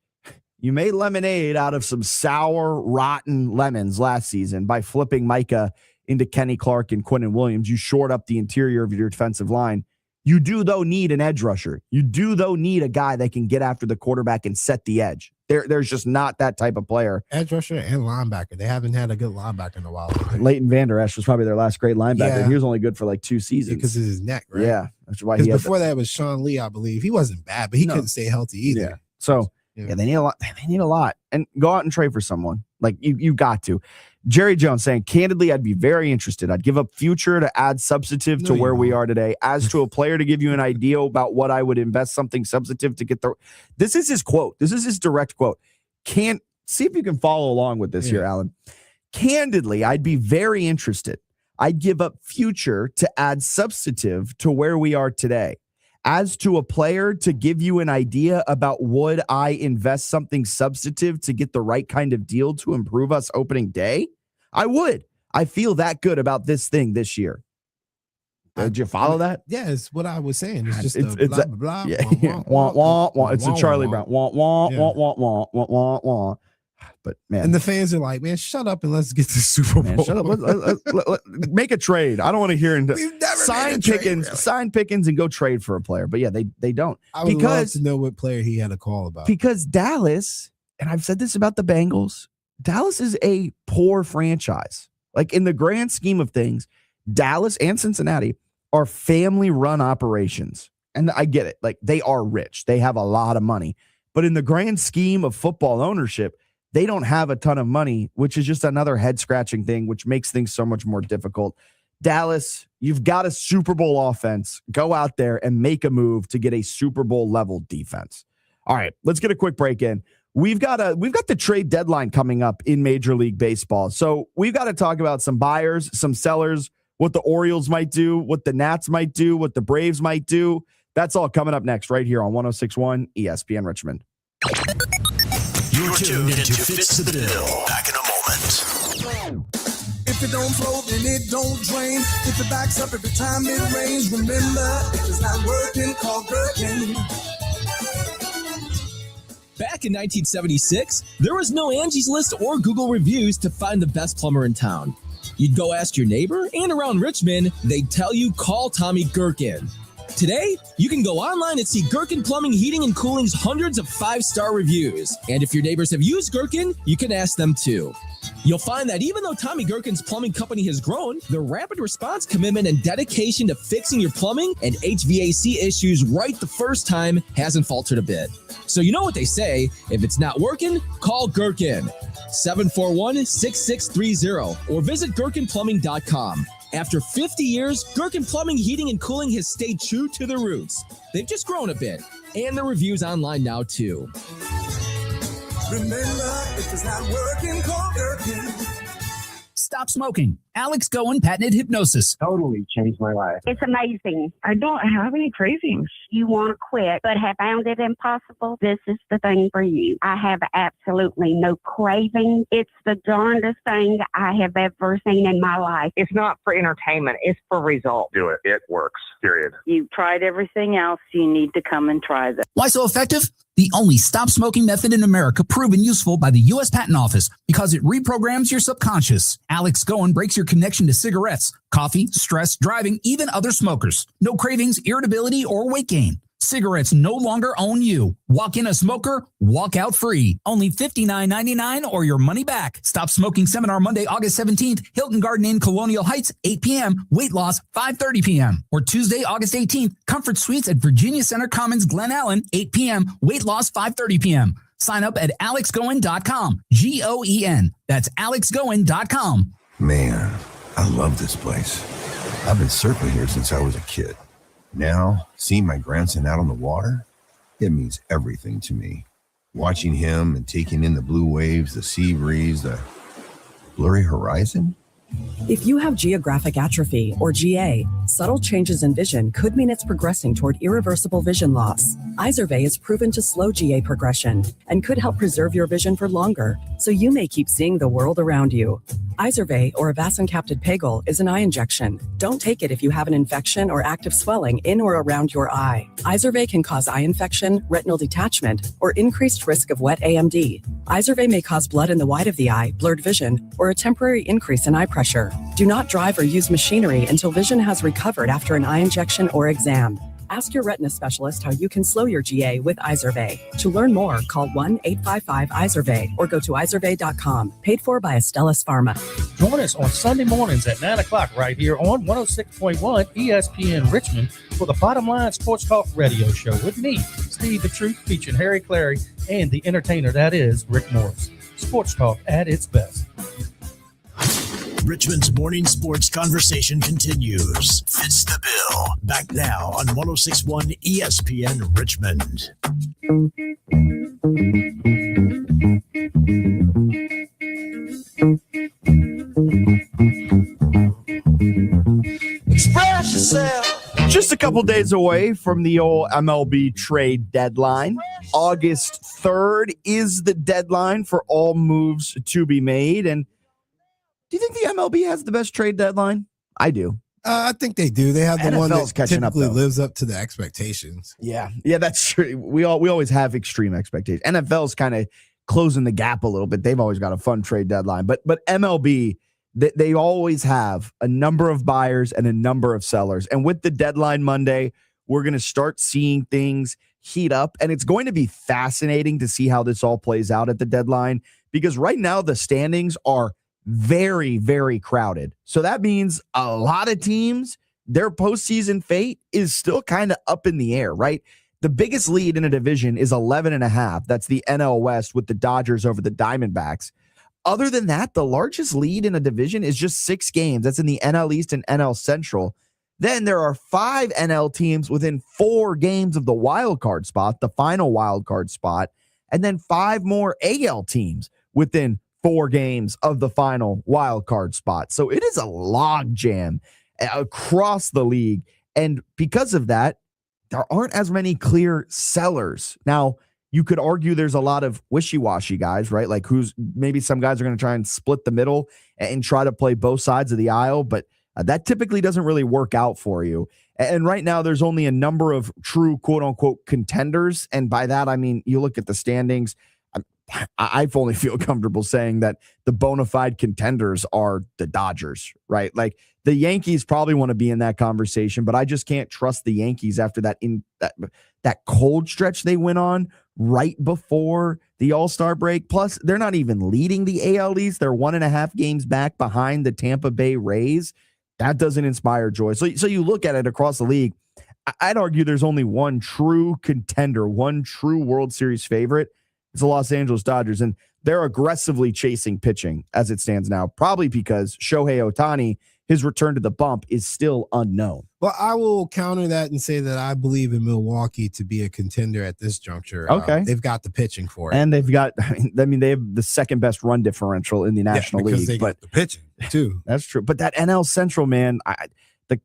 [SPEAKER 1] lemonade out of some sour, rotten lemons last season by flipping Micah into Kenny Clark and Quinnen Williams. You shored up the interior of your defensive line. You do, though, need an edge rusher. You do, though, need a guy that can get after the quarterback and set the edge. There's just not that type of player.
[SPEAKER 2] Edge rusher and linebacker. They haven't had a good linebacker in a while.
[SPEAKER 1] Leighton Vander Esch was probably their last great linebacker.
[SPEAKER 2] Yeah.
[SPEAKER 1] He was only good for like 2 seasons.
[SPEAKER 2] Because of his neck, right?
[SPEAKER 1] Yeah. That's why
[SPEAKER 2] before that was Sean Lee, I believe. He wasn't bad, but he couldn't stay healthy either.
[SPEAKER 1] Yeah. So, yeah, they need a lot. They need a lot. And go out and trade for someone. Like, you got to. Jerry Jones saying, candidly, I'd be very interested. I'd give up future to add substantive to where we are today. As to a player, to give you an idea about what I would invest something substantive to get the. This is his quote. This is his direct quote. Can't see if you can follow along with this here, Alan. Candidly, I'd be very interested. I'd give up future to add substantive to where we are today. As to a player, to give you an idea about would I invest something substantive to get the right kind of deal to improve us opening day? I would. I feel that good about this thing this year. Did you follow that?
[SPEAKER 2] Yeah, it's what I was saying. It's just
[SPEAKER 1] it's
[SPEAKER 2] blah, blah, blah.
[SPEAKER 1] Yeah.
[SPEAKER 2] Wah, wah, wah,
[SPEAKER 1] It's a Charlie Brown. Wah, wah, wah, wah, wah, wah, wah, wah. But man,
[SPEAKER 2] and the fans are like, man, shut up and let's get to the Super Bowl.
[SPEAKER 1] Man, shut up. Let, make a trade. I don't want to hear sign Pickens and go trade for a player. But yeah, they don't.
[SPEAKER 2] I would love to know what player he had a call about.
[SPEAKER 1] Because Dallas, and I've said this about the Bengals, Dallas is a poor franchise. Like in the grand scheme of things, Dallas and Cincinnati are family-run operations. And I get it. Like they are rich. They have a lot of money. But in the grand scheme of football ownership, they don't have a ton of money, which is just another head-scratching thing, which makes things so much more difficult. Dallas, you've got a Super Bowl offense. Go out there and make a move to get a Super Bowl-level defense. All right, let's get a quick break in. We've got the trade deadline coming up in Major League Baseball. So we've got to talk about some buyers, some sellers, what the Orioles might do, what the Nats might do, what the Braves might do. That's all coming up next right here on 106.1 ESPN Richmond.
[SPEAKER 15] You're tuned into Fitz the Bill. Back in a moment.
[SPEAKER 12] If it don't flow, then it don't drain. If it backs up every time it rains, remember, if it's not working, call Gherkin.
[SPEAKER 14] Back in 1976, there was no Angie's List or Google reviews to find the best plumber in town. You'd go ask your neighbor, and around Richmond, they'd tell you call Tommy Gherkin. Today, you can go online and see Gherkin Plumbing, Heating, and Cooling's hundreds of 5-star reviews. And if your neighbors have used Gherkin, you can ask them too. You'll find that even though Tommy Gherkin's plumbing company has grown, their rapid response commitment and dedication to fixing your plumbing and HVAC issues right the first time hasn't faltered a bit. So you know what they say, if it's not working, call Gherkin. 741-6630 or visit gherkinplumbing.com. After 50 years, Gherkin Plumbing, Heating, and Cooling has stayed true to their roots. They've just grown a bit, and the reviews online now too.
[SPEAKER 12] Remember, if it's not working, call Gherkin.
[SPEAKER 19] Stop smoking. Alex Goen, patented hypnosis.
[SPEAKER 18] Totally changed my life.
[SPEAKER 20] It's amazing. I don't have any cravings. You want to quit, but have found it impossible? This is the thing for you. I have absolutely no craving. It's the darndest thing I have ever seen in my life.
[SPEAKER 25] It's not for entertainment. It's for results.
[SPEAKER 26] Do it. It works. Period.
[SPEAKER 27] You've tried everything else. You need to come and try this.
[SPEAKER 19] Why so effective? The only stop smoking method in America proven useful by the U.S. Patent Office because it reprograms your subconscious. Alex Goen breaks your connection to cigarettes, coffee, stress, driving, even other smokers. No cravings, irritability, or weight gain. Cigarettes no longer own you. Walk in a smoker, walk out free. Only $59.99 or your money back. Stop Smoking Seminar Monday, August 17th, Hilton Garden Inn, Colonial Heights, 8 p.m. Weight loss, 5:30 p.m. Or Tuesday, August 18th, Comfort Suites at Virginia Center Commons, Glen Allen, 8 p.m. Weight loss, 5:30 p.m. Sign up at alexgoen.com. Goen. That's alexgoen.com.
[SPEAKER 3] Man, I love this place. I've been surfing here since I was a kid. Now, seeing my grandson out on the water, it means everything to me. Watching him and taking in the blue waves, the sea breeze, the blurry horizon.
[SPEAKER 5] If you have geographic atrophy, or GA, subtle changes in vision could mean it's progressing toward irreversible vision loss. Izervay is proven to slow GA progression and could help preserve your vision for longer, so you may keep seeing the world around you. Izervay, or avacincaptad pegol, is an eye injection. Don't take it if you have an infection or active swelling in or around your eye. Izervay can cause eye infection, retinal detachment, or increased risk of wet AMD. Izervay may cause blood in the white of the eye, blurred vision, or a temporary increase in eye pressure. Do not drive or use machinery until vision has recovered after an eye injection or exam. Ask your retina specialist how you can slow your GA with Izervay. To learn more, call 1-855-IZERVAY or go to izervay.com. Paid for by Astellas Pharma.
[SPEAKER 6] Join us on Sunday mornings at 9 o'clock right here on 106.1 ESPN Richmond for the Bottom Line Sports Talk radio show with me, Steve the Truth, featuring Harry Clary and the entertainer that is Rick Morris. Sports Talk at its best.
[SPEAKER 15] Richmond's morning sports conversation continues. Fitz the Bill. Back now on 106.1 ESPN Richmond.
[SPEAKER 1] Express yourself. Just a couple days away from the old MLB trade deadline. August 3rd is the deadline for all moves to be made. And do you think the MLB has the best trade deadline? I do.
[SPEAKER 2] I think they do. They have the one that typically lives up to the expectations.
[SPEAKER 1] Yeah, that's true. We always have extreme expectations. NFL's kind of closing the gap a little bit. They've always got a fun trade deadline. But MLB, they always have a number of buyers and a number of sellers. And with the deadline Monday, we're going to start seeing things heat up. And it's going to be fascinating to see how this all plays out at the deadline. Because right now the standings are very, very crowded. So that means a lot of teams, their postseason fate is still kind of up in the air, right? The biggest lead in a division is 11.5. That's the NL West with the Dodgers over the Diamondbacks. Other than that, the largest lead in a division is just 6 games. That's in the NL East and NL Central. Then there are 5 NL teams within 4 games of the wild card spot, the final wild card spot, and then 5 more AL teams within 4 games of the final wild card spot. So it is a log jam across the league. And because of that, there aren't as many clear sellers. Now, you could argue there's a lot of wishy-washy guys, right? Like maybe some guys are going to try and split the middle and try to play both sides of the aisle, but that typically doesn't really work out for you. And right now there's only a number of true quote unquote contenders. And by that, I mean, you look at the standings, I only feel comfortable saying that the bona fide contenders are the Dodgers, right? Like the Yankees probably want to be in that conversation, but I just can't trust the Yankees after that cold stretch they went on right before the All-Star break. Plus, they're not even leading the AL East. They're 1.5 games back behind the Tampa Bay Rays. That doesn't inspire joy. So you look at it across the league, I'd argue there's only one true contender, one true World Series favorite. It's the Los Angeles Dodgers, and they're aggressively chasing pitching as it stands now, probably because Shohei Ohtani, his return to the bump is still unknown.
[SPEAKER 2] Well, I will counter that and say that I believe in Milwaukee to be a contender at this juncture.
[SPEAKER 1] Okay.
[SPEAKER 2] They've got the pitching for it.
[SPEAKER 1] And they've got, they have the second best run differential in the National League.
[SPEAKER 2] They got the pitching, too.
[SPEAKER 1] That's true. But that NL Central, man,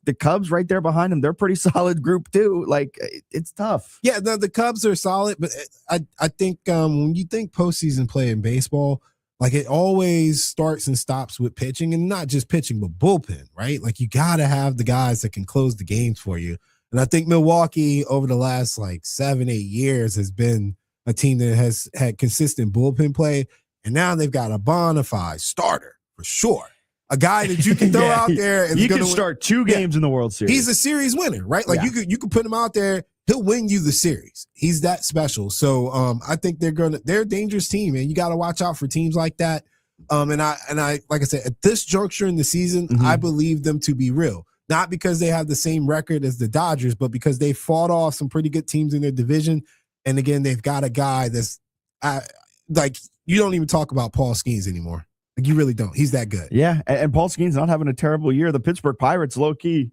[SPEAKER 1] the Cubs right there behind them, they're a pretty solid group too. Like, it's tough.
[SPEAKER 2] Yeah, the Cubs are solid, but I think when you think postseason play in baseball, like it always starts and stops with pitching, and not just pitching, but bullpen, right? Like you got to have the guys that can close the games for you. And I think Milwaukee over the last 7-8 years has been a team that has had consistent bullpen play. And now they've got a bona fide starter for sure. A guy that you can throw out there. And
[SPEAKER 1] you can start 2 games in the World Series.
[SPEAKER 2] He's a series winner, right? Like you could put him out there. he'll win you the series. He's that special. So I think they're a dangerous team, and you got to watch out for teams like that. And I like I said, at this juncture in the season, I believe them to be real. Not because they have the same record as the Dodgers, but because they fought off some pretty good teams in their division. And again, they've got a guy that's like, you don't even talk about Paul Skeens anymore. Like, you really don't. He's that good.
[SPEAKER 1] Yeah, and Paul Skeens not having a terrible year. The Pittsburgh Pirates, low-key,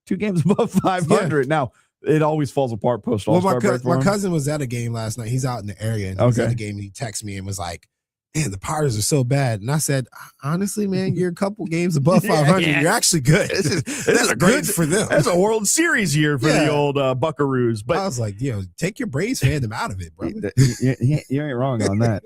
[SPEAKER 1] 2 games above 500. Yeah. Now, it always falls apart post-All-Star break for him.
[SPEAKER 2] My cousin was at a game last night. He's out in the area, and he was at a game, and he texted me and was like, man, the Pirates are so bad. And I said, honestly, man, you're a couple games above 500. Yeah. You're actually good. This is great for them.
[SPEAKER 1] That's a World Series year for the old Buckaroos. But
[SPEAKER 2] I was like, take your Braves fandom out of it, bro.
[SPEAKER 1] You ain't wrong on that.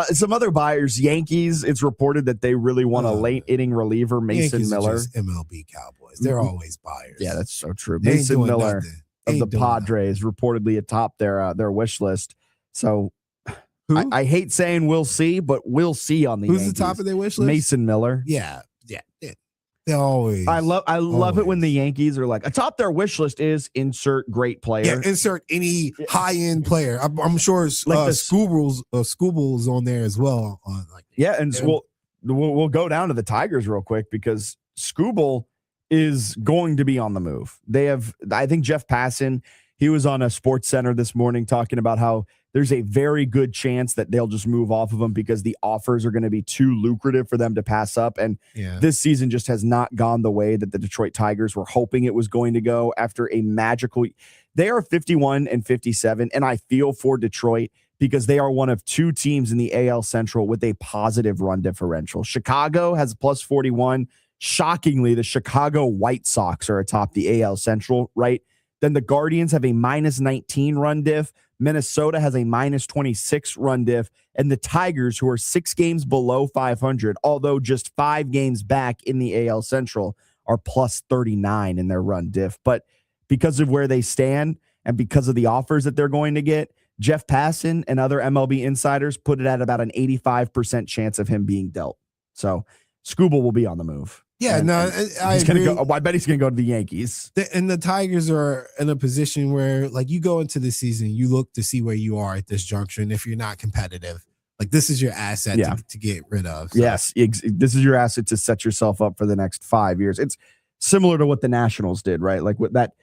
[SPEAKER 1] Some other buyers, Yankees, it's reported that they really want a late inning reliever, Mason
[SPEAKER 2] Yankees
[SPEAKER 1] Miller.
[SPEAKER 2] Are just MLB Cowboys. They're always buyers.
[SPEAKER 1] Yeah, that's so true. Mason Miller of the Padres reportedly atop their wish list. So I hate saying we'll see, but we'll see on the
[SPEAKER 2] Who's
[SPEAKER 1] Yankees.
[SPEAKER 2] the top of their wish list?
[SPEAKER 1] Mason Miller.
[SPEAKER 2] Yeah. They always.
[SPEAKER 1] I love it when the Yankees are like, atop their wish list is insert great player.
[SPEAKER 2] Yeah, insert any high end player. I'm sure it's
[SPEAKER 1] like
[SPEAKER 2] Scooble's on there as well.
[SPEAKER 1] We'll go down to the Tigers real quick because Scooble is going to be on the move. I think Jeff Passan, he was on a Sports Center this morning talking about how there's a very good chance that they'll just move off of him because the offers are going to be too lucrative for them to pass up. And this season just has not gone the way that the Detroit Tigers were hoping it was going to go after a magical. They are 51-57, and I feel for Detroit because they are one of 2 teams in the AL Central with a positive run differential. Chicago has plus 41. Shockingly, the Chicago White Sox are atop the AL Central, right? Then the Guardians have a minus 19 run diff. Minnesota has a minus 26 run diff. And the Tigers, who are 6 games below 500, although just 5 games back in the AL Central, are plus 39 in their run diff. But because of where they stand and because of the offers that they're going to get, Jeff Passan and other MLB insiders put it at about an 85% chance of him being dealt. So Scooble will be on the move.
[SPEAKER 2] Yeah, I agree.
[SPEAKER 1] I bet he's going to go to the Yankees.
[SPEAKER 2] And the Tigers are in a position where, like, you go into the season, you look to see where you are at this juncture. And if you're not competitive, like, this is your asset to get rid of. So.
[SPEAKER 1] Yes, this is your asset to set yourself up for the next 5 years. It's similar to what the Nationals did, right? Like with that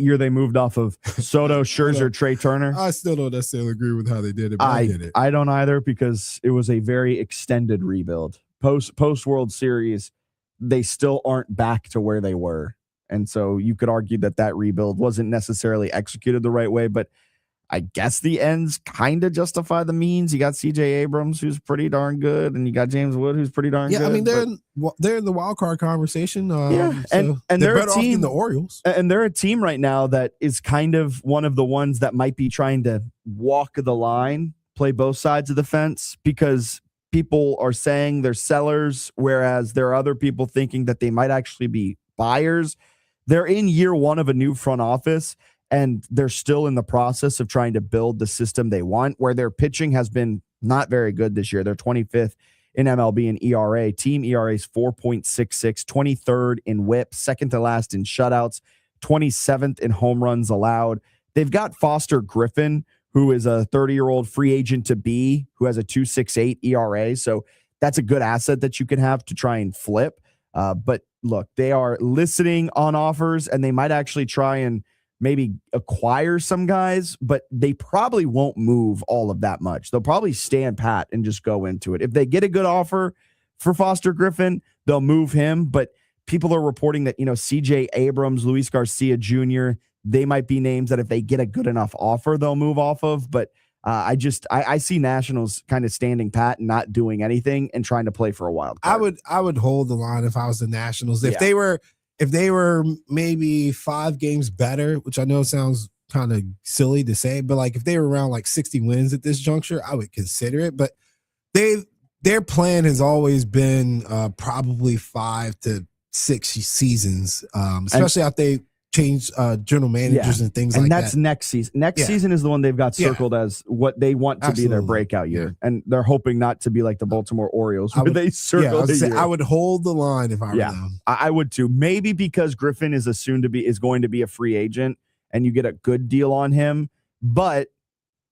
[SPEAKER 1] year they moved off of Soto, Scherzer, Trey Turner.
[SPEAKER 2] I still don't necessarily agree with how they did it, but I get it.
[SPEAKER 1] I don't either because it was a very extended rebuild. Post World Series, they still aren't back to where they were. And so you could argue that rebuild wasn't necessarily executed the right way, but I guess the ends kind of justify the means. You got CJ Abrams, who's pretty darn good, and you got James Wood, who's pretty darn good.
[SPEAKER 2] Yeah, I mean, they're in the wild card conversation.
[SPEAKER 1] And
[SPEAKER 2] they're better off than the Orioles.
[SPEAKER 1] And they're a team right now that is kind of one of the ones that might be trying to walk the line, play both sides of the fence, because people are saying they're sellers, whereas there are other people thinking that they might actually be buyers. They're in year 1 of a new front office, and they're still in the process of trying to build the system they want, where their pitching has been not very good this year. They're 25th in MLB in ERA. Team ERA is 4.66, 23rd in whip, second to last in shutouts, 27th in home runs allowed. They've got Foster Griffin, who is a 30-year-old free agent to be, who has a 2.68 ERA. So that's a good asset that you can have to try and flip. But look, they are listening on offers, and they might actually try and maybe acquire some guys, but they probably won't move all of that much. They'll probably stand pat and just go into it. If they get a good offer for Foster Griffin, they'll move him. But people are reporting that, CJ Abrams, Luis Garcia Jr., they might be names that if they get a good enough offer, they'll move off of. But I see Nationals kind of standing pat and not doing anything and trying to play for a wild card.
[SPEAKER 2] I would hold the line if I was the Nationals. If they were maybe 5 games better, which I know sounds kind of silly to say, but like if they were around like 60 wins at this juncture, I would consider it. But their plan has always been probably 5 to 6 seasons, especially after they change general managers and things like that.
[SPEAKER 1] And that's next season. Next season is the one they've got circled as what they want to be their breakout year. And they're hoping not to be like the Baltimore Orioles where they circle
[SPEAKER 2] I would hold the line if I were them.
[SPEAKER 1] I would too. Maybe because Griffin is going to be a free agent and you get a good deal on him, but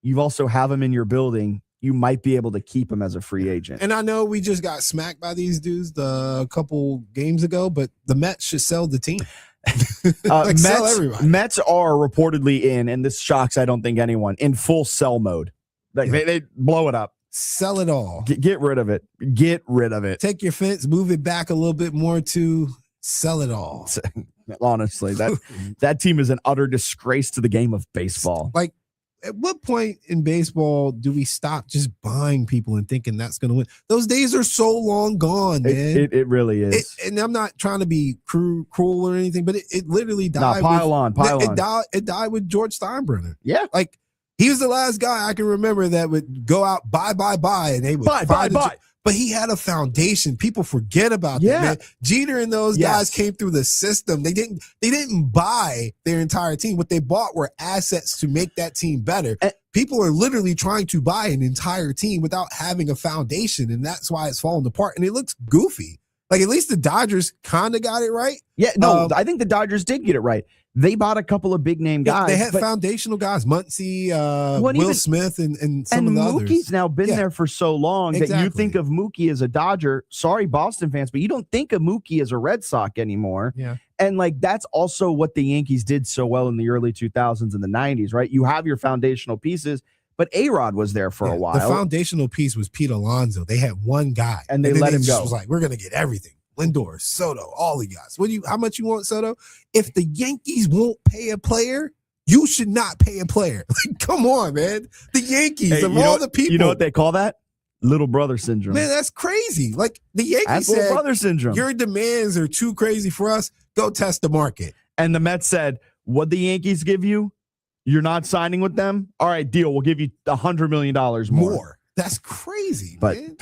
[SPEAKER 1] you also have him in your building, you might be able to keep him as a free agent.
[SPEAKER 2] And I know we just got smacked by these dudes a couple games ago, but the Mets should sell the team. Sell everybody.
[SPEAKER 1] Mets are reportedly in, and this shocks I don't think anyone, in full sell mode. Like they blow it up.
[SPEAKER 2] Sell it all.
[SPEAKER 1] Get rid of it. Get rid of it.
[SPEAKER 2] Take your Fitz, move it back a little bit more to sell it all.
[SPEAKER 1] Honestly, that team is an utter disgrace to the game of baseball.
[SPEAKER 2] Like, at what point in baseball do we stop just buying people and thinking that's going to win? Those days are so long gone, man.
[SPEAKER 1] It really is.
[SPEAKER 2] And I'm not trying to be cruel or anything, but it literally died.
[SPEAKER 1] Pile on.
[SPEAKER 2] It died with George Steinbrenner.
[SPEAKER 1] Yeah.
[SPEAKER 2] Like, he was the last guy I can remember that would go out, buy, and they would buy. But he had a foundation. People forget about that, man. Jeter and those guys came through the system. They didn't buy their entire team. What they bought were assets to make that team better. People are literally trying to buy an entire team without having a foundation, and that's why it's falling apart. And it looks goofy. Like, at least the Dodgers kind of got it right.
[SPEAKER 1] Yeah, no, I think the Dodgers did get it right. They bought a couple of big name guys.
[SPEAKER 2] They had foundational guys, Muncy, Will Smith, and some of the others.
[SPEAKER 1] And Mookie's now been there for so long that you think of Mookie as a Dodger. Sorry, Boston fans, but you don't think of Mookie as a Red Sox anymore.
[SPEAKER 2] Yeah.
[SPEAKER 1] And like that's also what the Yankees did so well in the early 2000s and the 90s, right? You have your foundational pieces, but A-Rod was there for a while.
[SPEAKER 2] The foundational piece was Pete Alonso. They had one guy.
[SPEAKER 1] And they let him go.
[SPEAKER 2] Was like, we're going to get everything. Lindor, Soto, all the guys. How much you want, Soto? If the Yankees won't pay a player, you should not pay a player. Like, come on, man. The Yankees, of all the people.
[SPEAKER 1] You know what they call that? Little brother syndrome.
[SPEAKER 2] Man, that's crazy. Like, the Yankees
[SPEAKER 1] said, little brother syndrome.
[SPEAKER 2] Your demands are too crazy for us. Go test the market.
[SPEAKER 1] And the Mets said, what the Yankees give you, you're not signing with them? All right, deal. We'll give you $100 million more.
[SPEAKER 2] That's crazy,
[SPEAKER 1] but
[SPEAKER 2] man.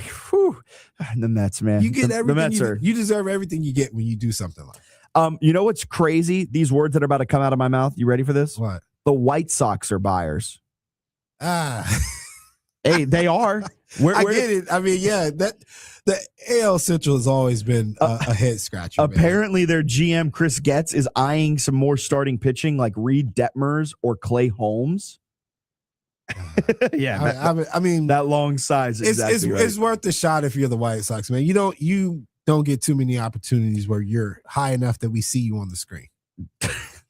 [SPEAKER 1] The Mets, man.
[SPEAKER 2] You get
[SPEAKER 1] the Mets
[SPEAKER 2] you deserve everything you get when you do something like
[SPEAKER 1] that. You know what's crazy? These words that are about to come out of my mouth. You ready for this?
[SPEAKER 2] What?
[SPEAKER 1] The White Sox are buyers. Hey, they are.
[SPEAKER 2] I get it. I mean, yeah, the AL Central has always been a head scratcher.
[SPEAKER 1] Apparently, their GM Chris Getz is eyeing some more starting pitching like Reed Detmers or Clay Holmes. Yeah,
[SPEAKER 2] I mean
[SPEAKER 1] that long size.
[SPEAKER 2] It's worth the shot if you're the White Sox, man. You don't get too many opportunities where you're high enough that we see you on the screen.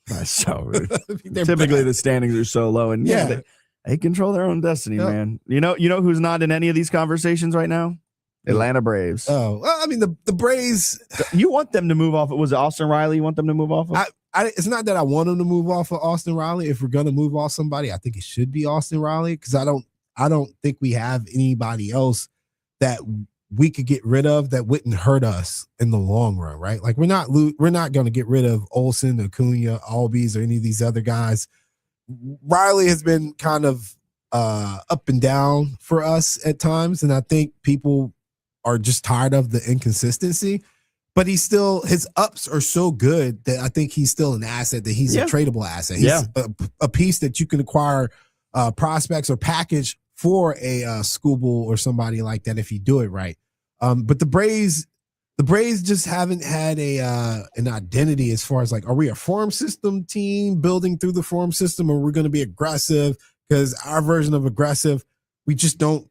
[SPEAKER 1] That's so rude. Typically, the standings are so low, and they control their own destiny, man. You know who's not in any of these conversations right now? Atlanta Braves.
[SPEAKER 2] Oh, well, I mean the Braves.
[SPEAKER 1] You want them to move off? Was it Austin Riley? You want them to move off of?
[SPEAKER 2] It's not that I want them to move off of Austin Riley. If we're gonna move off somebody, I think it should be Austin Riley because I don't think we have anybody else that we could get rid of that wouldn't hurt us in the long run, right? Like we're not going to get rid of Olsen, Acuna, Albies, or any of these other guys. Riley has been kind of up and down for us at times, and I think people are just tired of the inconsistency. But his ups are so good that I think he's still an asset, that he's a tradable asset. He's a piece that you can acquire prospects or package for a Skubal or somebody like that if you do it right. But the Braves just haven't had an identity as far as like, are we a farm system team building through the farm system, or we're going to be aggressive? Because our version of aggressive, we just don't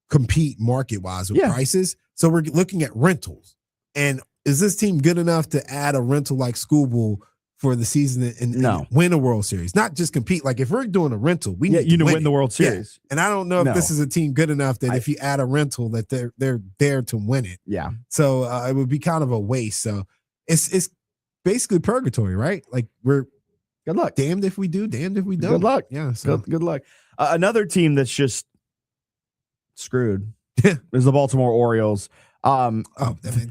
[SPEAKER 2] compete market-wise with prices. So we're looking at rentals. And is this team good enough to add a rental like Skubal for the season and win a World Series? Not just compete. Like if we're doing a rental, we need to win
[SPEAKER 1] the World Series.
[SPEAKER 2] Yeah. And I don't know if this is a team good enough that if you add a rental that they're there to win it.
[SPEAKER 1] Yeah.
[SPEAKER 2] So it would be kind of a waste. So it's basically purgatory, right? Like we're
[SPEAKER 1] good luck.
[SPEAKER 2] Damned if we do, damned if we don't.
[SPEAKER 1] Good luck.
[SPEAKER 2] Yeah. So
[SPEAKER 1] good luck. Another team that's just screwed is the Baltimore Orioles.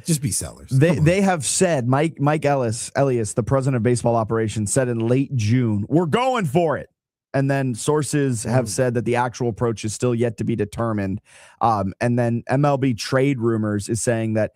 [SPEAKER 2] Just be sellers.
[SPEAKER 1] They have said, Mike Elias, the president of baseball operations, said in late June, we're going for it. And then sources have said that the actual approach is still yet to be determined. And then MLB Trade Rumors is saying that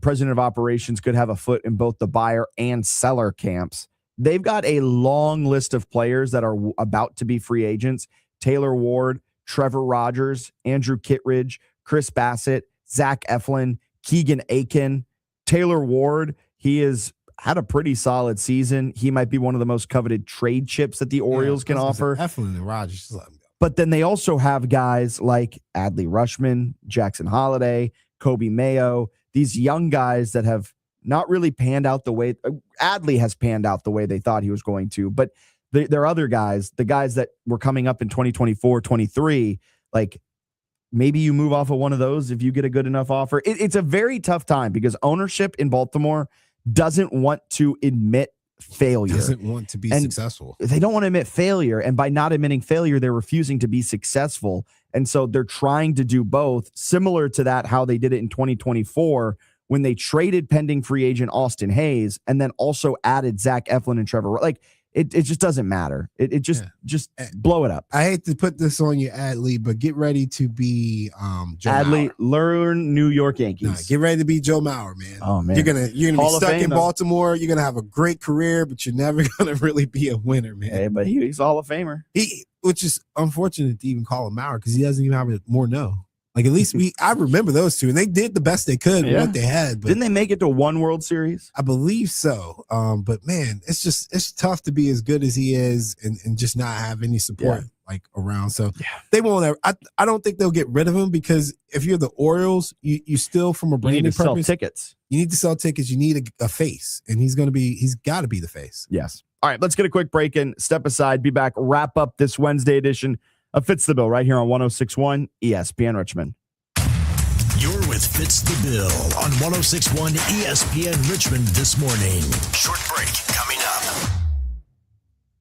[SPEAKER 1] president of operations could have a foot in both the buyer and seller camps. They've got a long list of players that are about to be free agents. Taylor Ward, Trevor Rogers, Andrew Kittredge, Chris Bassett, Zach Eflin, Keegan Aiken, Taylor Ward. He is had a pretty solid season. He might be one of the most coveted trade chips that the Orioles can offer.
[SPEAKER 2] Eflin and Rogers.
[SPEAKER 1] But then they also have guys like Adley Rutschman, Jackson Holliday, Kobe Mayo, these young guys that have not really panned out the way Adley has panned out the way they thought he was going to. But there are other guys, the guys that were coming up in 2024, 23, like maybe you move off of one of those if you get a good enough offer. It's a very tough time because ownership in Baltimore doesn't want to admit failure.
[SPEAKER 2] Doesn't want to be successful.
[SPEAKER 1] They don't want to admit failure. And by not admitting failure, they're refusing to be successful. And so they're trying to do both, similar to that, how they did it in 2024 when they traded pending free agent Austin Hayes and then also added Zach Eflin and Trevor. Like, it just doesn't matter. It just blow it up.
[SPEAKER 2] I hate to put this on you, Adley, but get ready to be Joe
[SPEAKER 1] Adley,
[SPEAKER 2] Mauer.
[SPEAKER 1] Learn New York Yankees.
[SPEAKER 2] No, get ready to be Joe Mauer, man.
[SPEAKER 1] Oh man,
[SPEAKER 2] you're gonna be stuck in
[SPEAKER 1] though.
[SPEAKER 2] Baltimore. You're gonna have a great career, but you're never gonna really be a winner, man.
[SPEAKER 1] Hey, but he's a Hall of Famer.
[SPEAKER 2] Which is unfortunate to even call him Mauer because he doesn't even have a more no. Like at least I remember those two, and they did the best they could with what they had. But
[SPEAKER 1] didn't they make it to one World Series?
[SPEAKER 2] I believe so. But man, it's tough to be as good as he is and just not have any support like around. So they won't ever. I don't think they'll get rid of him because if you're the Orioles, you still from a branding purpose,
[SPEAKER 1] sell tickets.
[SPEAKER 2] You need to sell tickets. You need a face, and he's got to be the face.
[SPEAKER 1] Yes. All right, let's get a quick break and step aside. Be back. Wrap up this Wednesday edition of Fitz the Bill right here on 106.1 ESPN Richmond.
[SPEAKER 15] You're with Fitz the Bill on 106.1 ESPN Richmond this morning. Short break coming up.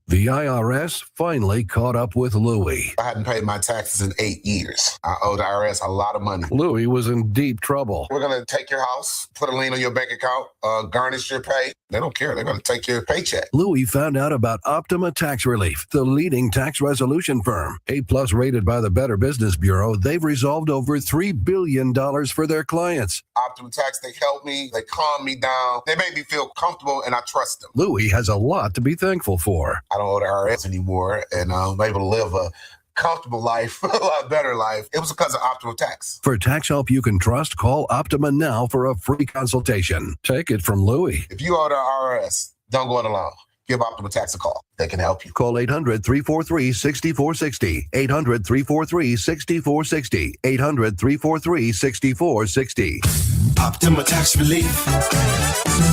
[SPEAKER 4] The IRS finally caught up with Louie.
[SPEAKER 8] I hadn't paid my taxes in 8 years. I owe the IRS a lot of money.
[SPEAKER 4] Louie was in deep trouble.
[SPEAKER 8] We're going to take your house, put a lien on your bank account, garnish your pay. They don't care. They're going to take your paycheck.
[SPEAKER 4] Louie found out about Optima Tax Relief, the leading tax resolution firm. A-plus rated by the Better Business Bureau, they've resolved over $3 billion for their clients.
[SPEAKER 8] Optima Tax, they help me. They calm me down. They make me feel comfortable, and I trust them.
[SPEAKER 4] Louie has a lot to be thankful for.
[SPEAKER 8] I don't owe the IRS anymore, and I'm able to live a comfortable life, a lot better life. It was because of Optima Tax.
[SPEAKER 4] For tax help you can trust, call Optima now for a free consultation. Take it from Louie.
[SPEAKER 8] If you owe the IRS, don't go it alone. Give Optima Tax a call. They can help you.
[SPEAKER 4] Call 800-343-6460. 800-343-6460. 800-343-6460.
[SPEAKER 15] Optima Tax Relief.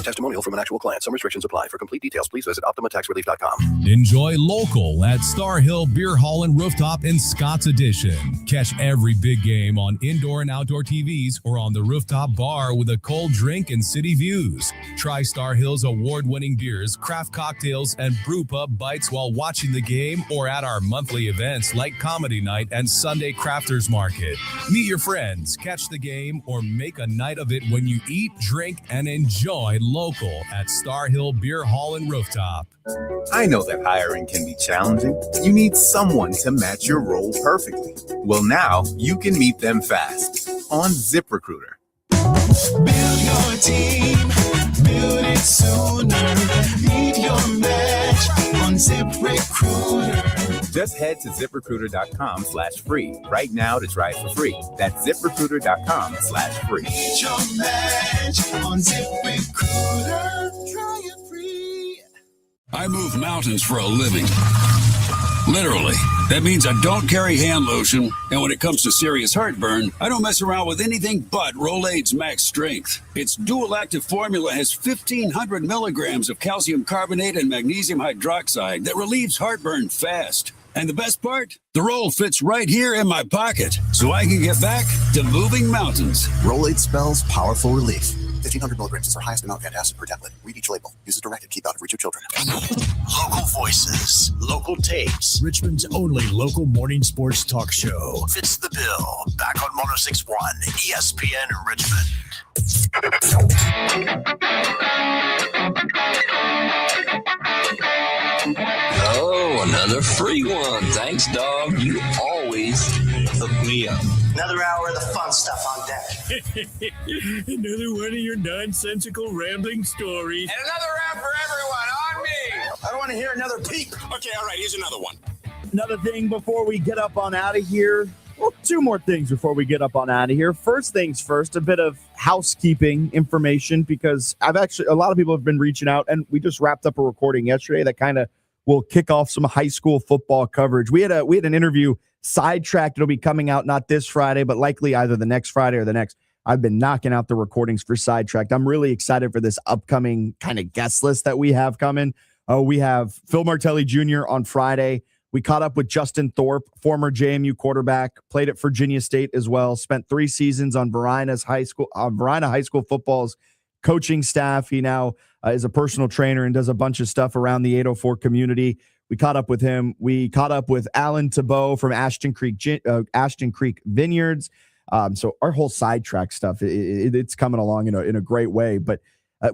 [SPEAKER 15] Testimonial from an actual client. Some restrictions apply. For complete details, please visit OptimaTaxRelief.com.
[SPEAKER 7] Enjoy local at Star Hill Beer Hall and Rooftop in Scott's Addition. Catch every big game on indoor and outdoor TVs or on the rooftop bar with a cold drink and city views. Try Star Hill's award-winning beers, craft cocktails, and brew pub bites while watching the game or at our monthly events like Comedy Night and Sunday Crafters Market. Meet your friends, catch the game, or make a night of it when you eat, drink, and enjoy local at Star Hill Beer Hall and Rooftop.
[SPEAKER 9] I know that hiring can be challenging. You need someone to match your role perfectly. Well, now you can meet them fast on ZipRecruiter.
[SPEAKER 12] Build your team, build it sooner. Meet your match on ZipRecruiter.
[SPEAKER 9] Just head to ZipRecruiter.com/free right now to try it for free. That's ZipRecruiter.com/free.
[SPEAKER 12] Meet your match on ZipRecruiter. Try it free.
[SPEAKER 18] I move mountains for a living. Literally. That means I don't carry hand lotion, and when it comes to serious heartburn, I don't mess around with anything but Rolaids Max Strength. Its dual-active formula has 1,500 milligrams of calcium carbonate and magnesium hydroxide that relieves heartburn fast. And the best part? The roll fits right here in my pocket, so I can get back to moving mountains.
[SPEAKER 11] Rolaids spells powerful relief. 1,500 milligrams is our highest amount of antacid per tablet. Read each label. Use as directed. Keep out of reach of children.
[SPEAKER 15] Local voices, local takes. Richmond's only local morning sports talk show. Fitz the Bill. Back on 106.1 ESPN Richmond.
[SPEAKER 22] Oh, another free one. Thanks, dog. You always hook me up.
[SPEAKER 24] Another hour of the fun stuff on deck.
[SPEAKER 26] Another one of your nonsensical rambling stories.
[SPEAKER 24] And another round for everyone on me. I don't want to hear another peep.
[SPEAKER 26] Okay, all right, here's another one.
[SPEAKER 1] Another thing before we get up on out of here, Well, two more things before we get up on out of here. First things first, a bit of housekeeping information, because a lot of people have been reaching out, and we just wrapped up a recording yesterday that kind of will kick off some high school football coverage. We had an interview sidetracked. It'll be coming out not this Friday, but likely either the next Friday or the next. I've been knocking out the recordings for sidetracked. I'm really excited for this upcoming kind of guest list that we have coming. We have Phil Martelli Jr. on Friday. We caught up with Justin Thorpe, former JMU quarterback, played at Virginia State as well, spent 3 seasons on Varina High School football's coaching staff. He now is a personal trainer and does a bunch of stuff around the 804 community. We caught up with him. We caught up with Alan Thibault from Ashton Creek Vineyards. So our whole sidetrack stuff, it's coming along in a great way. But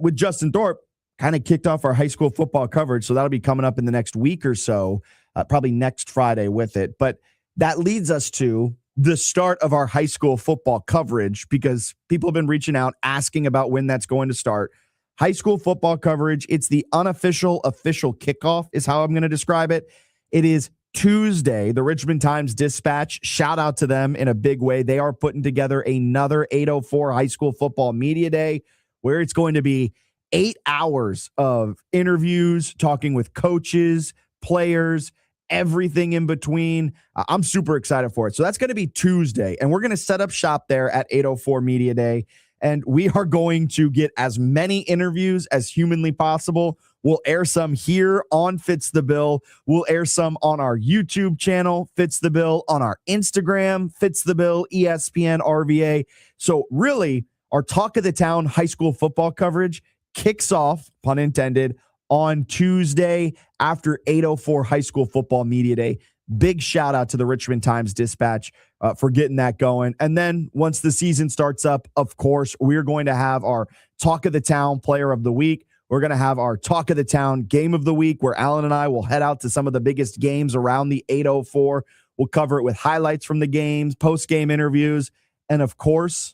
[SPEAKER 1] with Justin Thorpe, kind of kicked off our high school football coverage. So that'll be coming up in the next week or so. Probably next Friday with it. But that leads us to the start of our high school football coverage, because people have been reaching out asking about when that's going to start. High school football coverage, it's the official kickoff is how I'm going to describe it. It is Tuesday. The Richmond Times-Dispatch, shout out to them in a big way. They are putting together another 804 high school football media day, where it's going to be 8 hours of interviews, talking with coaches, players, everything in between. I'm super excited for it. So that's going to be Tuesday, and we're going to set up shop there at 804 Media Day, and we are going to get as many interviews as humanly possible. We'll air some here on Fitz the Bill. We'll air some on our YouTube channel, Fitz the Bill, on our Instagram, Fitz the Bill, ESPN, RVA. So really, our Talk of the Town high school football coverage kicks off, pun intended, on Tuesday after 804 High School Football Media Day. Big shout out to the Richmond Times-Dispatch for getting that going. And then once the season starts up, of course, we're going to have our Talk of the Town Player of the Week. We're going to have our Talk of the Town Game of the Week, where Alan and I will head out to some of the biggest games around the 804. We'll cover it with highlights from the games, post-game interviews, and of course,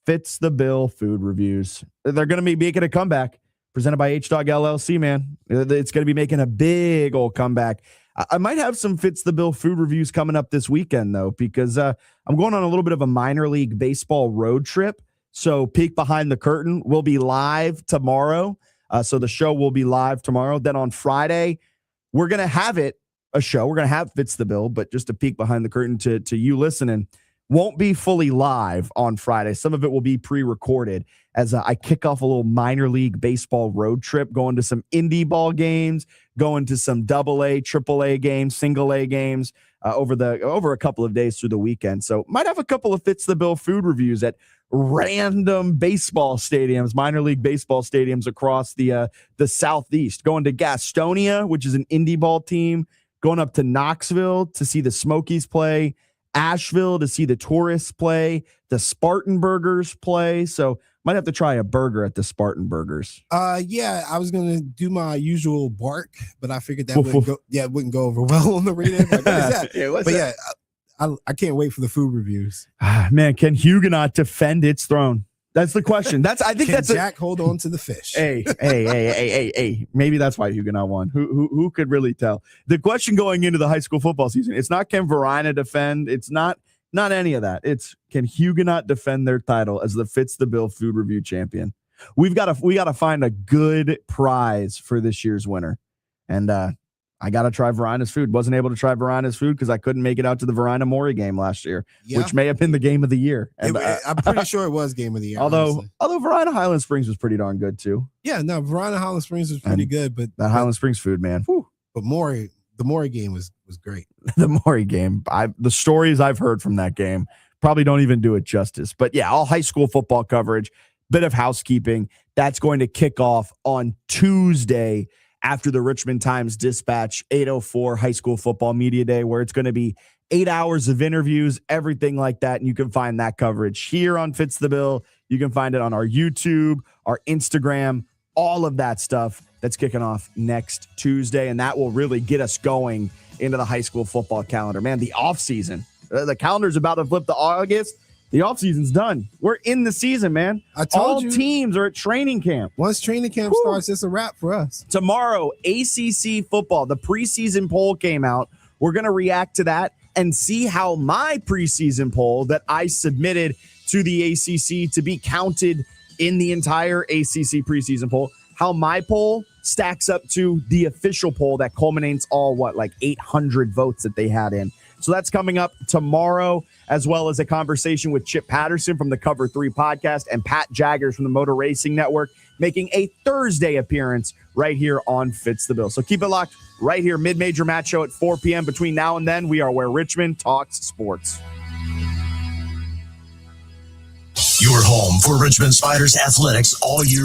[SPEAKER 1] Fitz the Bill food reviews. They're going to be making a comeback. Presented by H-Dog LLC, man. It's going to be making a big old comeback. I might have some Fitz the Bill food reviews coming up this weekend, though, because I'm going on a little bit of a minor league baseball road trip. So peek behind the curtain. We'll be live tomorrow. So the show will be live tomorrow. Then on Friday, we're going to have a show. We're going to have Fitz the Bill, but just a peek behind the curtain to you listening. Won't be fully live on Friday. Some of it will be pre-recorded as I kick off a little minor league baseball road trip, going to some indie ball games, going to some AA, AAA games, single A games over a couple of days through the weekend. So might have a couple of Fitz the Bill food reviews at random baseball stadiums, minor league baseball stadiums across the Southeast. Going to Gastonia, which is an indie ball team, going up to Knoxville to see the Smokies play, Asheville to see the Tourists play, the Spartan Burgers play. So might have to try a burger at the Spartan Burgers.
[SPEAKER 2] Yeah, I was gonna do my usual bark, but I figured that wouldn't go over well on the radio. Like, what is that? I can't wait for the food reviews.
[SPEAKER 1] Man, can Huguenot defend its throne? That's the question. Can
[SPEAKER 2] Jack hold on to the fish?
[SPEAKER 1] Hey. Maybe that's why Huguenot won. Who could really tell? The question going into the high school football season, it's not can Varina defend. It's not any of that. It's can Huguenot defend their title as the Fitz the Bill food review champion. We got to find a good prize for this year's winner. And I got to try Varina's food. Wasn't able to try Varina's food because I couldn't make it out to the Varina-Maury game last year, which may have been the game of the year. And,
[SPEAKER 2] I'm pretty sure it was game of the year.
[SPEAKER 1] Although Varina Highland Springs was pretty darn good too.
[SPEAKER 2] Yeah, no, Varina Highland Springs was pretty good, but
[SPEAKER 1] that Highland Springs food, man. Whew.
[SPEAKER 2] But the Maury game was great.
[SPEAKER 1] The Maury game. The stories I've heard from that game probably don't even do it justice. But yeah, all high school football coverage, bit of housekeeping. That's going to kick off on Tuesday after the Richmond Times-Dispatch 804 High School Football Media Day, where it's going to be 8 hours of interviews, everything like that. And you can find that coverage here on Fitz the Bill. You can find it on our YouTube, our Instagram, all of that stuff. That's kicking off next Tuesday, and that will really get us going into the high school football calendar. Man, the offseason. The calendar's about to flip to August. The offseason's done. We're in the season, man.
[SPEAKER 2] I told you.
[SPEAKER 1] All teams are at training camp.
[SPEAKER 2] Once training camp starts, it's a wrap for us.
[SPEAKER 1] Tomorrow, ACC football. The preseason poll came out. We're going to react to that. and see how my preseason poll that I submitted to the ACC to be counted in the entire ACC preseason poll, how my poll stacks up to the official poll that culminates all, 800 votes that they had in. So that's coming up tomorrow, as well as a conversation with Chip Patterson from the Cover 3 podcast and Pat Jaggers from the Motor Racing Network, making a Thursday appearance right here on Fitz the Bill. So keep it locked right here, mid-major match show at 4 p.m. Between now and then, we are where Richmond talks sports.
[SPEAKER 15] Your home for Richmond Spiders athletics all year.